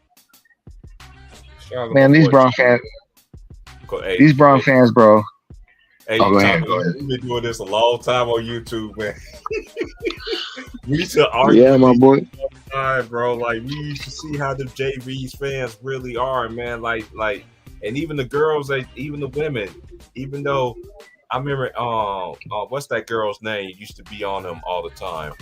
Man, these Brown fans, bro. Hey, go ahead. We've been doing this a long time on YouTube, man. We used to argue. Yeah, my boy. Time, bro. Like we used to see how the J. Reed's fans really are, man. Like, and even the girls, even the women. Even though I remember, what's that girl's name? Used to be on them all the time.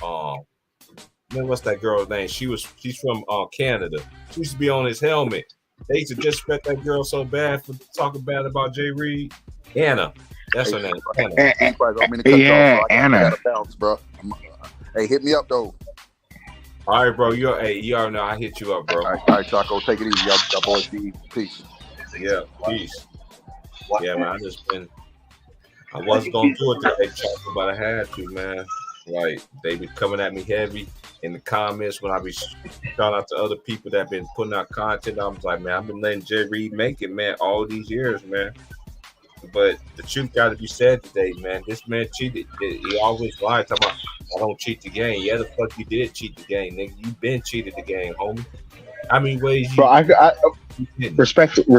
What's that girl's name? She's from Canada. She used to be on his helmet. They used to disrespect that girl so bad for talking bad about J. Reed. Anna, that's her name. Anna. Anna. I gotta bounce, bro. Hey, hit me up though. All right, bro. You already know I hit you up, bro. All right, Chaco, take it easy. Y'all boys be peace. Yeah, peace. Yeah, man. I wasn't gonna do it today, Chaco, but I had to, man. Like they be coming at me heavy in the comments when I be shout out to other people that been putting out content. I was like, man, I've been letting J. Reed make it, man, all these years, man. But the truth got to be said today, man. This man cheated. He always lied, talking about I don't cheat the game. Yeah, the fuck you did cheat the game, nigga. You been cheated the game, homie. How many ways you? Bro, I respectfully.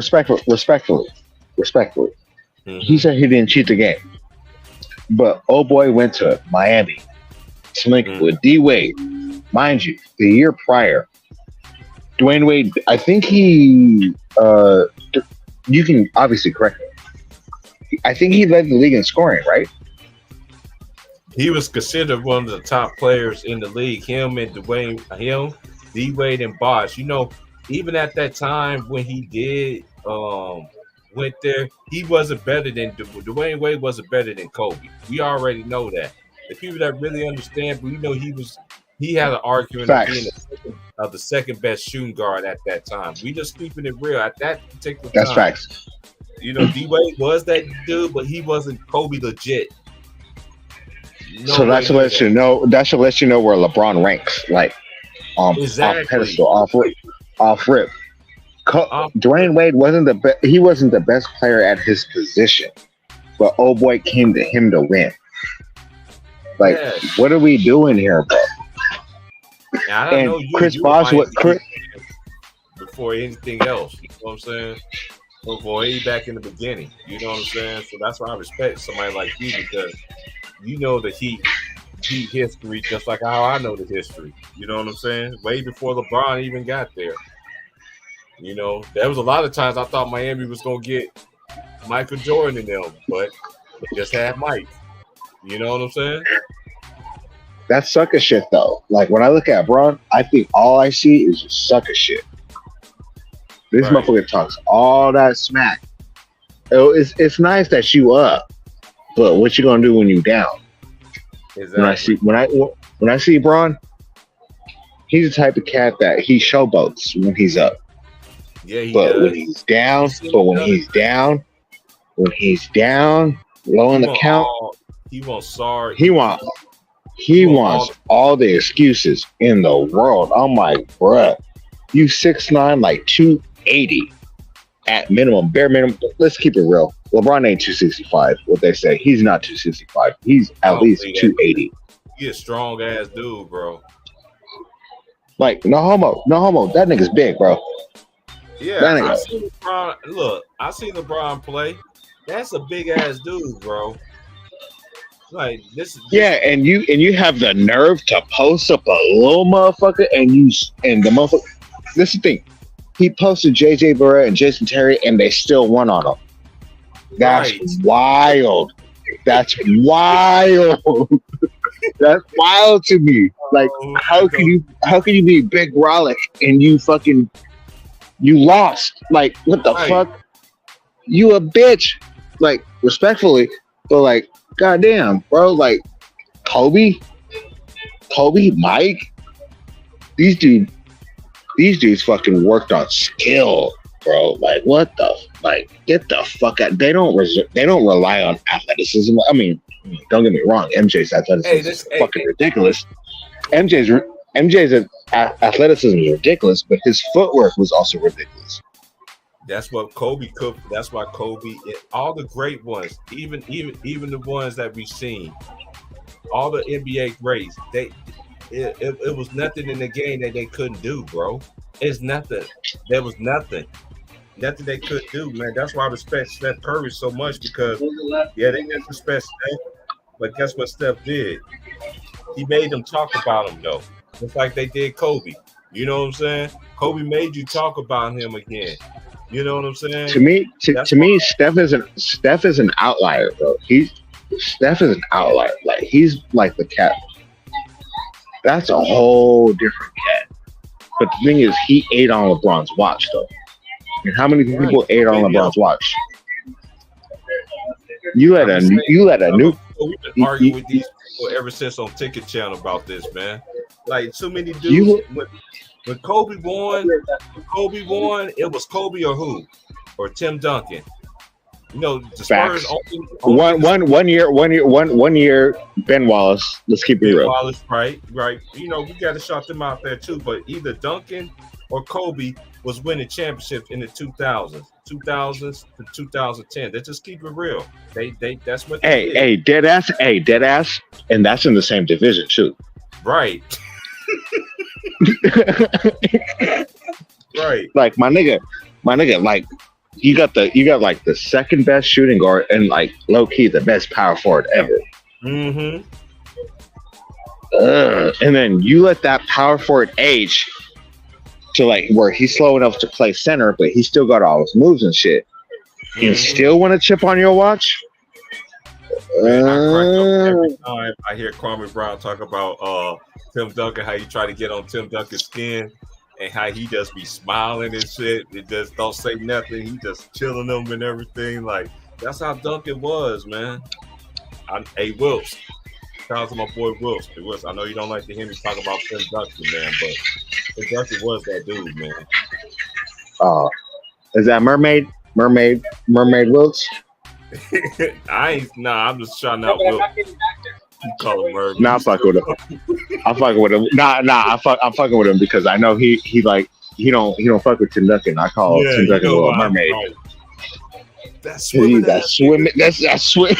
Mm-hmm. He said he didn't cheat the game, but old boy went to Miami, slinking with D Wade, mind you, the year prior. Dwayne Wade, I think he. You can obviously correct me. I think he led the league in scoring, right? He was considered one of the top players in the league. Him and D Wade and Bosh. You know, even at that time when he did went there, he wasn't better than Dwayne Wade wasn't better than Kobe. We already know that. The people that really understand, we know he had an argument of being the second best shooting guard at that time. We just keeping it real at that particular time. That's facts. You know, D Wade was that dude, but he wasn't Kobe legit. No, so that should let you know. That should let you know where LeBron ranks, like exactly. off pedestal, off rip. Dwayne Wade wasn't the best. He wasn't the best player at his position, but old boy came to him to win. Like, what are we doing here, bro? Now, I know Chris Bosh before anything else. You know what I'm saying? Before he back in the beginning. You know what I'm saying? So that's why I respect somebody like you, because you know the Heat history just like how I know the history. You know what I'm saying? Way before LeBron even got there. You know, there was a lot of times I thought Miami was gonna get Michael Jordan in them, but they just had Mike. You know what I'm saying? That's sucker shit though. Like when I look at Bron, I think all I see is just sucker shit. This motherfucker talks all that smack, it's nice that you up, but what you gonna do when you down? Exactly. When I see Braun, he's the type of cat that he showboats when he's up. Yeah, he But does. when he's down, low in the count, He wants sorry. he wants all the excuses in the world. I'm like, bruh, you 6'9", like 280 at minimum, bare minimum. Let's keep it real. LeBron ain't 265. What they say, he's not 265. He's at least 280. He a strong ass dude, bro. Like no homo. That nigga's big, bro. Yeah, That nigga. I see LeBron. Look, I see LeBron play. That's a big ass dude, bro. Like this. Yeah, and you have the nerve to post up a little motherfucker, and the motherfucker. This is the thing. He posted JJ Barea and Jason Terry, and they still won on him. That's Right. wild. That's wild. That's wild to me. Like, how can you be Big Rollick and you lost? Like, what the Right. fuck? You a bitch. Like, respectfully, but like, goddamn, bro. Like, Kobe, Mike. These dudes fucking worked on skill, bro. Like, what the? Like, get the fuck out. They don't rely on athleticism. I mean, don't get me wrong. MJ's athleticism is fucking ridiculous. MJ's athleticism is ridiculous, but his footwork was also ridiculous. That's what Kobe cooked. That's why Kobe and all the great ones, even the ones that we've seen, all the NBA greats, it was nothing in the game that they couldn't do, bro. It's nothing. There was nothing they could do, man. That's why I respect Steph Curry so much because they disrespect Steph, but guess what Steph did? He made them talk about him though, just like they did Kobe. You know what I'm saying? Kobe made you talk about him again. You know what I'm saying? To me, Steph is an outlier, bro. Steph is an outlier. Like, he's like the cat. That's a whole different cat. But the thing is, he ate on LeBron's watch, though. And how many people ate on LeBron's watch? You let a new. We've been arguing with these people ever since on Ticket Channel about this, man. Like, too many dudes. When Kobe won, it was Kobe or who? Or Tim Duncan. You know, the Spurs one year, Ben Wallace. Let's keep it real. Ben Wallace, right. You know, we got to shout them out there too. But either Duncan or Kobe was winning championships in the 2000s to 2010. They just keep it real. They that's what they did. Hey, dead ass, and that's in the same division too. Right. Right. Like my nigga, like you got like the second best shooting guard and like low key the best power forward ever. Mm-hmm. And then you let that power forward age to like where he's slow enough to play center, but he still got all his moves and shit. You still want to chip on your watch? Man, I crack up every time I hear Kwame Brown talk about Tim Duncan, how you try to get on Tim Duncan's skin and how he just be smiling and shit. It just don't say nothing. He just chilling them and everything. Like, that's how Duncan was, man. Hey, Wilkes. Shout out to my boy Wilkes. I know you don't like to hear me talk about Tim Duncan, man, but Tim Duncan was that dude, man. Is that Mermaid Wilkes? I'm just shouting out Wilkes. You call him Mermaid. Nah, I'm fucking with him. I'm fucking with him because I know he don't fuck with Tim Duncan. I call Tim Duncan a little mermaid. Right. That's swimming. That's swimming. That's swim.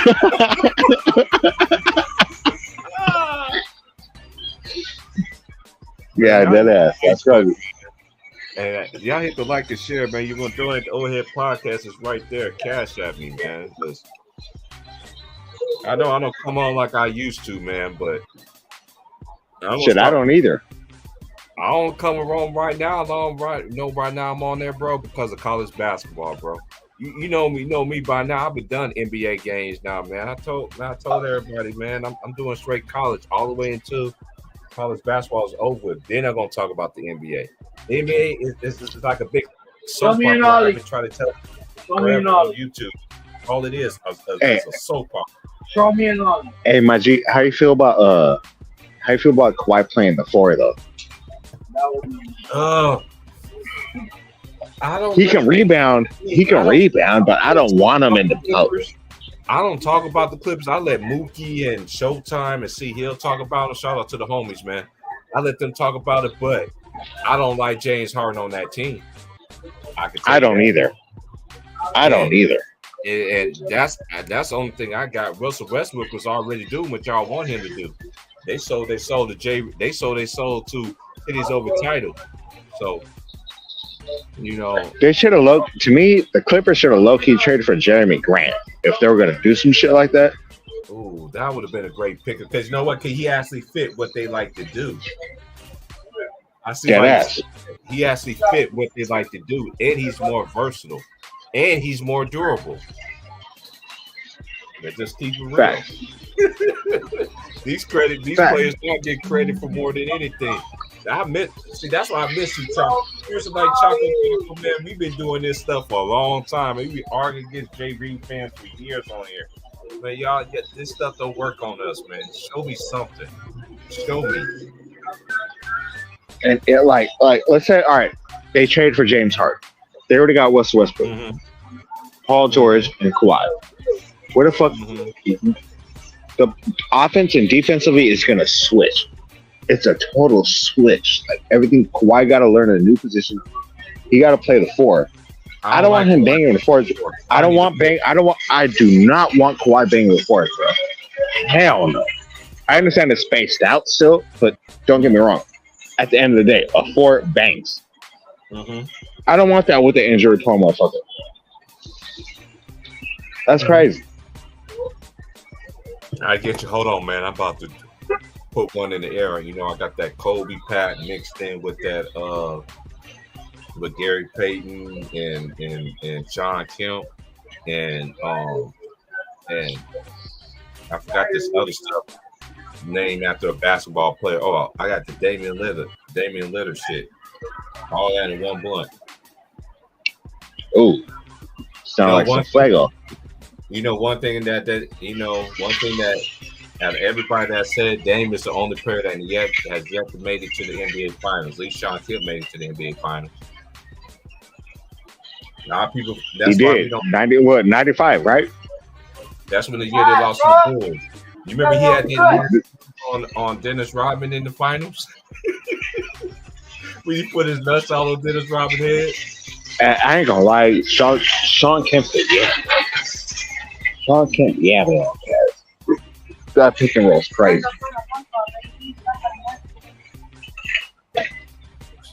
Yeah, that ass. That's crazy. And y'all hit the like and share, man. You're gonna donate the Overhead Podcast is right there. Cash at me, man. I don't come on like I used to, man, but I don't either. I don't come around right now. Right now I'm on there, bro, because of college basketball, bro. You know me by now. I've been done NBA games now, man. I told everybody, man, I'm doing straight college all the way until college basketball is over. Then I'm gonna talk about the NBA. The NBA is like a big soap opera. I've been trying to tell on YouTube. All it is Hey. is a soap opera. Show me another. Hey, my G, how you feel about Kawhi playing the 4 though? That would be I don't. He can rebound. He can rebound, but I don't want him in the post. I don't talk about the Clippers. I let Mookie and Showtime and C Hill talk about it. Shout out to the homies, man. I let them talk about it, but I don't like James Harden on that team. I don't either. I don't either. And that's the only thing I got. Russell Westbrook was already doing what y'all want him to do. They sold to cities over title. So They should have to me, the Clippers should have low-key traded for Jeremy Grant if they were gonna do some shit like that. ooh, that would have been a great pick because you know what? He actually fit what they like to do. I see. He actually fit what they like to do, and he's more versatile, and he's more durable. But just keep it real. Facts. These players don't get credit for more than anything. That's why I miss you, Chuck. Person like Chocolate, man, we've been doing this stuff for a long time. We be arguing against J Green fans for years on here. Man, y'all, this stuff don't work on us, man. Show me something. Show me. And it let's say, all right, they traded for James Harden. They already got Westbrook, Paul George, and Kawhi. Where the fuck? The offense and defensively is gonna switch. It's a total switch. Like everything, Kawhi got to learn a new position. He got to play the 4. I don't want him banging the 4. I do not want Kawhi banging the 4, bro. Hell no. I understand it's spaced out still, but don't get me wrong. At the end of the day, a 4 bangs. I don't want that with the injury prone motherfucker. That's crazy. I get you. Hold on, man. I'm about to put one in the air. I got that Kobe Pat mixed in with that with Gary Payton and Sean Kemp and I forgot this other stuff named after a basketball player. Oh, I got the Damian Lillard shit. All that in one blunt. Ooh. Sound like some fuego. One thing that out of everybody that said Dame is the only player that has yet to make it to the NBA Finals. At least Sean Kemp made it to the NBA Finals. A lot of people. That's he why did. 95, right? That's when the year they lost to the Bulls. You remember he had that on Dennis Rodman in the finals? When he put his nuts all on Dennis Rodman's head. I ain't gonna lie, Sean Kemp said, yeah. Sean Kemp, yeah, man. That pick and roll is crazy.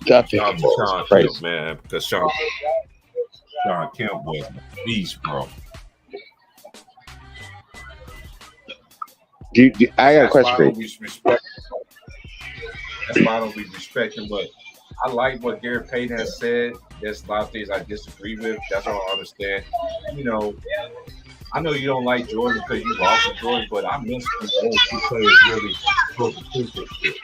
That pick and roll is crazy, Kemp, man. Because Sean Kemp was a beast, bro. I got a question for you. That's why I don't be respecting, but I like what Gary Payton has said. There's a lot of things I disagree with. That's all I understand. I know you don't like Jordan because you lost to Jordan, but I miss when those two players really broke the truth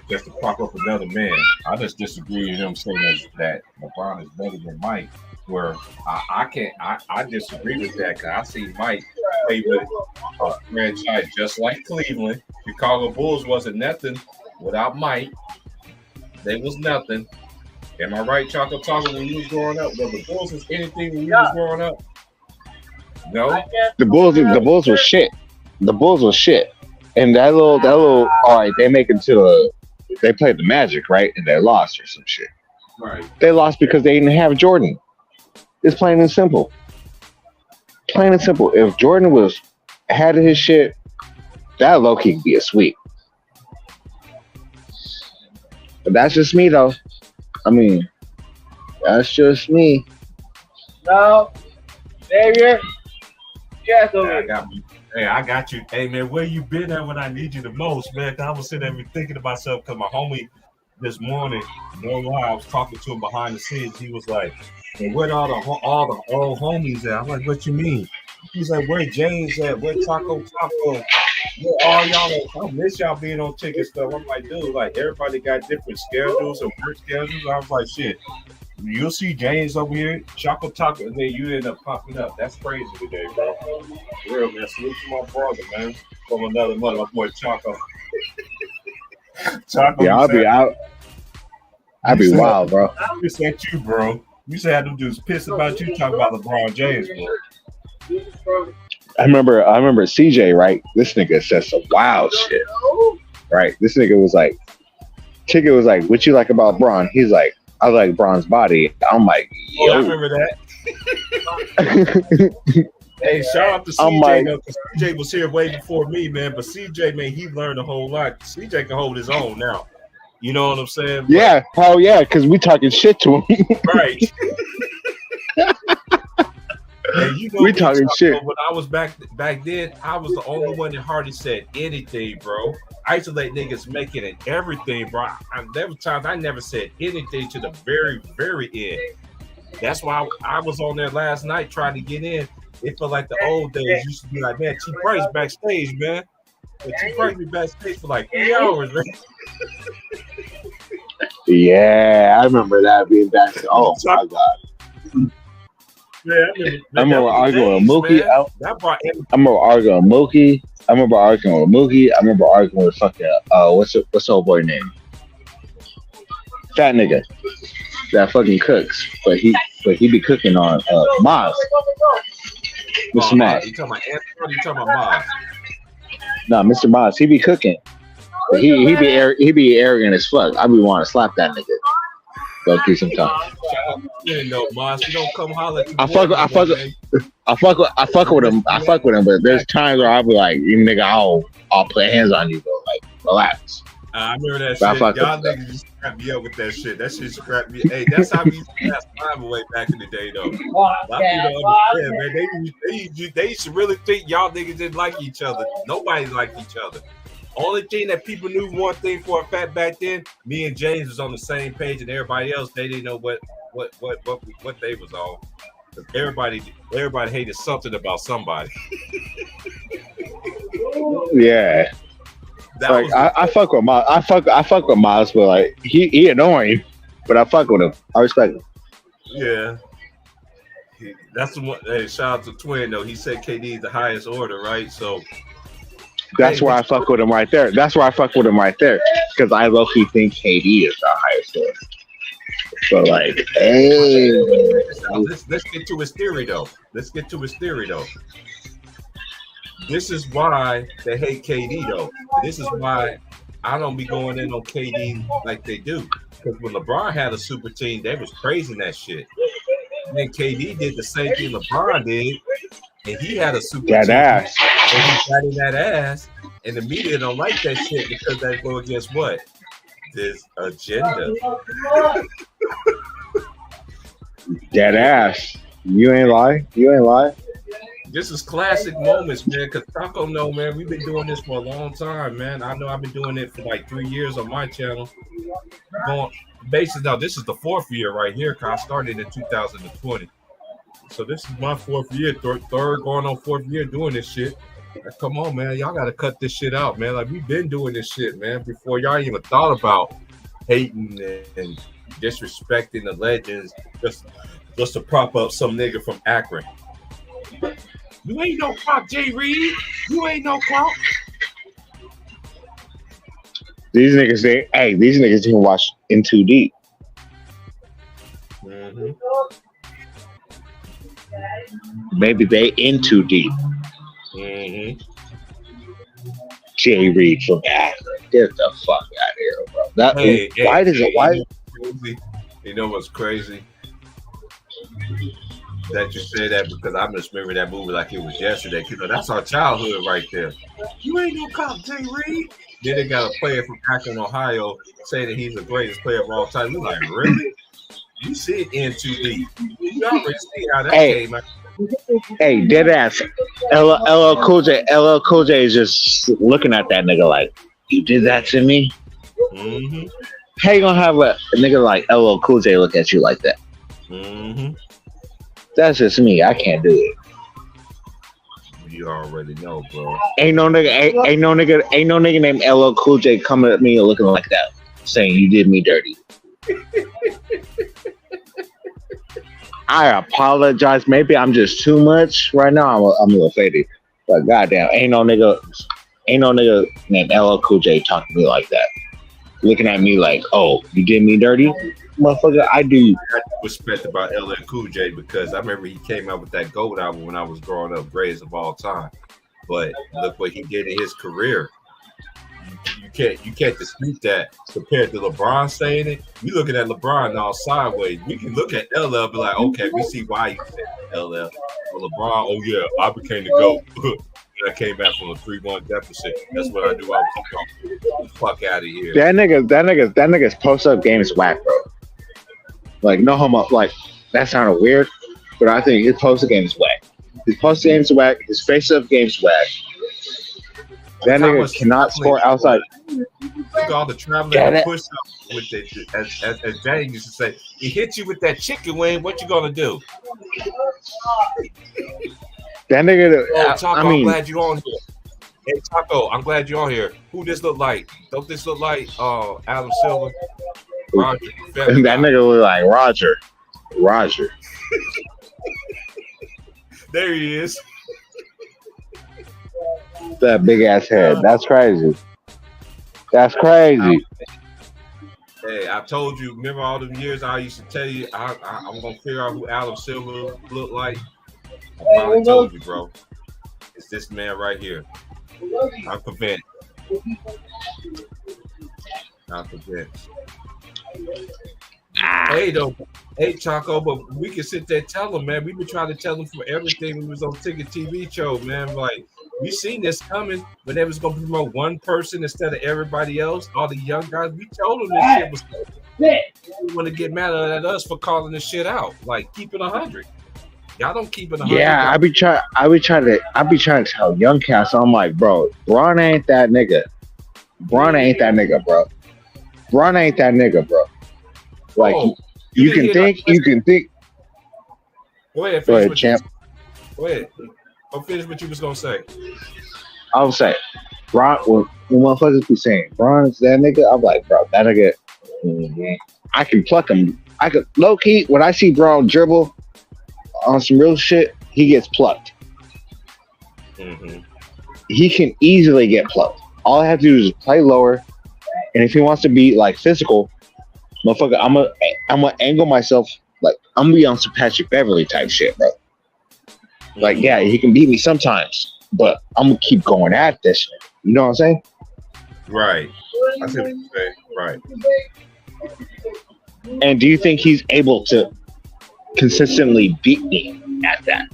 just to prop up another man. I just disagree with him saying that LeBron is better than Mike. Where I disagree with that because I see Mike play with a franchise just like Cleveland. Chicago Bulls wasn't nothing without Mike. They was nothing. Am I right, Chocolate Taco? When you was growing up, well, the Bulls was anything when you was growing up? No. The Bulls were shit. The Bulls was shit. And that little. All right, they played the Magic, right? And they lost or some shit. Right. They lost because they didn't have Jordan. It's plain and simple. Plain and simple. If Jordan had his shit, that low-key could be a sweep. But that's just me, though. I mean, that's just me. No, Xavier. Yes, I got you. Hey, man, where you been at when I need you the most, man? I was sitting there thinking to myself because my homie this morning, I was talking to him behind the scenes. He was like, "And where all the old homies at?" I'm like, "What you mean?" He's like, "Where James at? Where Taco? Where all y'all at? I miss y'all being on ticket stuff." I'm like, "Dude, like everybody got different schedules and work schedules." I was like, "Shit, You'll see James over here, Choco Taco, and then you end up popping up. That's crazy today, bro. For real, man. Salute to my brother, man. From another mother, my boy Choco. Choco, Yeah, I'd be wild, bro. You said you, bro. You said them dudes pissed about you talking about LeBron James, bro. I remember CJ, right? This nigga said some wild shit, right? This nigga was like, Chicken was like, what you like about Braun? He's like, I like Braun's body. I'm like, yo. Oh, I remember that. Hey, shout out to CJ, like, though, because CJ was here way before me, man. But CJ, man, he learned a whole lot. CJ can hold his own now. You know what I'm saying? Yeah, hell yeah, because we talking shit to him. Right. And you know, we talking shit. When I was back then, I was the only one that hardly said anything, bro. Isolate niggas making it everything, bro. There were times I never said anything to the very, very end. That's why I was on there last night trying to get in. It felt like the old days used to be like, man, T Price backstage, man. But T Price be backstage for like 3 hours, man. Yeah, I remember that being backstage. Oh my god. Yeah, I remember arguing with Mookie. I remember arguing with Mookie. I remember arguing with fucking what's the old boy name? Fat nigga. That fucking cooks. But he be cooking on Maz. Mr. Maz. You talking about Anthony or you talking about Maz? No, Mr. Maz, he be cooking. But he be arrogant as fuck. I be wanting to slap that nigga. Go through some time. You know, Maz, you don't come holler at I fuck with him, but there's times where I'll be like, you nigga, I'll put hands on you, bro. Like, relax. I remember that shit. Y'all niggas just scrap me up with that shit. That shit scrapped me. Hey, that's how we used to pass time away back in the day, though. A lot of people don't understand, man. They used to really think y'all niggas didn't like each other. Nobody liked each other. Only thing that people knew one thing for a fact back then, me and James was on the same page, and everybody else, they didn't know what they was on. Everybody hated something about somebody. Yeah. Like I fuck with Miles. I fuck with Miles, but like he annoying, but I fuck with him. I respect him. Yeah. That's the one. Hey, shout out to Twin though. He said KD is the highest order, right? So that's where I fuck with him right there. That's where I fuck with him right there. Because I low-key think KD is the highest order. So like, hey. Let's get to his theory though. This is why they hate KD though. This is why I don't be going in on KD like they do. Because when LeBron had a super team, they was praising that shit. And then KD did the same thing LeBron did, and he had a super team. Ass. And he got in that ass, and the media don't like that shit because they go against what? This agenda. Dead ass. You ain't lie. This is classic moments, man. Cause Taco know, man, we've been doing this for a long time, man. I know I've been doing it for like 3 years on my channel. Basically, now this is the 4th year right here. Cause I started in 2020, so this is my 4th year, third going on 4th year doing this shit. Like, come on, man, y'all gotta cut this shit out, man. Like we've been doing this shit, man, before y'all even thought about hating and disrespecting the legends just to prop up some nigga from Akron. You ain't no cop, Jay Reed. You ain't no cop. These niggas didn't watch In Too Deep. Mm-hmm. Maybe they in too deep. Mm-hmm. Jay Reed from Akron. Get the fuck out of here, bro. Why? Crazy. You know what's crazy? That you say that because I'm just remembering that movie like it was yesterday. You know, that's our childhood right there. You ain't no cop, Jay Reed. Then they got a player from Akron, Ohio, saying that he's the greatest player of all time. We're like, really? You see it in too deep. You already see how that came out. Hey, dead ass. LL Cool J is just looking at that nigga like, you did that to me? Mm-hmm. How you gonna have a nigga like LL Cool J look at you like that? Mm-hmm. That's just me. I can't do it. You already know, bro. Ain't no nigga named LL Cool J coming at me looking like that, saying you did me dirty. I apologize. Maybe I'm just too much right now. I'm a little faded, but goddamn, ain't no nigga named LL Cool J talking to me like that, looking at me like, oh, you did me dirty, motherfucker. I do. I respect about LL Cool J because I remember he came out with that Gold album when I was growing up, greatest of all time. But look what he did in his career. You can't dispute that. Compared to LeBron saying it, you looking at LeBron all sideways. We can look at LL and be like, okay, we see why you said LL. But LeBron, oh yeah, I became the GOAT. And I came back from a 3-1 deficit. That's what I do. I was fuck out of here. That nigga's post-up game is whack, bro. Like, no homo. Like, that sounded weird, but I think his post-up game is whack. His post-up game is whack. His face-up game is whack. That nigga cannot score outside. Look all the traveling and push up with it. As Dang used to say, he hit you with that chicken wing. What you gonna do? That nigga. Taco, I'm glad you're on here. Hey Taco, I'm glad you're on here. Who this look like? Don't this look like Adam Silver? Roger. That nigga look like Roger. Roger. There he is. That big ass head. That's crazy. That's crazy. Hey, I told you. Remember all the years I used to tell you I'm gonna figure out who Adam Silver looked like. I finally told you, bro. It's this man right here. I'm convinced. Hey Chaco, but we can sit there and tell him, man. We've been trying to tell him for everything. We was on Ticket TV show, man. Like, we seen this coming when they was gonna promote one person instead of everybody else. All the young guys, we told them this shit was. We want to get mad at us for calling this shit out. Like, keep it 100. Y'all don't keep it 100. Yeah, I be trying to tell young cats. I'm like, bro, Bron ain't that nigga. Bron ain't that nigga, bro. Like, you can think. Go ahead, Go ahead, champ. Go ahead. I'll finish what you was gonna say. I was saying, Bron, when motherfuckers be saying Bron's that nigga, I'm like, bro, that nigga, I can pluck him. I could low key when I see Bron dribble on some real shit, he gets plucked. Mm-hmm. He can easily get plucked. All I have to do is play lower, and if he wants to be like physical, motherfucker, I'm gonna angle myself like I'm gonna be on some Patrick Beverly type shit, bro. Like, yeah, he can beat me sometimes, but I'm gonna keep going at this shit. You know what I'm saying? Right. I see what you're saying. Right. And do you think he's able to consistently beat me at that?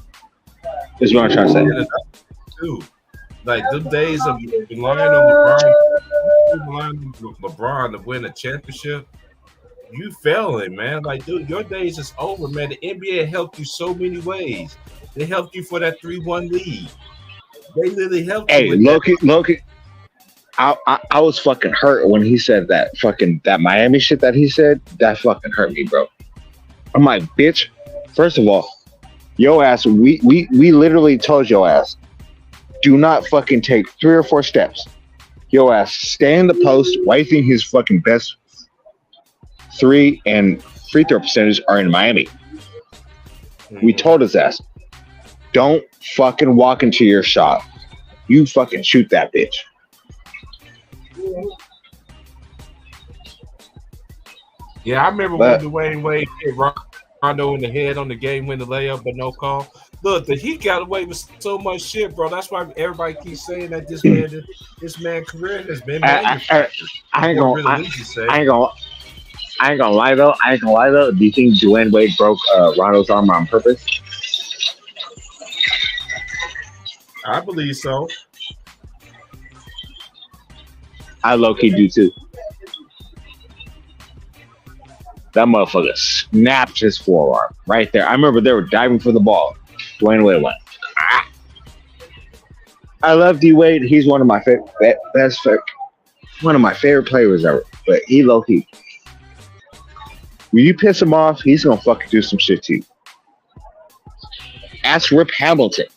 Is what I'm trying to say. Like, them days of relying on LeBron to win a championship, you failing, man. Like, dude, your days is over, man. The NBA helped you so many ways. They helped you for that 3-1 lead. They literally helped you. Hey, Loki, I was fucking hurt when he said that Miami shit that he said. That fucking hurt me, bro. I'm like, bitch. First of all, yo ass, we literally told yo ass, do not fucking take 3 or 4 steps. Yo ass, stay in the post. Why do you think his fucking best 3 and free throw percentage are in Miami? We told his ass, don't fucking walk into your shot. You fucking shoot that bitch. Yeah, I remember when Dwayne Wade hit Rondo in the head on the game-winning layup, but no call. Look, he got away with so much shit, bro. That's why everybody keeps saying that this man career has been manufactured. I ain't gonna lie though. Do you think Dwayne Wade broke Rondo's arm on purpose? I believe so. I low-key do too. That motherfucker snapped his forearm right there. I remember they were diving for the ball. Dwayne Wade went. Ah. I love D Wade. He's one of my one of my favorite players ever. But he low-key. When you piss him off, he's gonna fucking do some shit to you. Ask Rip Hamilton.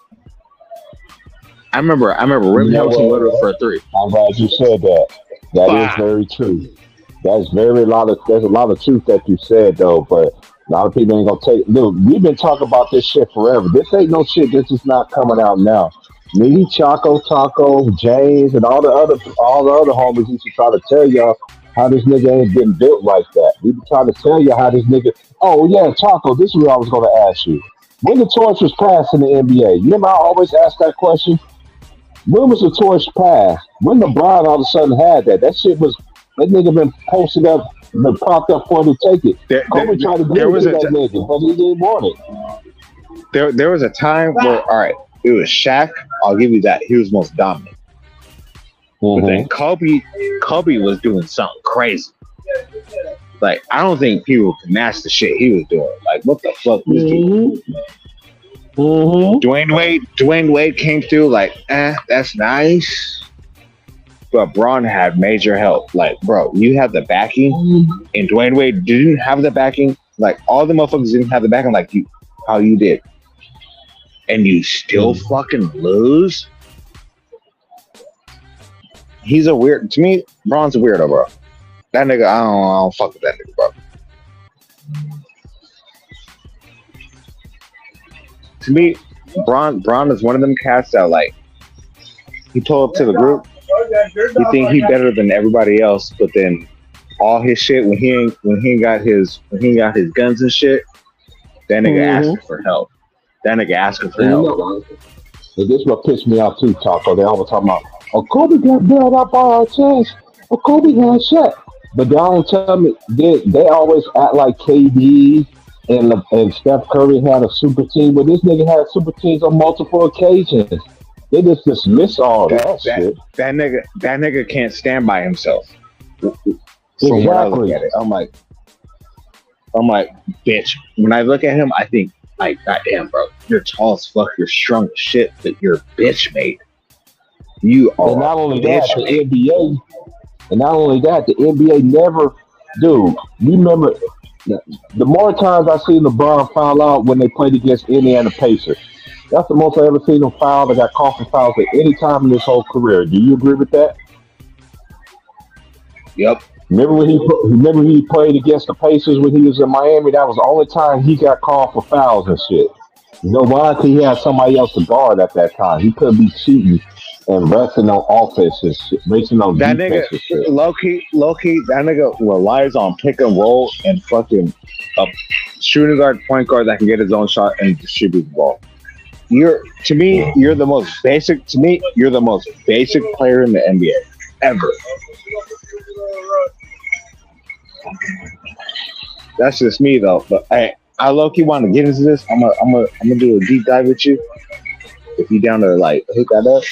I remember Rip Hamilton literally for a 3. I'm glad you said that. That is very true. There's a lot of truth that you said though, but A lot of people ain't gonna take. Dude, we've been talking about this shit forever. This ain't no shit. This is not coming out now. Me, Choco, Taco, James, and all the other homies used to try to tell y'all how this nigga ain't been built like that. We been trying to tell you how this nigga. Oh yeah, Taco. This is what I was gonna ask you. When the torch was passed in the NBA, you remember I always ask that question. When was the torch passed? When LeBron all of a sudden had that? That nigga been posted up, been propped up for him to take it. Kobe tried to give there it was to a that nigga, but he didn't want it. there was a time where all right, it was Shaq. I'll give you that. He was most dominant. But then Kobe was doing something crazy. Like I don't think people can match the shit he was doing. Like what the fuck was he doing? Dwayne Wade came through like, that's nice. But Braun had major help. Like, bro, you have the backing, and Dwayne Wade didn't have the backing. Like, all the motherfuckers didn't have the backing like you, how you did, and you still fucking lose. He's a weird. To me, Braun's a weirdo, bro. That nigga, I don't fuck with that nigga, bro. To me, Braun is one of them cats that like he told up to the group. He think he better than everybody else, but then all his shit when he got his guns and shit, that nigga asking for help. That nigga asking for help. And this is what pissed me off too, Taco. They always talking about, oh, Kobe got built up by our chest. Oh, Kobe got shot. But they don't tell me they always act like KD and Steph Curry had a super team, but this nigga had super teams on multiple occasions. They just dismiss all that shit. That nigga can't stand by himself. Exactly. When I look at it, I'm like, bitch. When I look at him, I think, like, goddamn, bro, you're tall as fuck, you're strong as shit, but you're bitch made. You are. And not only that, the NBA never, dude. You remember the more times I seen LeBron foul out when they played against Indiana Pacers. That's the most I ever seen him foul. That got caught for fouls at any time in his whole career. Do you agree with that? Yep. Remember he played against the Pacers when he was in Miami? That was the only time he got called for fouls and shit. You know why? Because he had somebody else to guard at that time. He couldn't be cheating and resting on offense and shit, racing on that defense nigga, and shit. low key, that nigga relies on pick and roll and fucking a shooting guard, point guard that can get his own shot and distribute the ball. You're the most basic player in the NBA ever. That's just me though. But I low key want to get into this. I'm gonna do a deep dive with you. If you down to like hook that up,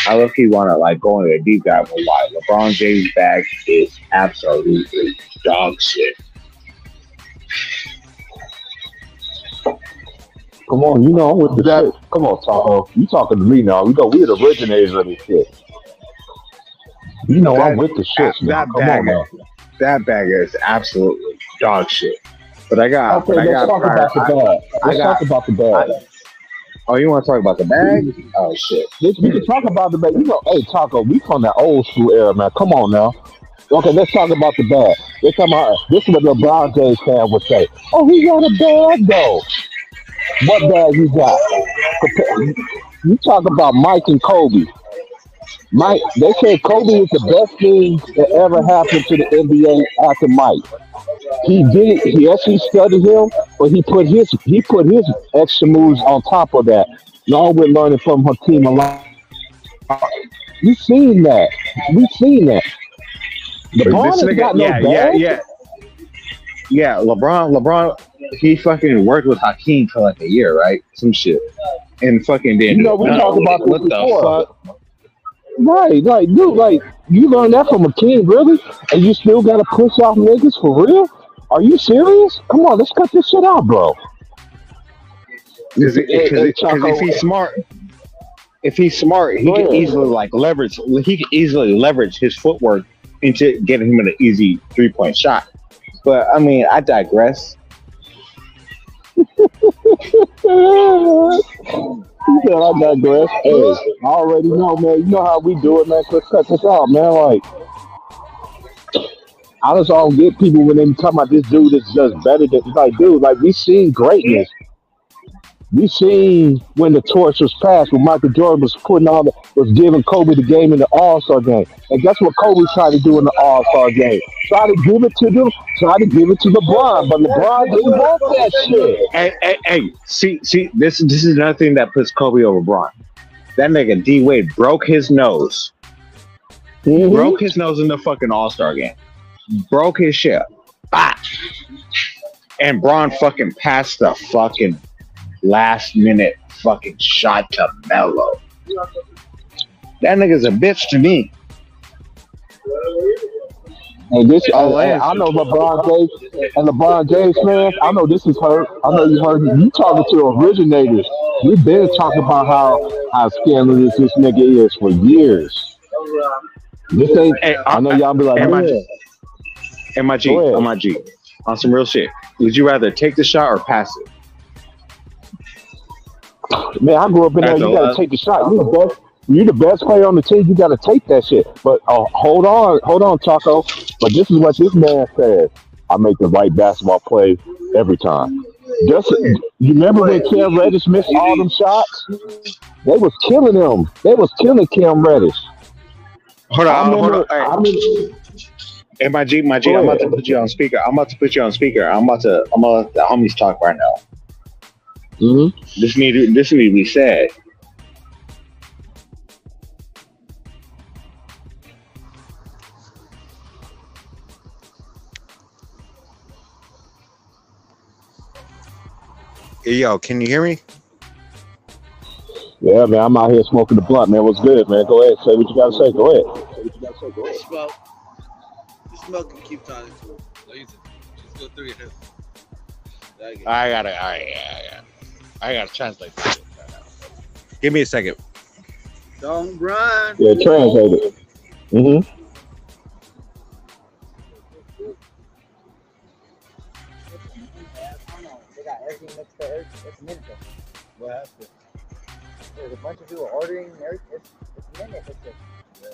I low key want to like go into a deep dive on why LeBron James' bag is absolutely dog shit. Come on, you know I'm with the shit. Come on, Taco. You talking to me now? You know we're the originators of this shit. You know I'm with the shit. That bag is absolutely dog shit. But let's talk about the bag. Oh, you want to talk about the bag? Oh shit. We can talk about the bag. You know, hey Taco, we from that old school era, man. Come on now. Okay, let's talk about the bag. This is what LeBron James fan would say. Oh, he got a bag though. What bag you got? You talk about Mike and Kobe. Mike, they say Kobe is the best thing that ever happened to the NBA after Mike. He studied him, but he put his extra moves on top of that. Along with learning from Hakeem Olajuwon. We've seen that. LeBron has got no bag. Yeah, LeBron, he fucking worked with Hakeem for like a year, right? Some shit. And fucking did. You know, we talked about this what before. the fuck? Right, like, dude, like, you learned that from Hakeem, really? And you still got to push off niggas for real? Are you serious? Come on, let's cut this shit out, bro. Because if he's smart, he can easily leverage his footwork into getting him an easy 3-point shot. But I mean, I digress. He said I digress. Hey, I already know, man. You know how we do it, man. Let's cut this out, man. Like, I just don't get people when they talk about this dude is just better than like, dude. Like we seen greatness. We seen when the torch was passed, when Michael Jordan was was giving Kobe the game in the All Star game, and guess what Kobe tried to do in the All Star game? Try to give it to them, try to give it to LeBron, but LeBron didn't want that shit. Hey, see, this is another thing that puts Kobe over Bron. That nigga D Wade broke his nose in the fucking All Star game, broke his shit, and Bron fucking passed the fucking last minute fucking shot to Melo. That nigga's a bitch to me. And this, I know LeBron James, man. I know this is hurt. I know you heard you talking to originators. We've been talking about how scandalous this nigga is for years. This ain't. Hey, I know y'all be like, MIG, on some real shit. Would you rather take the shot or pass it? Man, I grew up in there. You gotta take the shot. You're the best player on the team. You gotta take that shit. But hold on, Taco. But this is what this man said. I make the right basketball play every time. You remember when Cam Reddish missed all them shots? They was killing him. They was killing Cam Reddish. Hold on. MIG, I'm about to put you on speaker. I'm about to let the homies talk right now. Mm-hmm. This need to be said. Yo, can you hear me? Yeah, man, I'm out here smoking the blunt, man. What's good, man? Go ahead, say what you gotta say. Go ahead. Smoke. You smoke and keep talking to him. Just go through your head. I gotta translate this. Give me a second. Don't run. Yeah, translate it. Mm-hmm. They got everything next to every minute. What happened? There's a bunch of people ordering everything. It's minute. Yeah.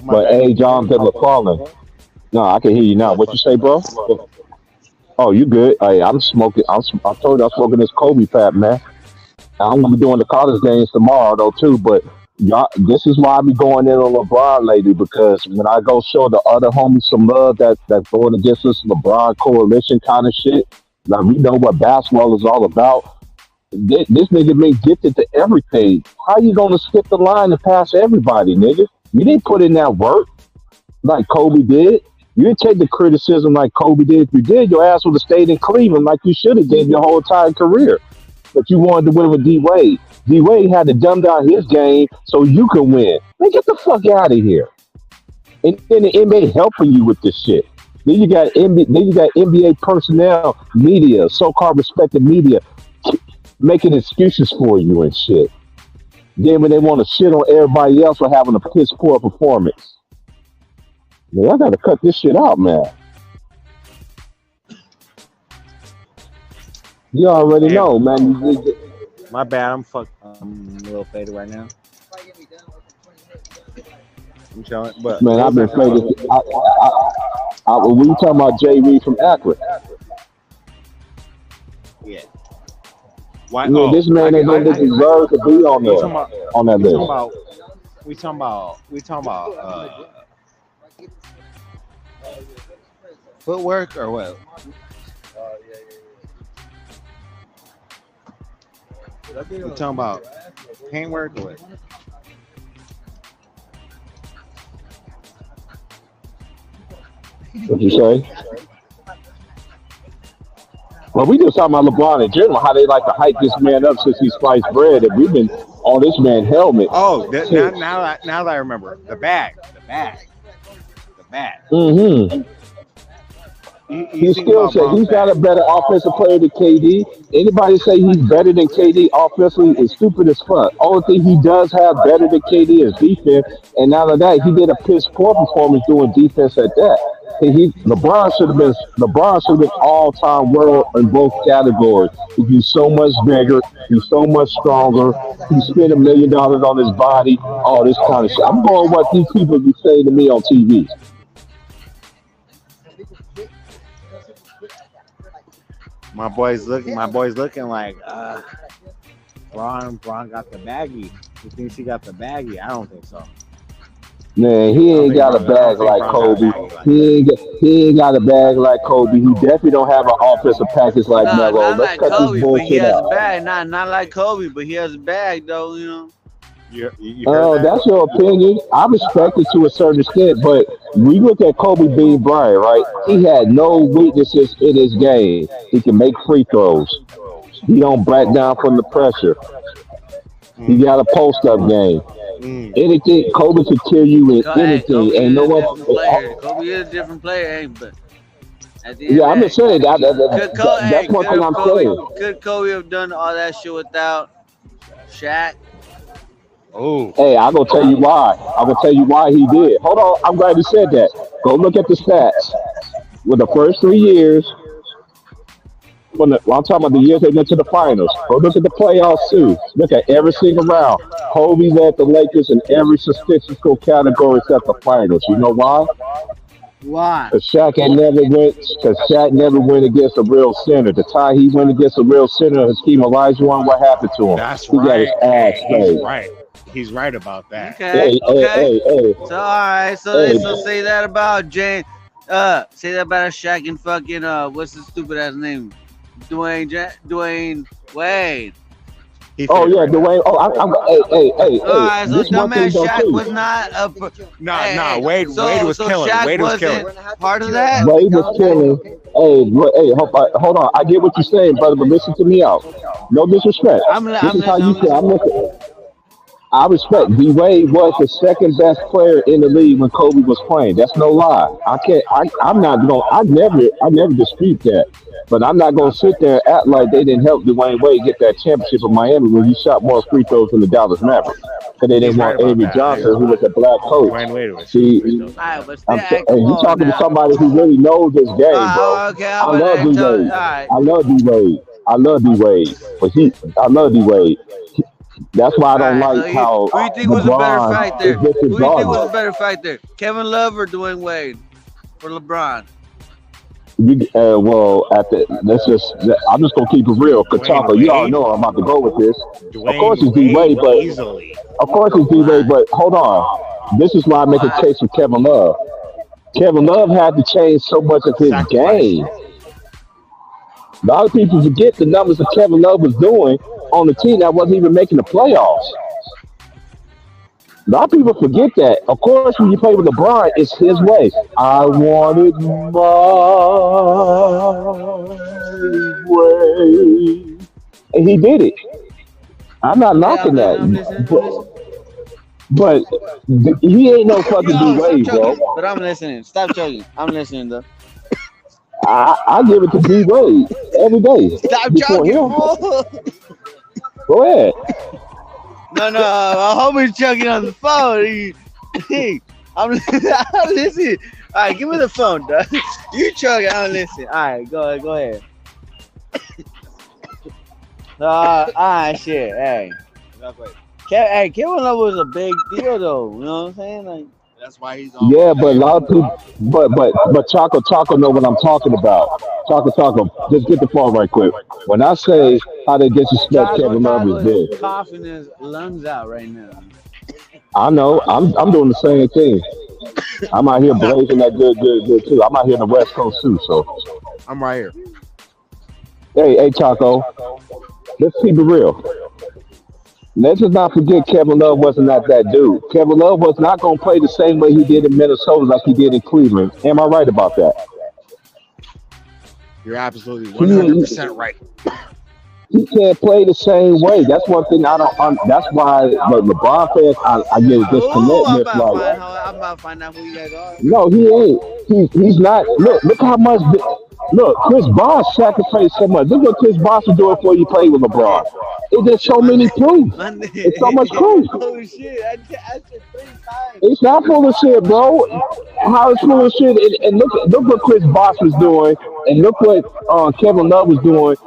But hey, John falling. No, I can hear you now. What you say, bro? Oh, you good? Hey, I'm smoking. I told you I'm smoking this Kobe Fat, man. I'm gonna be doing the college games tomorrow though too. But y'all, this is why I be going in on LeBron lately, because when I go show the other homies some love that's going against this LeBron coalition kind of shit, like we know what basketball is all about. This nigga been gifted to everything. How you gonna skip the line and pass everybody, nigga? You didn't put in that work like Kobe did. You didn't take the criticism like Kobe did. If you did, your ass would have stayed in Cleveland like you should have did your whole entire career. But you wanted to win with D Wade. D Wade had to dumb down his game so you could win. Man, get the fuck out of here. And then the NBA helping you with this shit. Then you got NBA personnel, media, so-called respected media, making excuses for you and shit. Then when they want to shit on everybody else for having a piss poor performance. Man, I gotta cut this shit out, man. You already know, man. My bad. I'm a little faded right now. I'm showing, but man, I've been faded. We talking about Jay Reed from Akron. Yeah. Why? Yeah, this man ain't gonna deserve to be on there on that list. We talking about footwork or what? We talking about paintwork or what? What you say? Well, we just talking about LeBron in general, how they like to hype this man up since he sliced bread, and we've been on this man helmet. Oh, now that I remember, the bag. Mm-hmm. He think still about said Braun he's not a facts. better offensive player than KD. Anybody say he's better than KD offensively is stupid as fuck. Only thing he does have better than KD is defense. And out of that, he did a piss poor performance doing defense at that. LeBron should have been all time world in both categories. He's so much bigger, he's so much stronger. He spent $1 million on his body, all this kind of shit. I'm going what these people be saying to me on TV. My boy's looking like Braun got the baggie. He thinks he got the baggie. I don't think so. Man, he ain't got a I don't bag think like Braun got a Kobe. baggie like that. He ain't got a bag like Kobe. He definitely don't have an offensive package like No, Melo. not Let's like cut this Kobe, but he bullshit has a out. bag. Not like Kobe, but he has a bag though. You know. You heard that? That's your opinion. I respect it to a certain extent, but we look at Kobe Bean Bryant, right? He had no weaknesses in his game. He can make free throws. He don't back down from the pressure. He Mm, got a post up game. mm. Anything Kobe could kill you in Hey, anything. Kobe And no is a one. different player. Kobe is a different player, ain't but at the end Yeah, of I'm the just day, saying that's one thing I'm saying. could Kobe have done all that shit without Shaq? Oh, Hey, I'm gonna tell you why. I'm gonna tell you why he did. Hold on, I'm glad you said that. Go look at the stats. With the first 3 years, I'm talking about the years they went to the finals. Go look at the playoffs too. Look at every single round. Kobe led the Lakers in every statistical category except the finals. You know why? Why? Because Shaq never went against a real center. The time he went against a real center, Hakeem Olajuwon, what happened to him? that's He got his right. ass Hey, he's played. right. He's right about that. Okay, Hey, hey, okay. hey, hey, So all right, hey. so say that about Jane. Say that about Shaq and fucking what's his stupid ass name? Dwayne Wade. He Oh fit yeah, right now. Dwayne. Oh, hey. All right, so This one thing dumbass don't Shaq too. was not a. Nah. Wade was killing. Shaq Wade was killing. wasn't part of that. Wade was killing. Hold on. I get what you're saying, brother, but listen to me out. No disrespect. I'm This listening. is how I'm you feel. listening. I respect D Wade was the second best player in the league when Kobe was playing. That's no lie. I can't. I'm not going. I never dispute that. But I'm not going to sit there and act like they didn't help Dwayne Wade get that championship in Miami when he shot more free throws than the Dallas Mavericks. Because they He's didn't right want about Avery that. Johnson, who was a black coach. Dwayne Wade was shooting free See, throws. All right, but I'm, still, hey, and come you on talking to now. somebody who really knows this game, bro. Okay, I I'm about love to D tell. All Wade. right. I love D Wade. I love D Wade. I love D Wade. That's why I All don't right, so like how who you think was a better LeBron fight is there? Who you think was a disregarded. better fight there? Kevin Love or Dwayne Wade for LeBron? Well, I'm just gonna keep it real. Dwayne Kataka, you all Wade. know I'm about to go with this. Of course Dwayne it's D Wade, Wade but easily. of course it's D Why? Wade, but hold on. This is why I make a Why? case for Kevin Love. Kevin Love had to change so much of his Sacrifice. game. A lot of people forget the numbers that Kevin Love was doing on the team that wasn't even making the playoffs. A lot of people forget that. Of course, when you play with LeBron, it's his way. I want it my way. And he did it. I'm not Yeah, knocking I'm that. listening. I'm But, listening. he ain't no fucking D Stop Wade, bro. choking. But I'm listening. Stop choking. I'm listening though. I give it to D Wade every day. Stop Before choking, him. fool. Go ahead. No, my homie's choking on the phone. I'm listening. All right, give me the phone, dog. You choking, I'm listening. All right, go ahead. All right, shit. Hey, Kevin Love was a big deal, though. You know what I'm saying? Like, That's why he's on. Yeah, but a lot of people, but Choco know what I'm talking about. Choco, just get the phone right quick. When I say how they disrespect Kevin Love is is this. coughing his lungs out right now. I know. I'm doing the same thing. I'm out here blazing that good too. I'm out here in the West Coast too. So, I'm right here. hey, Choco, let's keep it real. Let's just not forget Kevin Love wasn't that dude. Kevin Love was not going to play the same way he did in Minnesota like he did in Cleveland. Am I right about that? You're absolutely He, 100% right. He can't play the same way. That's one thing I don't. That's why the LeBron fans, I get a Oh, disconnect with. Like, I'm about to find out who you guys are. no, he ain't. He's not. Look how much. Look, Chris Bosh sacrificed so much. Look what Chris Bosh was doing before you played with LeBron. There's so My many nigga, proof. my nigga. It's so much proof. Oh shit! I said 3 times. It's not full of shit, bro. How it's full of shit. And look what Chris Bosh was doing, and look what Kevin Love was doing.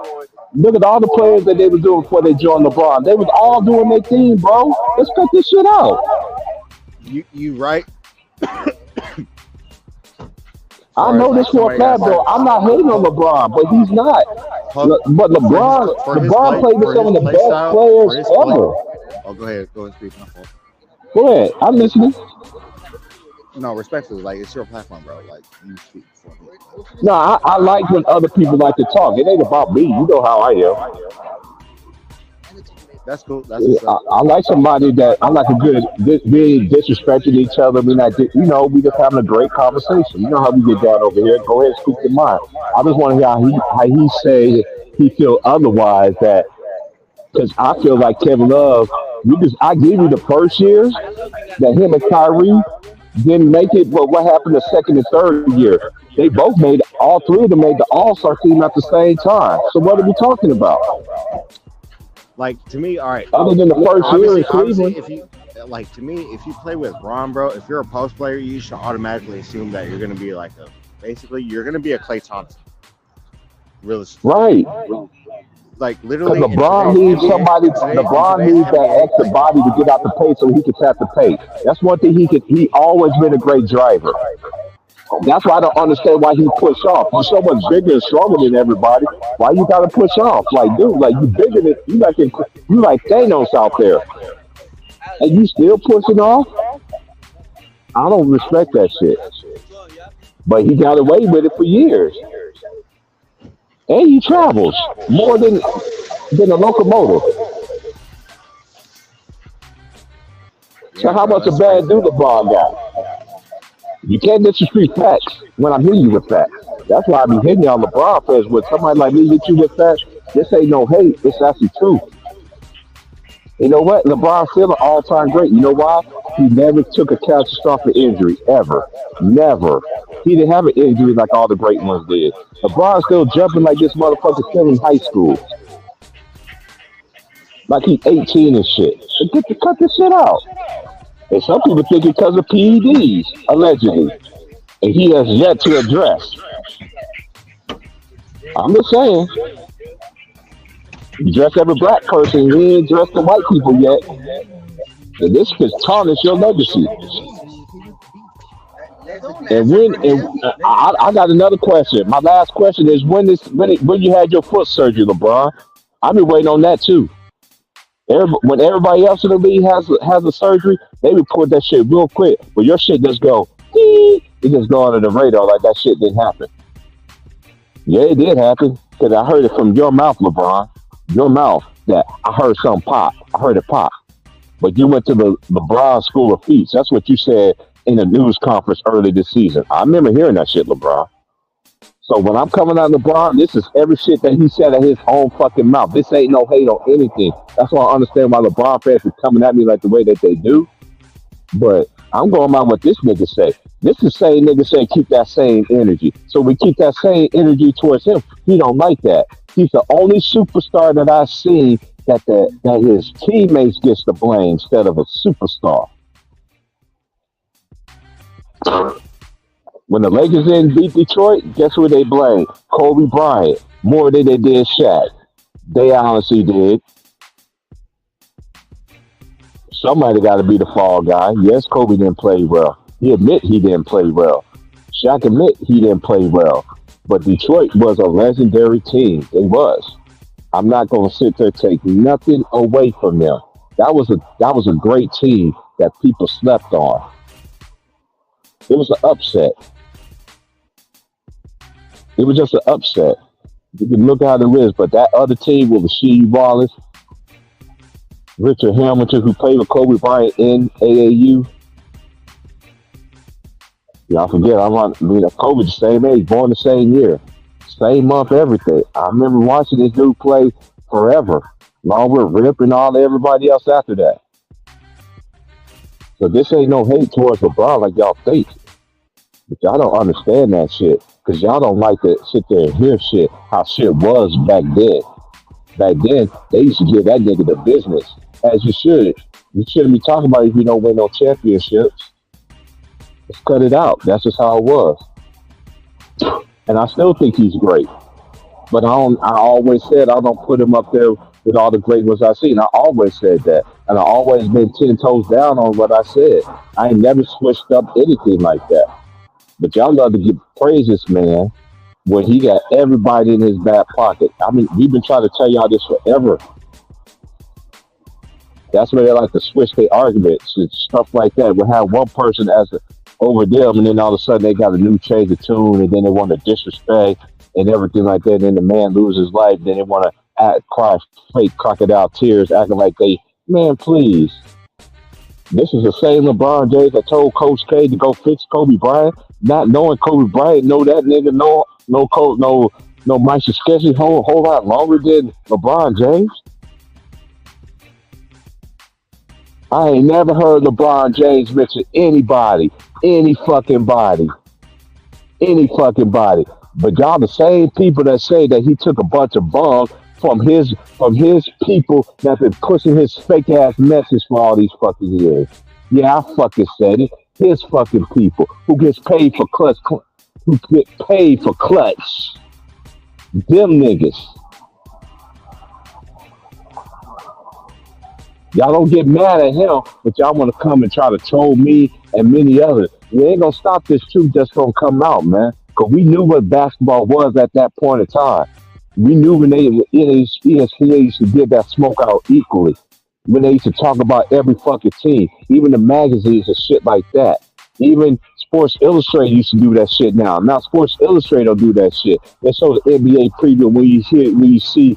Look at all the players that they were doing before they joined LeBron. They was all doing their thing, bro. Let's cut this shit out. You right. I know this for a fact, though. I'm not hating on LeBron, but he's not. But LeBron played with some of the best players ever. Oh, go ahead. Go and speak. My fault. Go ahead. I'm listening. No, respectfully, like it's your platform, bro. Like you speak for me. No, I like when other people like to talk. It ain't about me. You know how I am. That's cool. That's what's up. I like somebody that I like a good, being disrespecting each other. We not, we just having a great conversation. You know how we get down over here. Go ahead, speak your mind. I just want to hear how he say he feel otherwise. That because I feel like Kevin Love. I give you the first year that him and Kyrie didn't make it, but what happened the second and third year? They both made all three of them made the All-Star team at the same time. So what are we talking about? Like to me, all right. Other than the first year in Cleveland, if you like to me, if you play with Ron, bro, if you're a post player, you should automatically assume that you're going to be like you're going to be a Klay Thompson. Realistically, right? Like literally, because LeBron needs somebody. LeBron needs that extra body to get out the pace so he can tap the pace. That's one thing he always been a great driver. That's why I don't understand why he push off. You're so much bigger and stronger than everybody. Why you gotta push off? Like, dude, like you bigger than you like Thanos out there, and you still pushing off. I don't respect that shit. But he got away with it for years, and he travels more than a locomotive. So how much a bad dude LeBron got? You can't disrespect facts when I'm hitting you with facts. That's why I be hitting y'all LeBron fans with somebody like me hit you with facts. This ain't no hate. It's actually true. You know what? LeBron's still an all-time great. You know why? He never took a catastrophic injury, ever. Never. He didn't have an injury like all the great ones did. LeBron's still jumping like this motherfucker still in high school. Like he's 18 and shit. So cut this shit out. And some people think it's because of PEDs, allegedly. And he has yet to address. I'm just saying. You dress every black person, you ain't dressed the white people yet. And this could tarnish your legacy. I got another question. My last question is when you had your foot surgery, LeBron? I've been waiting on that too. When everybody else in the league has a surgery, they report that shit real quick. But your shit just go, it just go under the radar like that shit didn't happen. Yeah, it did happen because I heard it from your mouth, LeBron. Your mouth that I heard something pop. I heard it pop. But you went to the LeBron School of Feats. That's what you said in a news conference early this season. I remember hearing that shit, LeBron. So when I'm coming out of LeBron, this is every shit that he said at his own fucking mouth. This ain't no hate on anything. That's why I understand why LeBron fans are coming at me like the way that they do. But I'm going by what this nigga say. This is the same nigga say keep that same energy. So we keep that same energy towards him. He don't like that. He's the only superstar that I've seen that his teammates gets the blame instead of a superstar. When the Lakers didn't beat Detroit, guess who they blame? Kobe Bryant. More than they did Shaq. They honestly did. Somebody got to be the fall guy. Yes, Kobe didn't play well. He admit he didn't play well. Shaq admit he didn't play well. But Detroit was a legendary team. They was. I'm not going to sit there and take nothing away from them. That was a great team that people slept on. It was an upset. It was just an upset. You can look how it is, but that other team with Rasheed Wallace, Richard Hamilton, who played with Kobe Bryant in AAU. Y'all forget, Kobe the same age, born the same year, same month, everything. I remember watching this dude play forever, along with Rip and all everybody else after that. So this ain't no hate towards LeBron like y'all think. But y'all don't understand that shit. Because y'all don't like to sit there and hear shit, how shit was back then. Back then, they used to give that nigga the business. As you should. You shouldn't be talking about it if you don't win no championships. Let's cut it out. That's just how it was. And I still think he's great. But I always said I don't put him up there with all the great ones I've seen. I always said that. And I always been 10 toes down on what I said. I ain't never switched up anything like that. But y'all love to give praise this man when he got everybody in his back pocket. I mean, we've been trying to tell y'all this forever. That's where they like to switch their arguments and stuff like that. We'll have one person as over them, and then all of a sudden they got a new change of tune, and then they want to disrespect and everything like that. And then the man loses his life. Then they want to cry fake crocodile tears, acting like man, please. This is the same LeBron James that told Coach K to go fix Kobe Bryant, not knowing Kobe Bryant know that nigga no Mike Krzyzewski whole lot longer than LeBron James. I ain't never heard LeBron James mention anybody, any fucking body. But y'all the same people that say that he took a bunch of bums from his people that been pushing his fake ass message for all these fucking years. Yeah, I fucking said it. His fucking people who gets paid for clutch, who get paid for clutch. Them niggas. Y'all don't get mad at him, but y'all want to come and try to troll me and many others. We ain't gonna stop this truth that's gonna come out, man. Cause we knew what basketball was at that point in time. We knew when ESPN used to give that smoke out equally. When they used to talk about every fucking team, even the magazines and shit like that. Even Sports Illustrated used to do that shit now. Now Sports Illustrated don't do that shit. They show the NBA preview when you see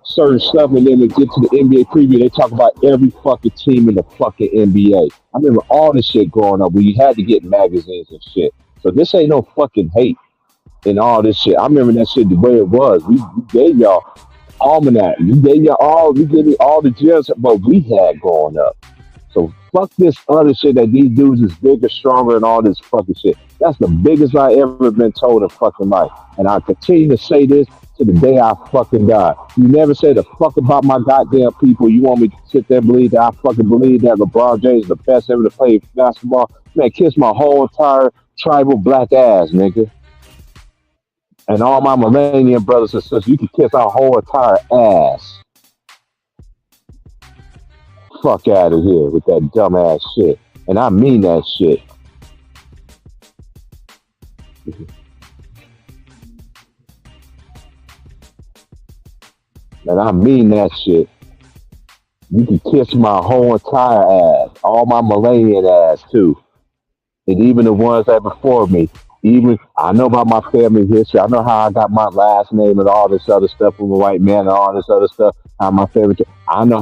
certain stuff, and then we get to the NBA preview, they talk about every fucking team in the fucking NBA. I remember all this shit growing up where you had to get magazines and shit. So this ain't no fucking hate and all this shit. I remember that shit the way it was. We gave y'all almanac. We gave me all the gems but we had growing up. So fuck this other shit that these dudes is bigger, stronger, and all this fucking shit. That's the biggest I ever been told in fucking life. And I continue to say this to the day I fucking die. You never say the fuck about my goddamn people. You want me to sit there and believe that I fucking believe that LeBron James is the best ever to play basketball? Man, kiss my whole entire tribal black ass, nigga. And all my millennium brothers and sisters, you can kiss our whole entire ass. Fuck out of here with that dumb ass shit. And I mean that shit. And I mean that shit. You can kiss my whole entire ass. All my millennial ass too. And even the ones that before me. Even I know about my family history. I know how I got my last name and all this other stuff from a white man and all this other stuff. How my family I know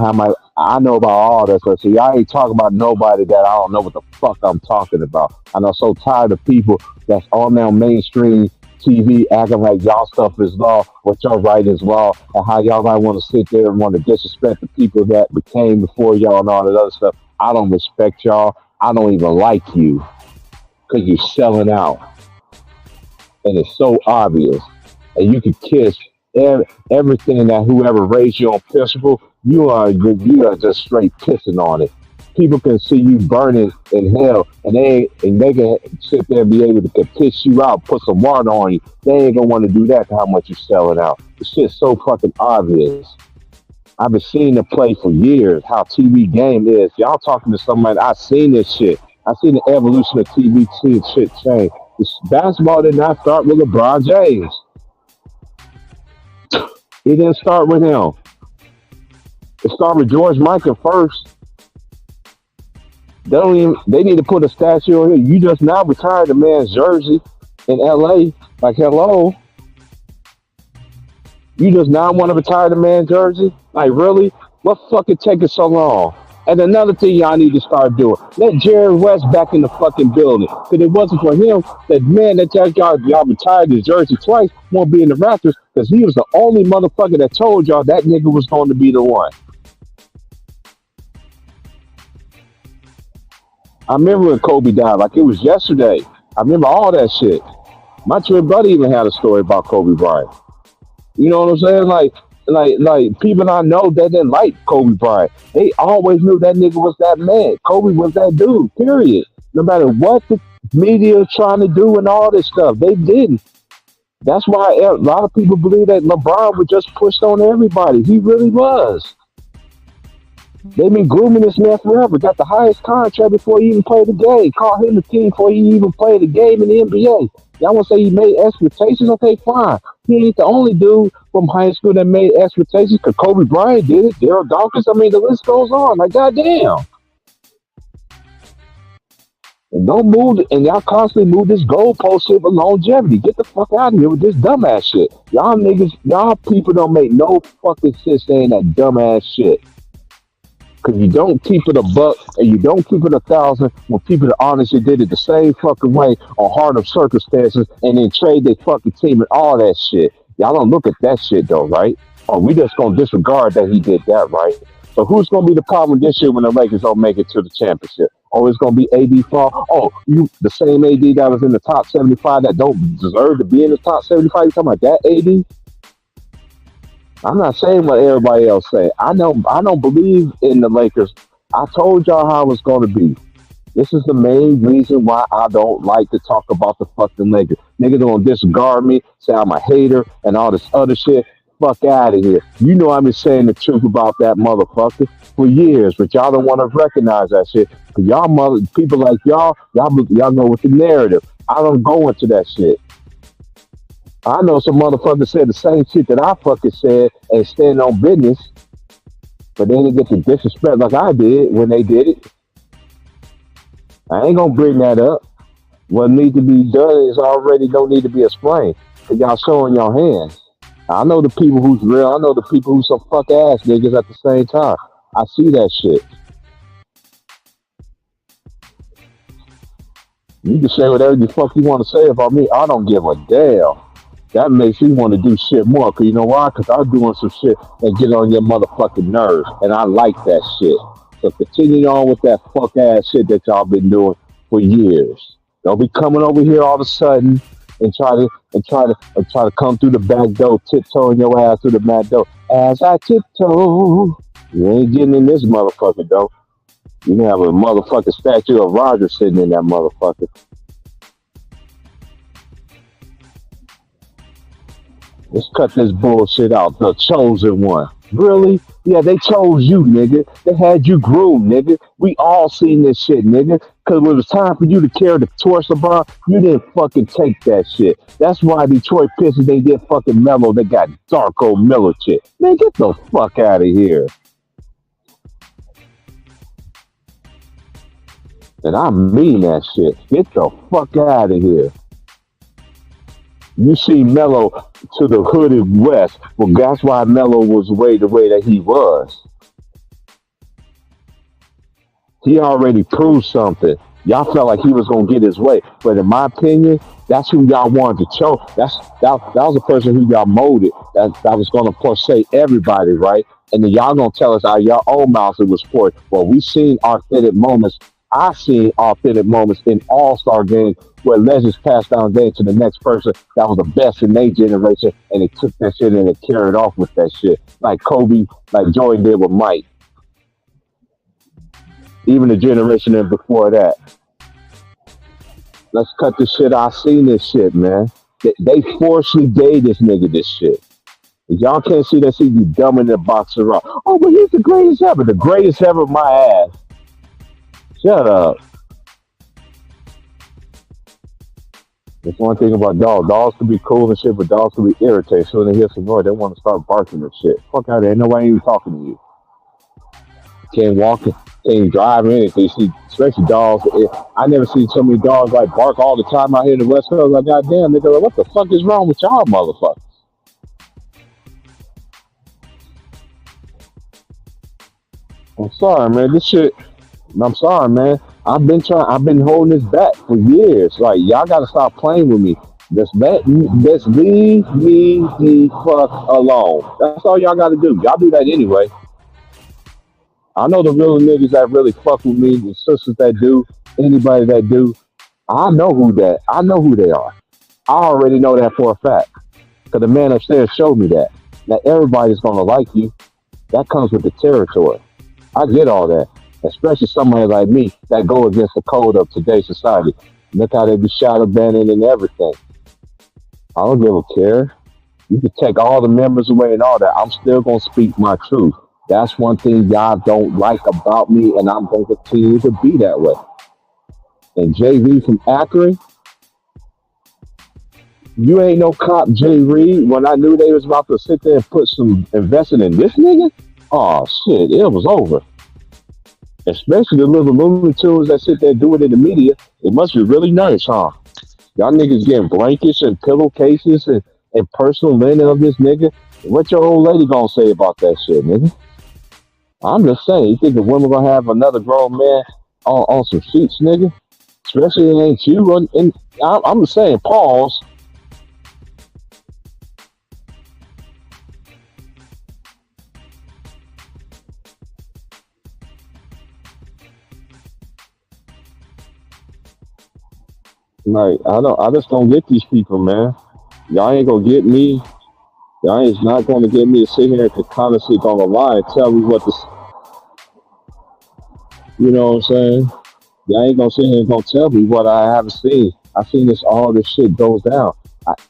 about all that stuff. So y'all ain't talking about nobody that I don't know what the fuck I'm talking about. And I'm so tired of people that's on now mainstream TV acting like y'all stuff is law, what y'all write is law, and how y'all might want to sit there and want to disrespect the people that became before y'all and all that other stuff. I don't respect y'all. I don't even like you because you're selling out. And it's so obvious. And you can kiss everything that whoever raised you on principle, you are just straight pissing on it. People can see you burning in hell, and they can sit there and be able to piss you out, put some water on you. They ain't gonna want to do that to how much you're selling out. This shit's so fucking obvious. I've been seeing the play for years, how TV game is. Y'all talking to somebody, I've seen this shit. I've seen the evolution of TV shit change. This basketball did not start with LeBron James. It didn't start with him. It started with George Michael first. They need to put a statue on here. You just now retired the man's jersey in LA. Like, hello. You just now want to retire the man's jersey? Like, really? What fucking taking so long? And another thing y'all need to start doing, let Jerry West back in the fucking building. Because it wasn't for him, that man that y'all retired his jersey twice won't be in the Raptors, because he was the only motherfucker that told y'all that nigga was going to be the one. I remember when Kobe died, like it was yesterday. I remember all that shit. My twin brother even had a story about Kobe Bryant. You know what I'm saying? Like people I know that didn't like Kobe Bryant. They always knew that nigga was that man. Kobe was that dude, period. No matter what the media trying to do and all this stuff, they didn't. That's why a lot of people believe that LeBron was just pushed on everybody. He really was. They've been grooming this man forever. Got the highest contract before he even played the game. Called him the king before he even played the game in the NBA. Y'all want to say he made expectations? Okay, fine. He ain't the only dude from high school that made expectations, because Kobe Bryant did it. Daryl Dawkins. I mean, the list goes on. Like, goddamn. And don't move, and y'all constantly move this goalpost shit for longevity. Get the fuck out of here with this dumbass shit. Y'all niggas, y'all people don't make no fucking sense saying that dumbass shit. Because you don't keep it a buck and you don't keep it 1,000 when people that honestly did it the same fucking way on hard of circumstances and then trade their fucking team and all that shit. Y'all don't look at that shit though, right? Or we just gonna disregard that he did that, right? So who's gonna be the problem this year when the Lakers don't make it to the championship? Oh, it's gonna be AD fall. Oh, you the same AD that was in the top 75 that don't deserve to be in the top 75. You talking about that AD? I'm not saying what everybody else say. I don't believe in the Lakers. I told y'all how it's going to be. This is the main reason why I don't like to talk about the fucking Lakers. Niggas gonna disregard me, say I'm a hater, and all this other shit. Fuck out of here. You know I've been saying the truth about that motherfucker for years, but y'all don't want to recognize that shit. Cause y'all people like y'all know what the narrative. I don't go into that shit. I know some motherfuckers said the same shit that I fucking said and stand on business, but they didn't get the disrespect like I did when they did it. I ain't gonna bring that up. What needs to be done is already don't need to be explained. Cause y'all showing your hands. I know the people who's real. I know the people who's some fuck ass niggas at the same time. I see that shit. You can say whatever the fuck you want to say about me. I don't give a damn. That makes me want to do shit more. Because you know why? Because I'm doing some shit and get on your motherfucking nerves. And I like that shit. So continue on with that fuck ass shit that y'all been doing for years. Don't be coming over here all of a sudden and try to come through the back door, tiptoeing your ass through the back door. As I tiptoe, you ain't getting in this motherfucker though. You can have a motherfucking statue of Roger sitting in that motherfucker. Let's cut this bullshit out. The chosen one. Really? Yeah, they chose you, nigga. They had you groomed, nigga. We all seen this shit, nigga. Because when it was time for you to carry the torch, LeBron, you didn't fucking take that shit. That's why Detroit Pistons, they did fucking Melo. They got Darko Miller shit. Man, get the fuck out of here. And I mean that shit. Get the fuck out of here. You see Melo to the hooded West. Well, that's why Melo was the way that he was. He already proved something. Y'all felt like he was gonna get his way, but in my opinion, that's who y'all wanted to choke. That was the person who y'all molded. That was gonna forsake everybody, right? And then y'all gonna tell us out your own mouths it was for it. Well, we seen authentic moments. I've seen authentic moments in all-star games where legends passed down game to the next person that was the best in their generation, and they took that shit and they carried off with that shit. Like Kobe, like Jordan did with Mike. Even the generation and before that. Let's cut this shit. I seen this shit, man. They forcefully gave this nigga this shit. If y'all can't see that shit, you dumb in the box around. Oh, but he's the greatest ever. The greatest ever, my ass. Shut up. That's one thing about dogs. Dogs can be cool and shit, but dogs can be irritated. So when they hear some noise, they want to start barking and shit. Fuck out of there. Ain't nobody even talking to you. Can't walk, can't drive or anything. You see, especially dogs. I never seen so many dogs like bark all the time out here in the West Coast. Like, goddamn, nigga, like, what the fuck is wrong with y'all motherfuckers? sorry, man. This shit. I'm sorry, man. I've been holding this back for years. Like y'all gotta stop playing with me. Just leave me the fuck alone. That's all y'all gotta do. Y'all do that anyway. I know the real niggas that really fuck with me, the sisters that do, anybody that do. I know who they are. I already know that for a fact. Cause the man upstairs showed me that. Now everybody's gonna like you. That comes with the territory. I get all that. Especially somebody like me that go against the code of today's society. Look how they be shadow banning and everything. I don't give a care. You can take all the members away and all that. I'm still gonna speak my truth. That's one thing y'all don't like about me, and I'm gonna continue to be that way. And JV from Akron, you ain't no cop, J. Reed. When I knew they was about to sit there and put some investing in this nigga, oh shit, it was over. Especially the little Looney Tunes that sit there and do it in the media. It must be really nice, huh? Y'all niggas getting blankets and pillowcases and personal linen of this nigga. What your old lady gonna say about that shit, nigga? I'm just saying, you think the woman gonna have another grown man on some sheets, nigga? Especially it ain't you. And I'm just saying, pause. Like, I just don't get these people, man. Y'all ain't gonna get me. Y'all ain't not gonna get me to sit here and honestly on the line and tell me what this, you know what I'm saying? Y'all ain't gonna sit here and gonna tell me what I haven't seen. I seen all this shit goes down.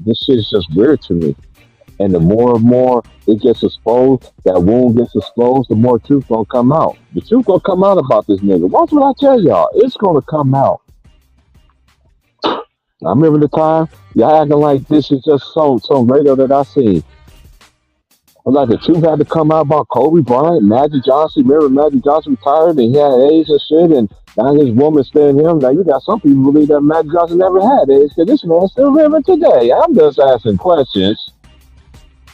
This shit is just weird to me. And the more and more it gets exposed, that wound gets exposed, the more truth gonna come out. The truth gonna come out about this nigga. Watch what I tell y'all. It's gonna come out. I remember the time y'all acting like this is just some radio that I seen. Like the truth had to come out about Kobe Bryant, Magic Johnson. Remember Magic Johnson retired and he had AIDS and shit, and now his woman staring him. Now you got some people believe that Magic Johnson never had AIDS because this man still living today. I'm just asking questions.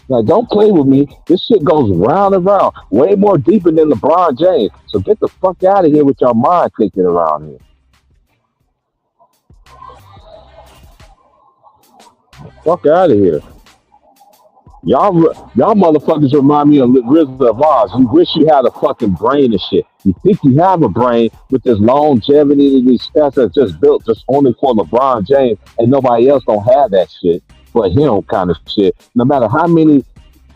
Like, don't play with me. This shit goes round and round, way more deeper than LeBron James. So get the fuck out of here with your mind thinking around here. Fuck out of here. Y'all motherfuckers remind me of Wizard of Oz. You wish you had a fucking brain and shit. You think you have a brain with this longevity and these stats that's just built just only for LeBron James, and nobody else don't have that shit but him kind of shit. No matter how many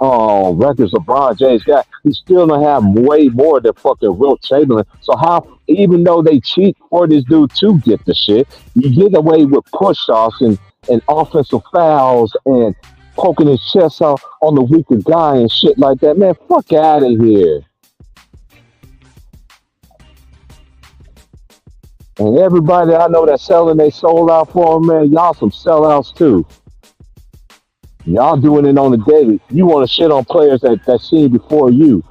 records LeBron James got, he still don't have way more than fucking Wilt Chamberlain. So how, even though they cheat for this dude to get the shit, you get away with push-offs and offensive fouls and poking his chest out on the weaker guy and shit like that. Man, fuck out of here. And everybody I know that's selling they sold out for him, man, y'all some sellouts too. Y'all doing it on the daily. You want to shit on players that seen before you.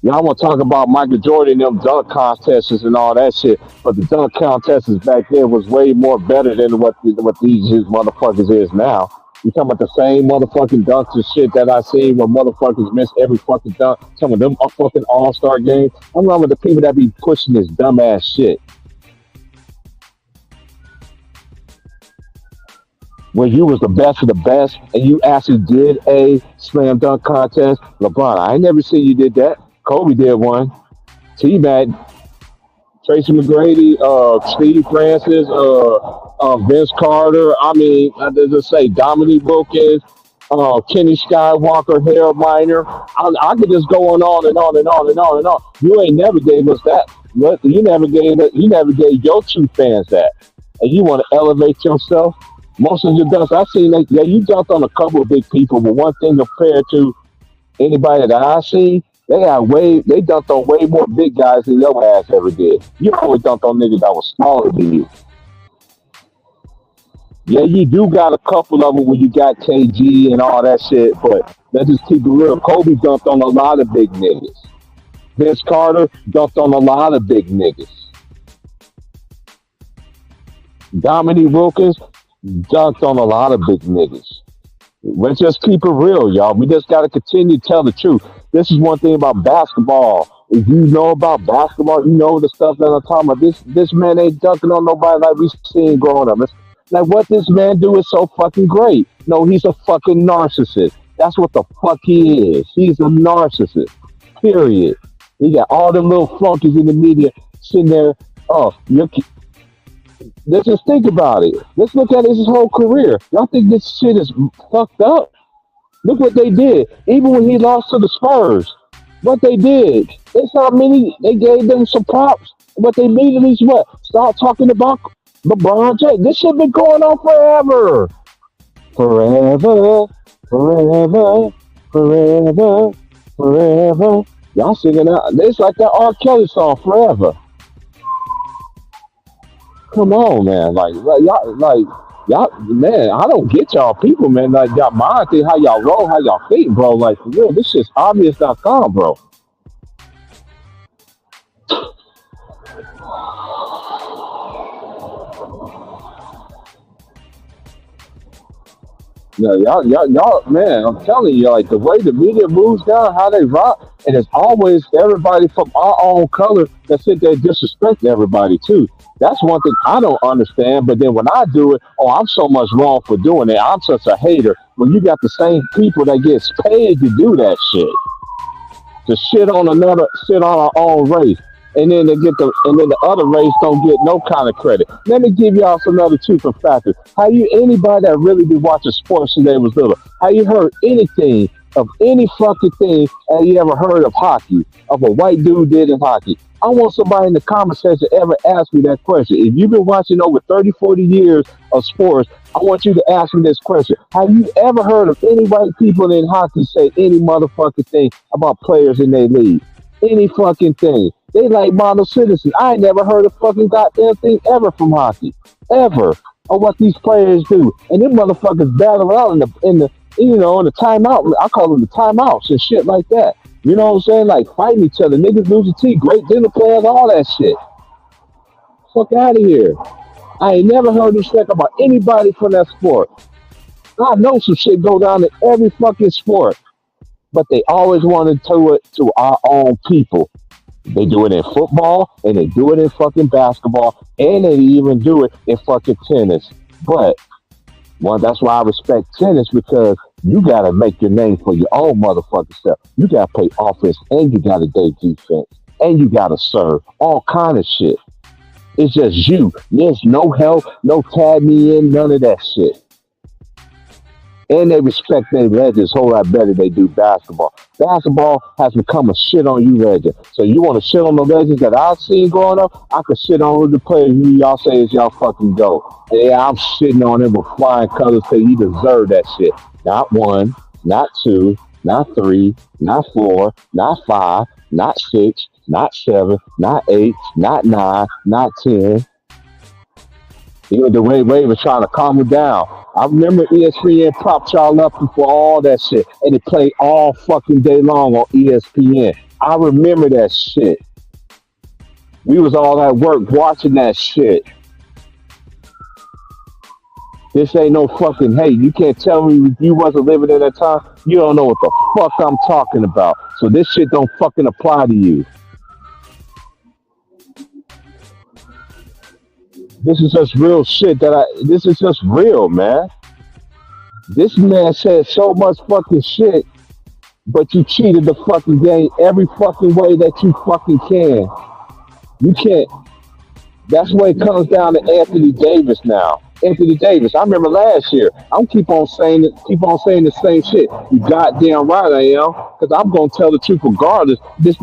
Y'all want to talk about Michael Jordan, them dunk contests and all that shit, but the dunk contests back then was way more better than what these motherfuckers is now. You talking about the same motherfucking dunks and shit that I seen when motherfuckers miss every fucking dunk. Some of them fucking all-star games. I'm talking about the people that be pushing this dumbass shit. When you was the best of the best and you actually did a slam dunk contest, LeBron, I ain't never seen you did that. Kobe did one. T-Mac, Tracy McGrady, Steve Francis, Vince Carter. I mean, I just say Dominique Wilkins, Kenny Skywalker, Harold Miner. I could just go on and on and on and on and on. You ain't never gave us that. You never gave your true fans that. And you want to elevate yourself. Most of your dunks, I've seen that. Yeah, you dunked on a couple of big people, but one thing compared to anybody that I seen, they dunked on way more big guys than your ass ever did. You always dunked on niggas that was smaller than you. Yeah, you do got a couple of them when you got KG and all that shit, but let's just keep it real. Kobe dunked on a lot of big niggas. Vince Carter dunked on a lot of big niggas. Dominique Wilkins dunked on a lot of big niggas. Let's just keep it real, y'all. We just got to continue to tell the truth. This is one thing about basketball. If you know about basketball, you know the stuff that I'm talking about. This man ain't dunking on nobody like we seen growing up. It's like what this man do is so fucking great. No, he's a fucking narcissist. That's what the fuck he is. He's a narcissist. Period. He got all them little flunkies in the media sitting there. Oh, let's just think about it. Let's look at his whole career. Y'all think this shit is fucked up? Look what they did. Even when he lost to the Spurs, what they did. They saw many. They gave them some props. What they immediately is what? Start talking about LeBron James. This shit been going on forever. Forever, forever, forever, forever. Y'all singing out. It's like that R. Kelly song, Forever. Come on, man. Y'all, man, I don't get y'all people, man. Like, y'all mind think how y'all roll, how y'all think, bro. Like, for real, this shit's obvious.com, bro. Yeah, y'all, man, I'm telling you, like the way the media moves down, how they rock, and it's always everybody from our own color that sit there disrespecting everybody too. That's one thing I don't understand. But then when I do it, oh, I'm so much wrong for doing it. I'm such a hater. When you got the same people that gets paid to do that shit, to shit on our own race. And then the other race don't get no kind of credit. Let me give y'all some other two factors. Anybody that really been watching sports since they was little, how you heard anything of any fucking thing, have you ever heard of hockey, of a white dude did in hockey? I want somebody in the comment section to ever ask me that question. If you've been watching over 30, 40 years of sports, I want you to ask me this question. Have you ever heard of any white people in hockey say any motherfucking thing about players in their league? Any fucking thing. They like model citizens. I ain't never heard a fucking goddamn thing ever from hockey. Ever. Or what these players do. And them motherfuckers battle out in the timeout. I call them the timeouts and shit like that. You know what I'm saying? Like fighting each other. Niggas losing teeth, great dinner players, all that shit. Fuck out of here. I ain't never heard them talk about anybody from that sport. I know some shit go down in every fucking sport. But they always want to do it to our own people. They do it in football, and they do it in fucking basketball, and they even do it in fucking tennis. But, well, that's why I respect tennis, because you got to make your name for your own motherfucking self. You got to play offense, and you got to do defense, and you got to serve. All kind of shit. It's just you. There's no help, no tag me in, none of that shit. And they respect their legends a whole lot better than they do basketball. Basketball has become a shit on you legend. So you want to shit on the legends that I've seen growing up? I could shit on the players who y'all say is y'all fucking go. Yeah, I'm shitting on them with flying colors because you deserve that shit. Not 1, not 2, not 3, not 4, not 5, not 6, not 7, not 8, not 9, not 10. Even the way Wade was trying to calm him down. I remember ESPN propped y'all up before all that shit. And it played all fucking day long on ESPN. I remember that shit. We was all at work watching that shit. This ain't no fucking, hey, you can't tell me if you wasn't living at that time. You don't know what the fuck I'm talking about. So this shit don't fucking apply to you. This is just real shit this is just real, man. This man said so much fucking shit, but you cheated the fucking game every fucking way that you fucking can. You can't. That's why it comes down to Anthony Davis now. Anthony Davis, I remember last year, I'm keep on saying the same shit. You goddamn right I am, because I'm gonna tell the truth regardless. This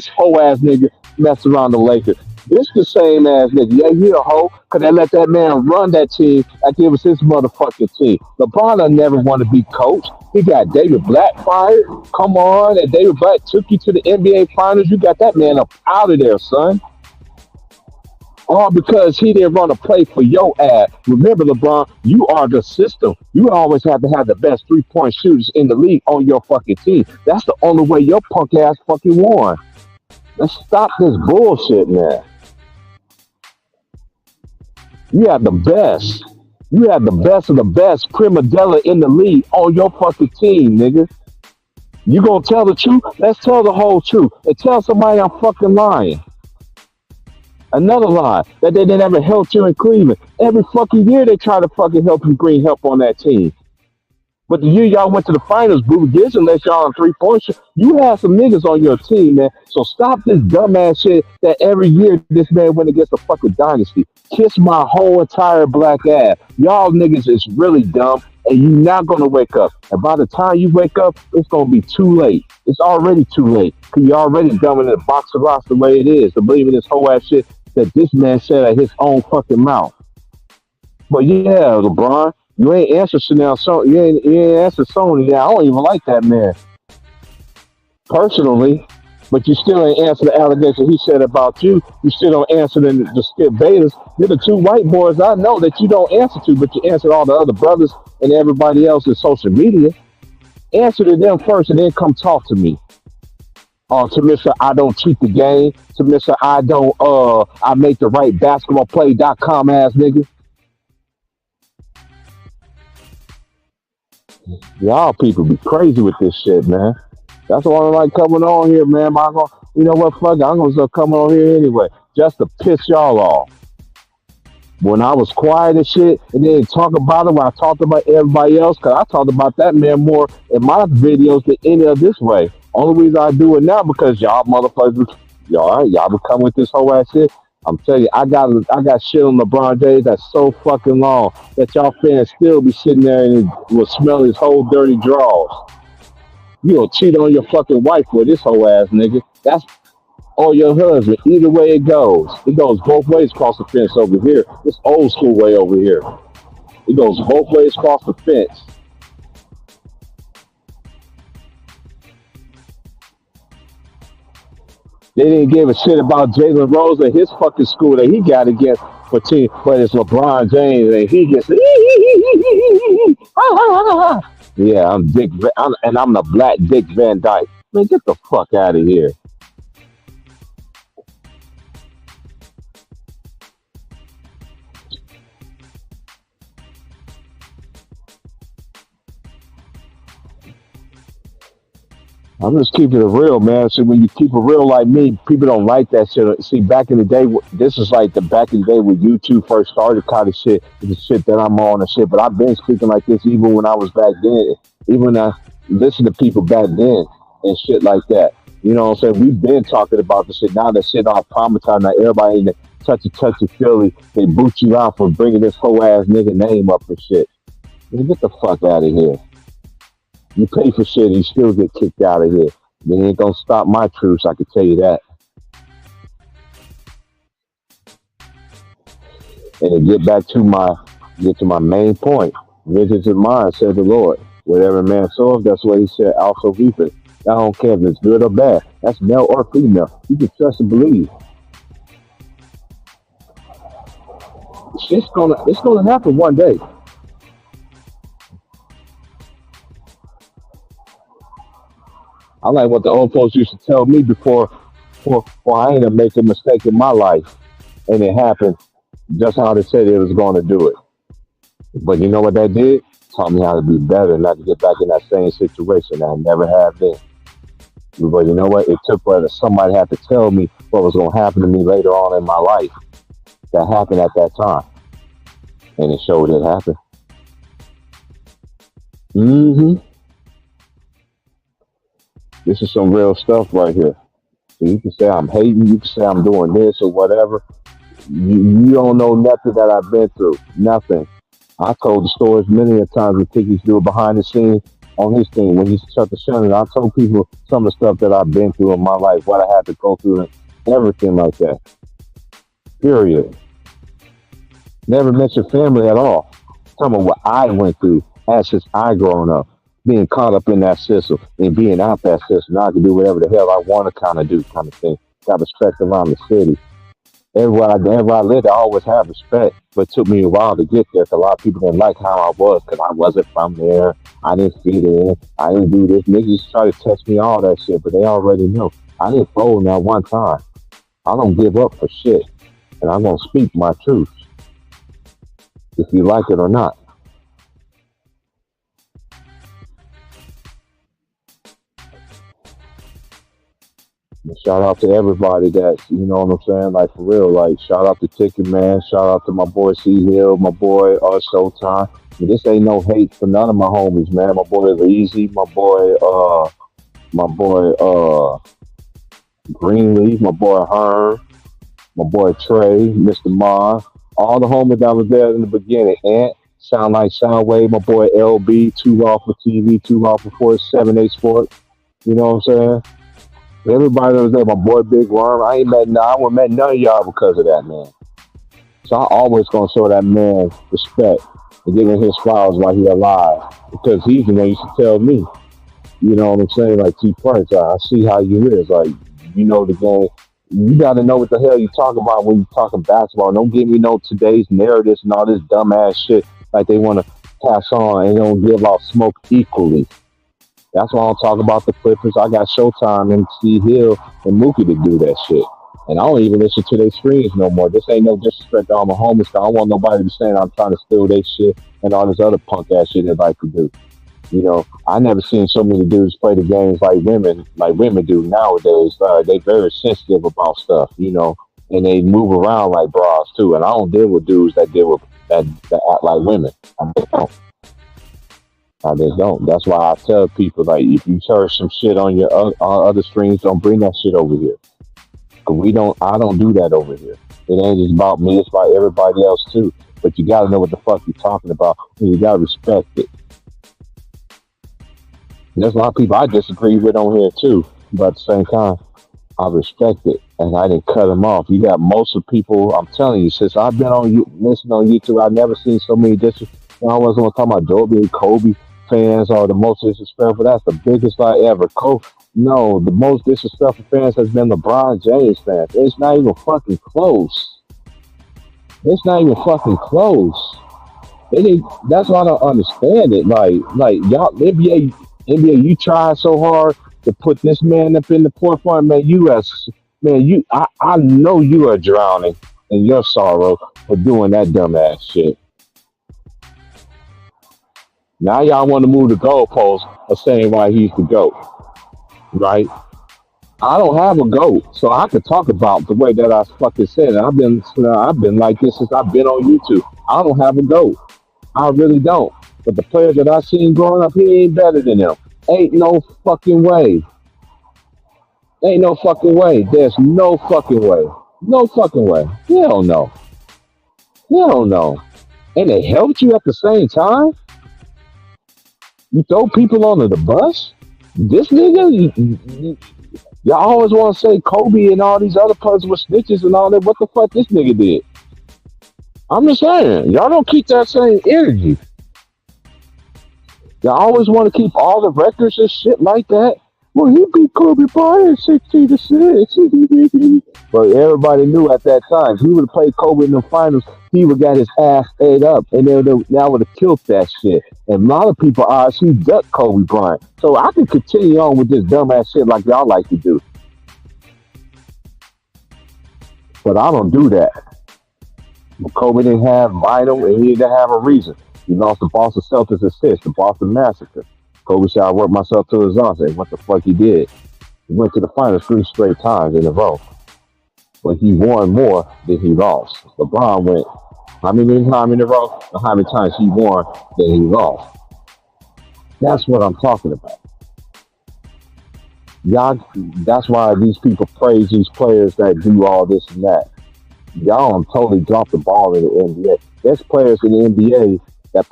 whole ass nigga messed around the Lakers. This the same ass nigga. Yeah, he a hoe, because they let that man run that team like it was his motherfucking team. LeBron never want to be coach. He got David Black fired. Come on, and David Black took you to the NBA Finals. You got that man up out of there, son. All because he didn't run a play for your ass. Remember, LeBron, you are the system. You always have to have the best three-point shooters in the league on your fucking team. That's the only way your punk ass fucking won. Let's stop this bullshit, man. You have the best. You have the best of the best prima donna in the league on your fucking team, nigga. You gonna tell the truth? Let's tell the whole truth. And tell somebody I'm fucking lying. Another lie that they didn't ever help you in Cleveland. Every fucking year they try to fucking help you bring help on that team. But the year y'all went to the finals, Boo Gibbs and let y'all on 3 points. You had some niggas on your team, man. So stop this dumbass shit that every year this man went against a fucking dynasty. Kiss my whole entire black ass. Y'all niggas is really dumb, and you not gonna wake up. And by the time you wake up, it's gonna be too late. It's already too late. Cause you're already dumb in the box of rocks the way it is to believe in this whole ass shit that this man said at his own fucking mouth. But yeah, LeBron. You ain't answer Chanel. So you ain't answer Sony. Yeah, I don't even like that man personally. But you still ain't answer the allegation he said about you. You still don't answer the Skip Bayless. You're the two white boys I know that you don't answer to, but you answer all the other brothers and everybody else in social media. Answer to them first, and then come talk to me. To Mr. I don't cheat the game. To Mr. I don't I make the right basketballplay.com ass nigga. Y'all people be crazy with this shit, man. That's why I like coming on here, man. You know what, fuck it, I'm gonna start coming on here anyway, just to piss y'all off. When I was quiet and shit, and then talk about it when I talked about everybody else, cause I talked about that man more in my videos than any of this way. Only reason I do it now because y'all motherfuckers, y'all be coming with this whole ass shit. I'm telling you, I got shit on LeBron James that's so fucking long that y'all fans still be sitting there and will smell his whole dirty drawers. You gonna cheat on your fucking wife with this whole ass nigga. That's or your husband. Either way it goes. It goes both ways across the fence over here. It's old school way over here. It goes both ways across the fence. They didn't give a shit about Jalen Rose and his fucking school that he got against for team, but it's LeBron James and he gets yeah, I'm the black Dick Van Dyke. Man, get the fuck out of here. I'm just keeping it real, man. See, when you keep it real like me, people don't like that shit. See, back in the day, this is like the back in the day when YouTube first started kind of shit, the shit that I'm on and shit. But I've been speaking like this even when I was back then. Even when I listened to people back then and shit like that. You know what I'm saying? We've been talking about the shit. Now that shit all traumatized. Now everybody in the touchy Philly, they boot you out for bringing this whole ass nigga name up and shit. Man, get the fuck out of here. You pay for shit and you still get kicked out of here. They ain't gonna stop my troops, I can tell you that. And to get to my main point. Vengeance is mine, said the Lord. Whatever man soweth, that's what he said, also reap it. I don't care if it's good or bad. That's male or female. You can trust and believe. It's gonna happen one day. I like what the old folks used to tell me before I ain't to make a mistake in my life. And it happened just how they said it was going to do it. But you know what that did? Taught me how to be better, not to get back in that same situation. I never have been. But you know what? It took whether somebody had to tell me what was going to happen to me later on in my life. That happened at that time. And it showed it happened. Mm-hmm. This is some real stuff right here. So you can say I'm hating, you can say I'm doing this or whatever. You don't know nothing that I've been through. Nothing. I told the stories many a times when Ticky's do it behind the scenes on his thing. When he shut the channel, I told people some of the stuff that I've been through in my life, what I had to go through and everything like that. Period. Never mentioned family at all. Talking about what I went through as since I grown up. Being caught up in that system and being out that system. Now I can do whatever the hell I want to kind of do, kind of thing. Got respect around the city. Everywhere I lived, I always had respect, but it took me a while to get there because a lot of people didn't like how I was because I wasn't from there. I didn't fit in. I didn't do this. Niggas just try to test me, all that shit, but they already know. I didn't fold not one time. I don't give up for shit, and I'm going to speak my truth, if you like it or not. Shout out to everybody that's, you know what I'm saying? Like, for real. Like, shout out to Ticket Man. Shout out to my boy C Hill, my boy Showtime. And this ain't no hate for none of my homies, man. My boy Easy, my boy Greenleaf, my boy Hearn, my boy Trey, Mr. Ma, all the homies that was there in the beginning. Ant, Sound Like Soundwave, my boy LB, 2 Raw for TV, 2 Raw for 7-8 Sport. You know what I'm saying? Everybody that was there, my boy Big Worm, I wouldn't met none of y'all because of that, man. So I always gonna show that man respect and give him his flowers while he alive. Because he's the one used to tell me, you know what I'm saying? Like, T-Prince, I see how you is. Like, you know the game. You got to know what the hell you talking about when you talking basketball. Don't give me no today's narratives and all this dumbass shit like they want to pass on and don't give out smoke equally. That's why I'm talking about the Clippers. I got Showtime and C Hill and Mookie to do that shit. And I don't even listen to their screens no more. This ain't no disrespect to all my homies. I don't want nobody to be saying I'm trying to steal their shit and all this other punk ass shit they like to do. You know, I never seen so many dudes play the games like women do nowadays. They very sensitive about stuff, you know, and they move around like bras too. And I don't deal with dudes that act like women. I just don't. That's why I tell people, like, if you search some shit on your other streams, don't bring that shit over here. Cause I don't do that over here. It ain't just about me. It's about everybody else too. But you gotta know what the fuck you're talking about, and you gotta respect it. There's a lot of people I disagree with on here too, but at the same time, I respect it, and I didn't cut them off. You got most of the people. I'm telling you, since I've been listening on YouTube, I've never seen so many disrespectful. I wasn't talking about Dobie and Kobe fans are the most disrespectful. That's the biggest lie ever. No, the most disrespectful fans has been LeBron James fans. It's not even fucking close. It's not even fucking close. That's why I don't understand it. Like y'all, NBA, you try so hard to put this man up in the forefront, man. I know you are drowning in your sorrow for doing that dumbass shit. Now y'all want to move the goalposts of saying why he's the GOAT, right? I don't have a GOAT, so I could talk about the way that I fucking said it. I've been like this since I've been on YouTube. I don't have a GOAT. I really don't. But the players that I seen growing up, he ain't better than them. Ain't no fucking way. Ain't no fucking way. There's no fucking way. No fucking way. Hell no. Hell no. And they helped you at the same time? You throw people under the bus? This nigga? Y'all always want to say Kobe and all these other players were snitches and all that. What the fuck this nigga did? I'm just saying. Y'all don't keep that same energy. Y'all always want to keep all the records and shit like that. Well, he beat Kobe Bryant 60-6. But everybody knew at that time, if he would have played Kobe in the finals, he would have got his ass ate up, and now would have killed that shit. And a lot of people he ducked Kobe Bryant. So I can continue on with this dumbass shit like y'all like to do. But I don't do that. Kobe didn't have vital, and he didn't have a reason. He lost the Boston Celtics assist, the Boston Massacre. Kobe said, I worked myself to exhaustion. What the fuck he did? He went to the finals 3 straight times in a row. But he won more than he lost. LeBron went how many times in a row? Or how many times he won than he lost? That's what I'm talking about. Y'all, that's why these people praise these players that do all this and that. Y'all totally dropped the ball in the NBA. There's players in the NBA that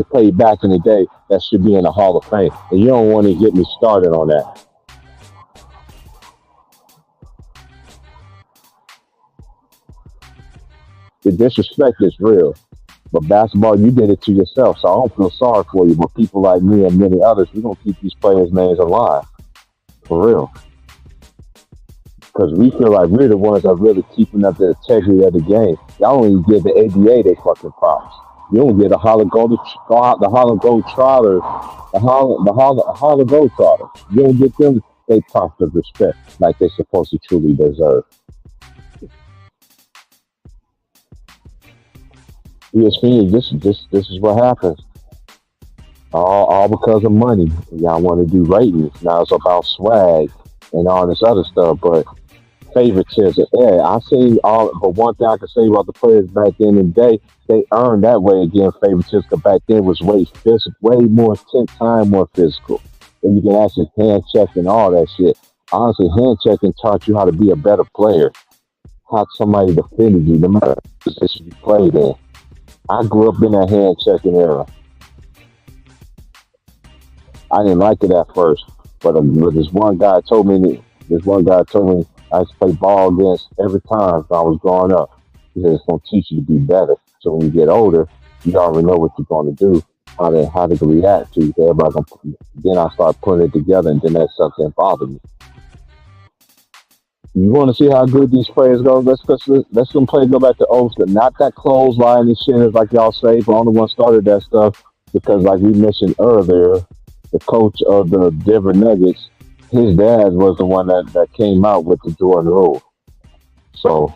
played back in the day that should be in the Hall of Fame. And you don't want to get me started on that. The disrespect is real. But basketball, you did it to yourself, so I don't feel sorry for you. But people like me and many others, we're going to keep these players' names alive. For real. Because we feel like we're the ones that are really keeping up the integrity of the game. Y'all don't even give the ABA their fucking props. You don't get the Harlem Globetrotters. You don't get them they props of respect like they're supposed to truly deserve. ESPN, this is what happens. All because of money. Y'all want to do ratings. Now it's about swag and all this other stuff. But favoritism, yeah, I seen all. But one thing I can say about the players back then in the day, they earned that way again. Favoritism 'cause back then was way physical, way more 10 times more physical. And you can actually hand check and all that shit. Honestly, hand checking taught you how to be a better player, how somebody defended you, no matter what position you played in. I grew up in that hand checking era. I didn't like it at first, but this one guy told me. I used to play ball against every time I was growing up. He said it's gonna teach you to be better. So when you get older, you already know what you're gonna do, how to react to. Everybody then I start putting it together, and then that stuff didn't bother me. You want to see how good these players go? Let's them play. Go back to Oakland. Not that clothesline and shit, like y'all say. But only one started that stuff because, like we mentioned earlier, the coach of the Denver Nuggets, his dad was the one that came out with the Jordan rule. So,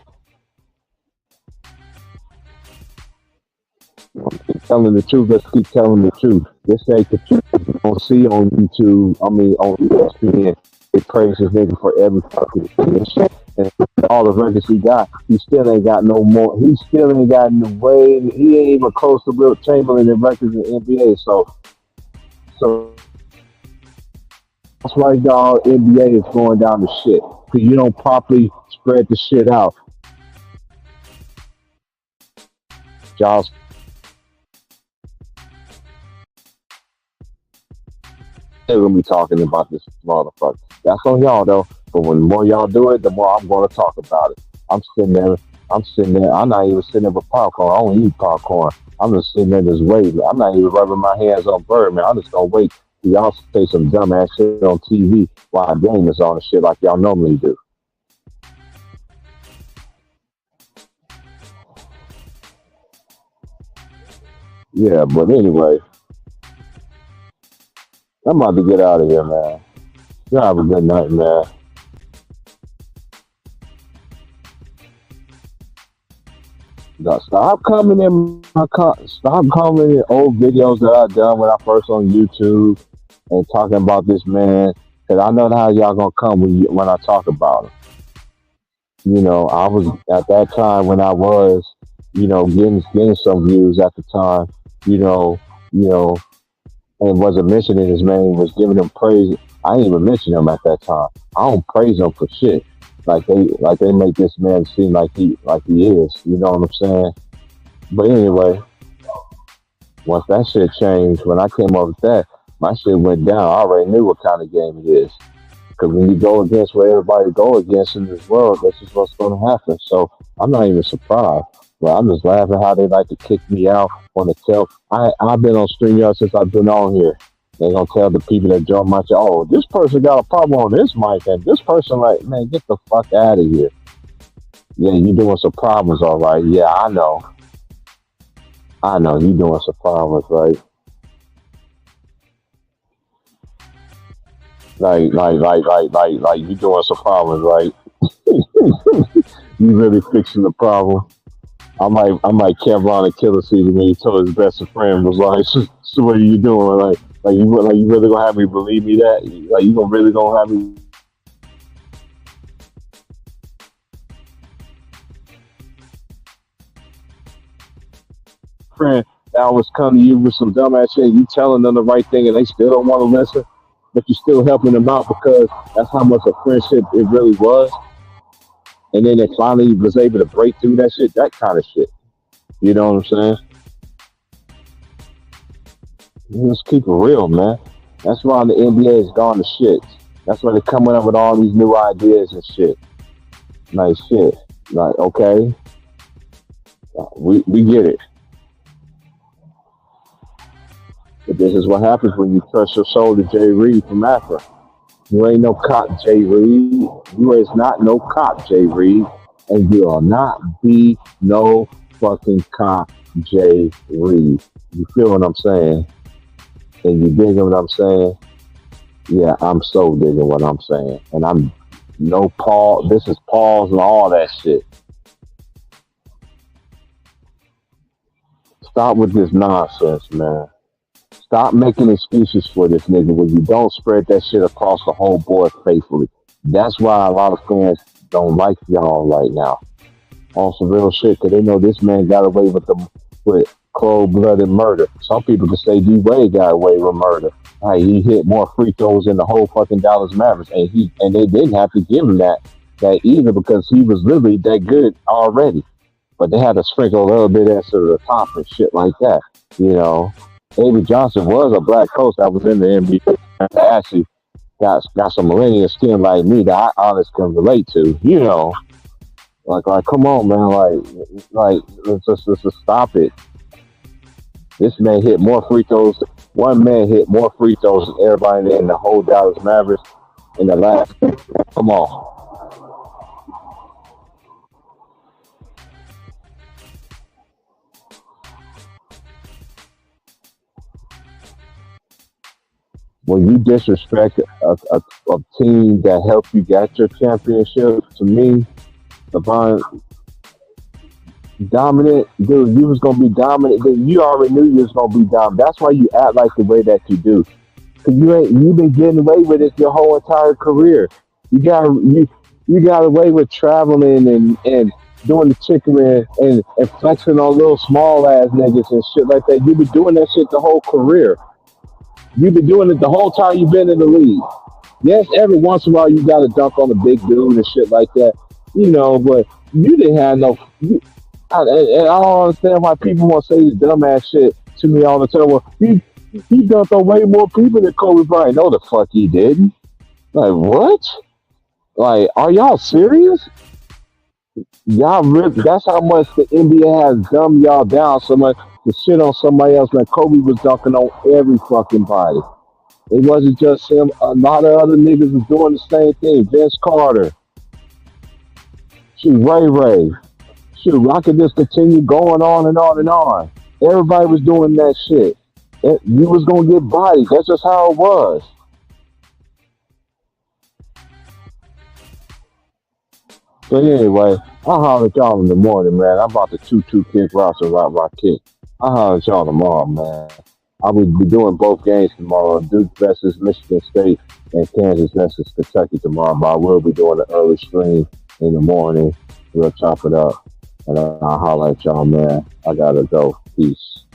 keep telling the truth. Let's keep telling the truth. This ain't the truth. You don't see on YouTube. I mean, on ESPN. They praise this nigga for every fucking thing. And all the records he got, he still ain't got no more. He still ain't got in the way. He ain't even close to Wilt Chamberlain in records in the NBA. So that's why y'all NBA is going down to shit. Because you don't properly spread the shit out. Y'all still gonna be talking about this motherfucker. That's on y'all though. But when the more y'all do it, the more I'm gonna talk about it. I'm sitting there. I'm not even sitting there with popcorn. I don't eat popcorn. I'm just sitting there just waiting. I'm not even rubbing my hands on Birdman. I'm just gonna wait till y'all say some dumbass shit on TV while the game is on and shit like y'all normally do. Yeah, but anyway, I'm about to get out of here, man. Y'all have a good night, man. Stop coming in old videos that I done when I first on YouTube and talking about this man. Cause I know how y'all gonna come when I talk about him. You know, I was at that time when I was, getting some views at the time. And wasn't mentioning his name, was giving him praise. I didn't even mention him at that time. I don't praise him for shit. Like they make this man seem like he is. You know what I'm saying? But anyway, once that shit changed, when I came up with that, my shit went down. I already knew what kind of game it is. Because when you go against what everybody go against in this world, this is what's going to happen. So I'm not even surprised. But I'm just laughing how they like to kick me out on the tell. I've been on StreamYard since I've been on here. They're going to tell the people that join my channel, oh, this person got a problem on this mic, and this person like, man, get the fuck out of here. Yeah, you doing some problems, all right. Yeah, I know. You doing some problems, right? Like you doing some problems, right? You really fixing the problem. I'm like Kevlon and Killer C when he told his best friend was like, so what are you doing? Like you really gonna have me believe me that? Like you really gonna have me? Friend that was coming to you with some dumbass shit, you telling them the right thing and they still don't want to listen, but you're still helping them out because that's how much a friendship it really was. And then they finally was able to break through that shit, that kind of shit. You know what I'm saying? Let's keep it real, man. That's why the NBA is gone to shit. That's why they're coming up with all these new ideas and shit. Like shit. Like, okay. We get it. But this is what happens when you trust your soul to Jay Reed from Afro. You ain't no cop, Jay Reed. You is not no cop, Jay Reed. And you will not be no fucking cop, Jay Reed. You feel what I'm saying? And you digging what I'm saying? Yeah, I'm so digging what I'm saying. And I'm no Paul. This is Paul's and all that shit. Stop with this nonsense, man. Stop making excuses for this nigga when you don't spread that shit across the whole board faithfully. That's why a lot of fans don't like y'all right now. On some real shit, because they know this man got away with cold-blooded murder. Some people can say D Wade got away with murder. Like, he hit more free throws than the whole fucking Dallas Mavericks, and they didn't have to give him that either because he was literally that good already. But they had to sprinkle a little bit extra to the top and shit like that. You know, Avery Johnson was a black coach that was in the NBA that actually got some millennial skin like me that I honestly can relate to. You know. Like, come on, man! Like, let's just stop it. This man hit more free throws. One man hit more free throws than everybody in the whole Dallas Mavericks in the last. Come on. When you disrespect a team that helped you get your championship, to me, LeBron, dominant, dude. You was gonna be dominant. Dude, you already knew you was gonna be dominant. That's why you act like the way that you do. Cause you've been getting away with it your whole entire career. You got away with traveling and doing the chicken and flexing on little small ass niggas and shit like that. You've been doing that shit the whole career. You've been doing it the whole time you've been in the league. Yes, every once in a while you got to dunk on a big dude and shit like that. You know, but you didn't have no. I don't understand why people want to say this dumbass shit to me all the time. Well, he dunked on way more people than Kobe Bryant. No, the fuck he didn't. Like, what? Like, are y'all serious? Y'all really, that's how much the NBA has dumbed y'all down so much to shit on somebody else. Like, Kobe was dunking on every fucking body. It wasn't just him. A lot of other niggas was doing the same thing. Vince Carter. Shoot, Ray. Shoot, I could just continue going on and on and on. Everybody was doing that shit. You was gonna get bodied. That's just how it was. But anyway, I'll holler at y'all in the morning, man. I'm about to 2-2 kick Ross and rock kick. I'll holler at y'all tomorrow, man. I will be doing both games tomorrow. Duke versus Michigan State and Kansas versus Kentucky tomorrow. But I will be doing an early stream in the morning. We'll chop it up. And I'll holler at y'all, man. I gotta go. Peace.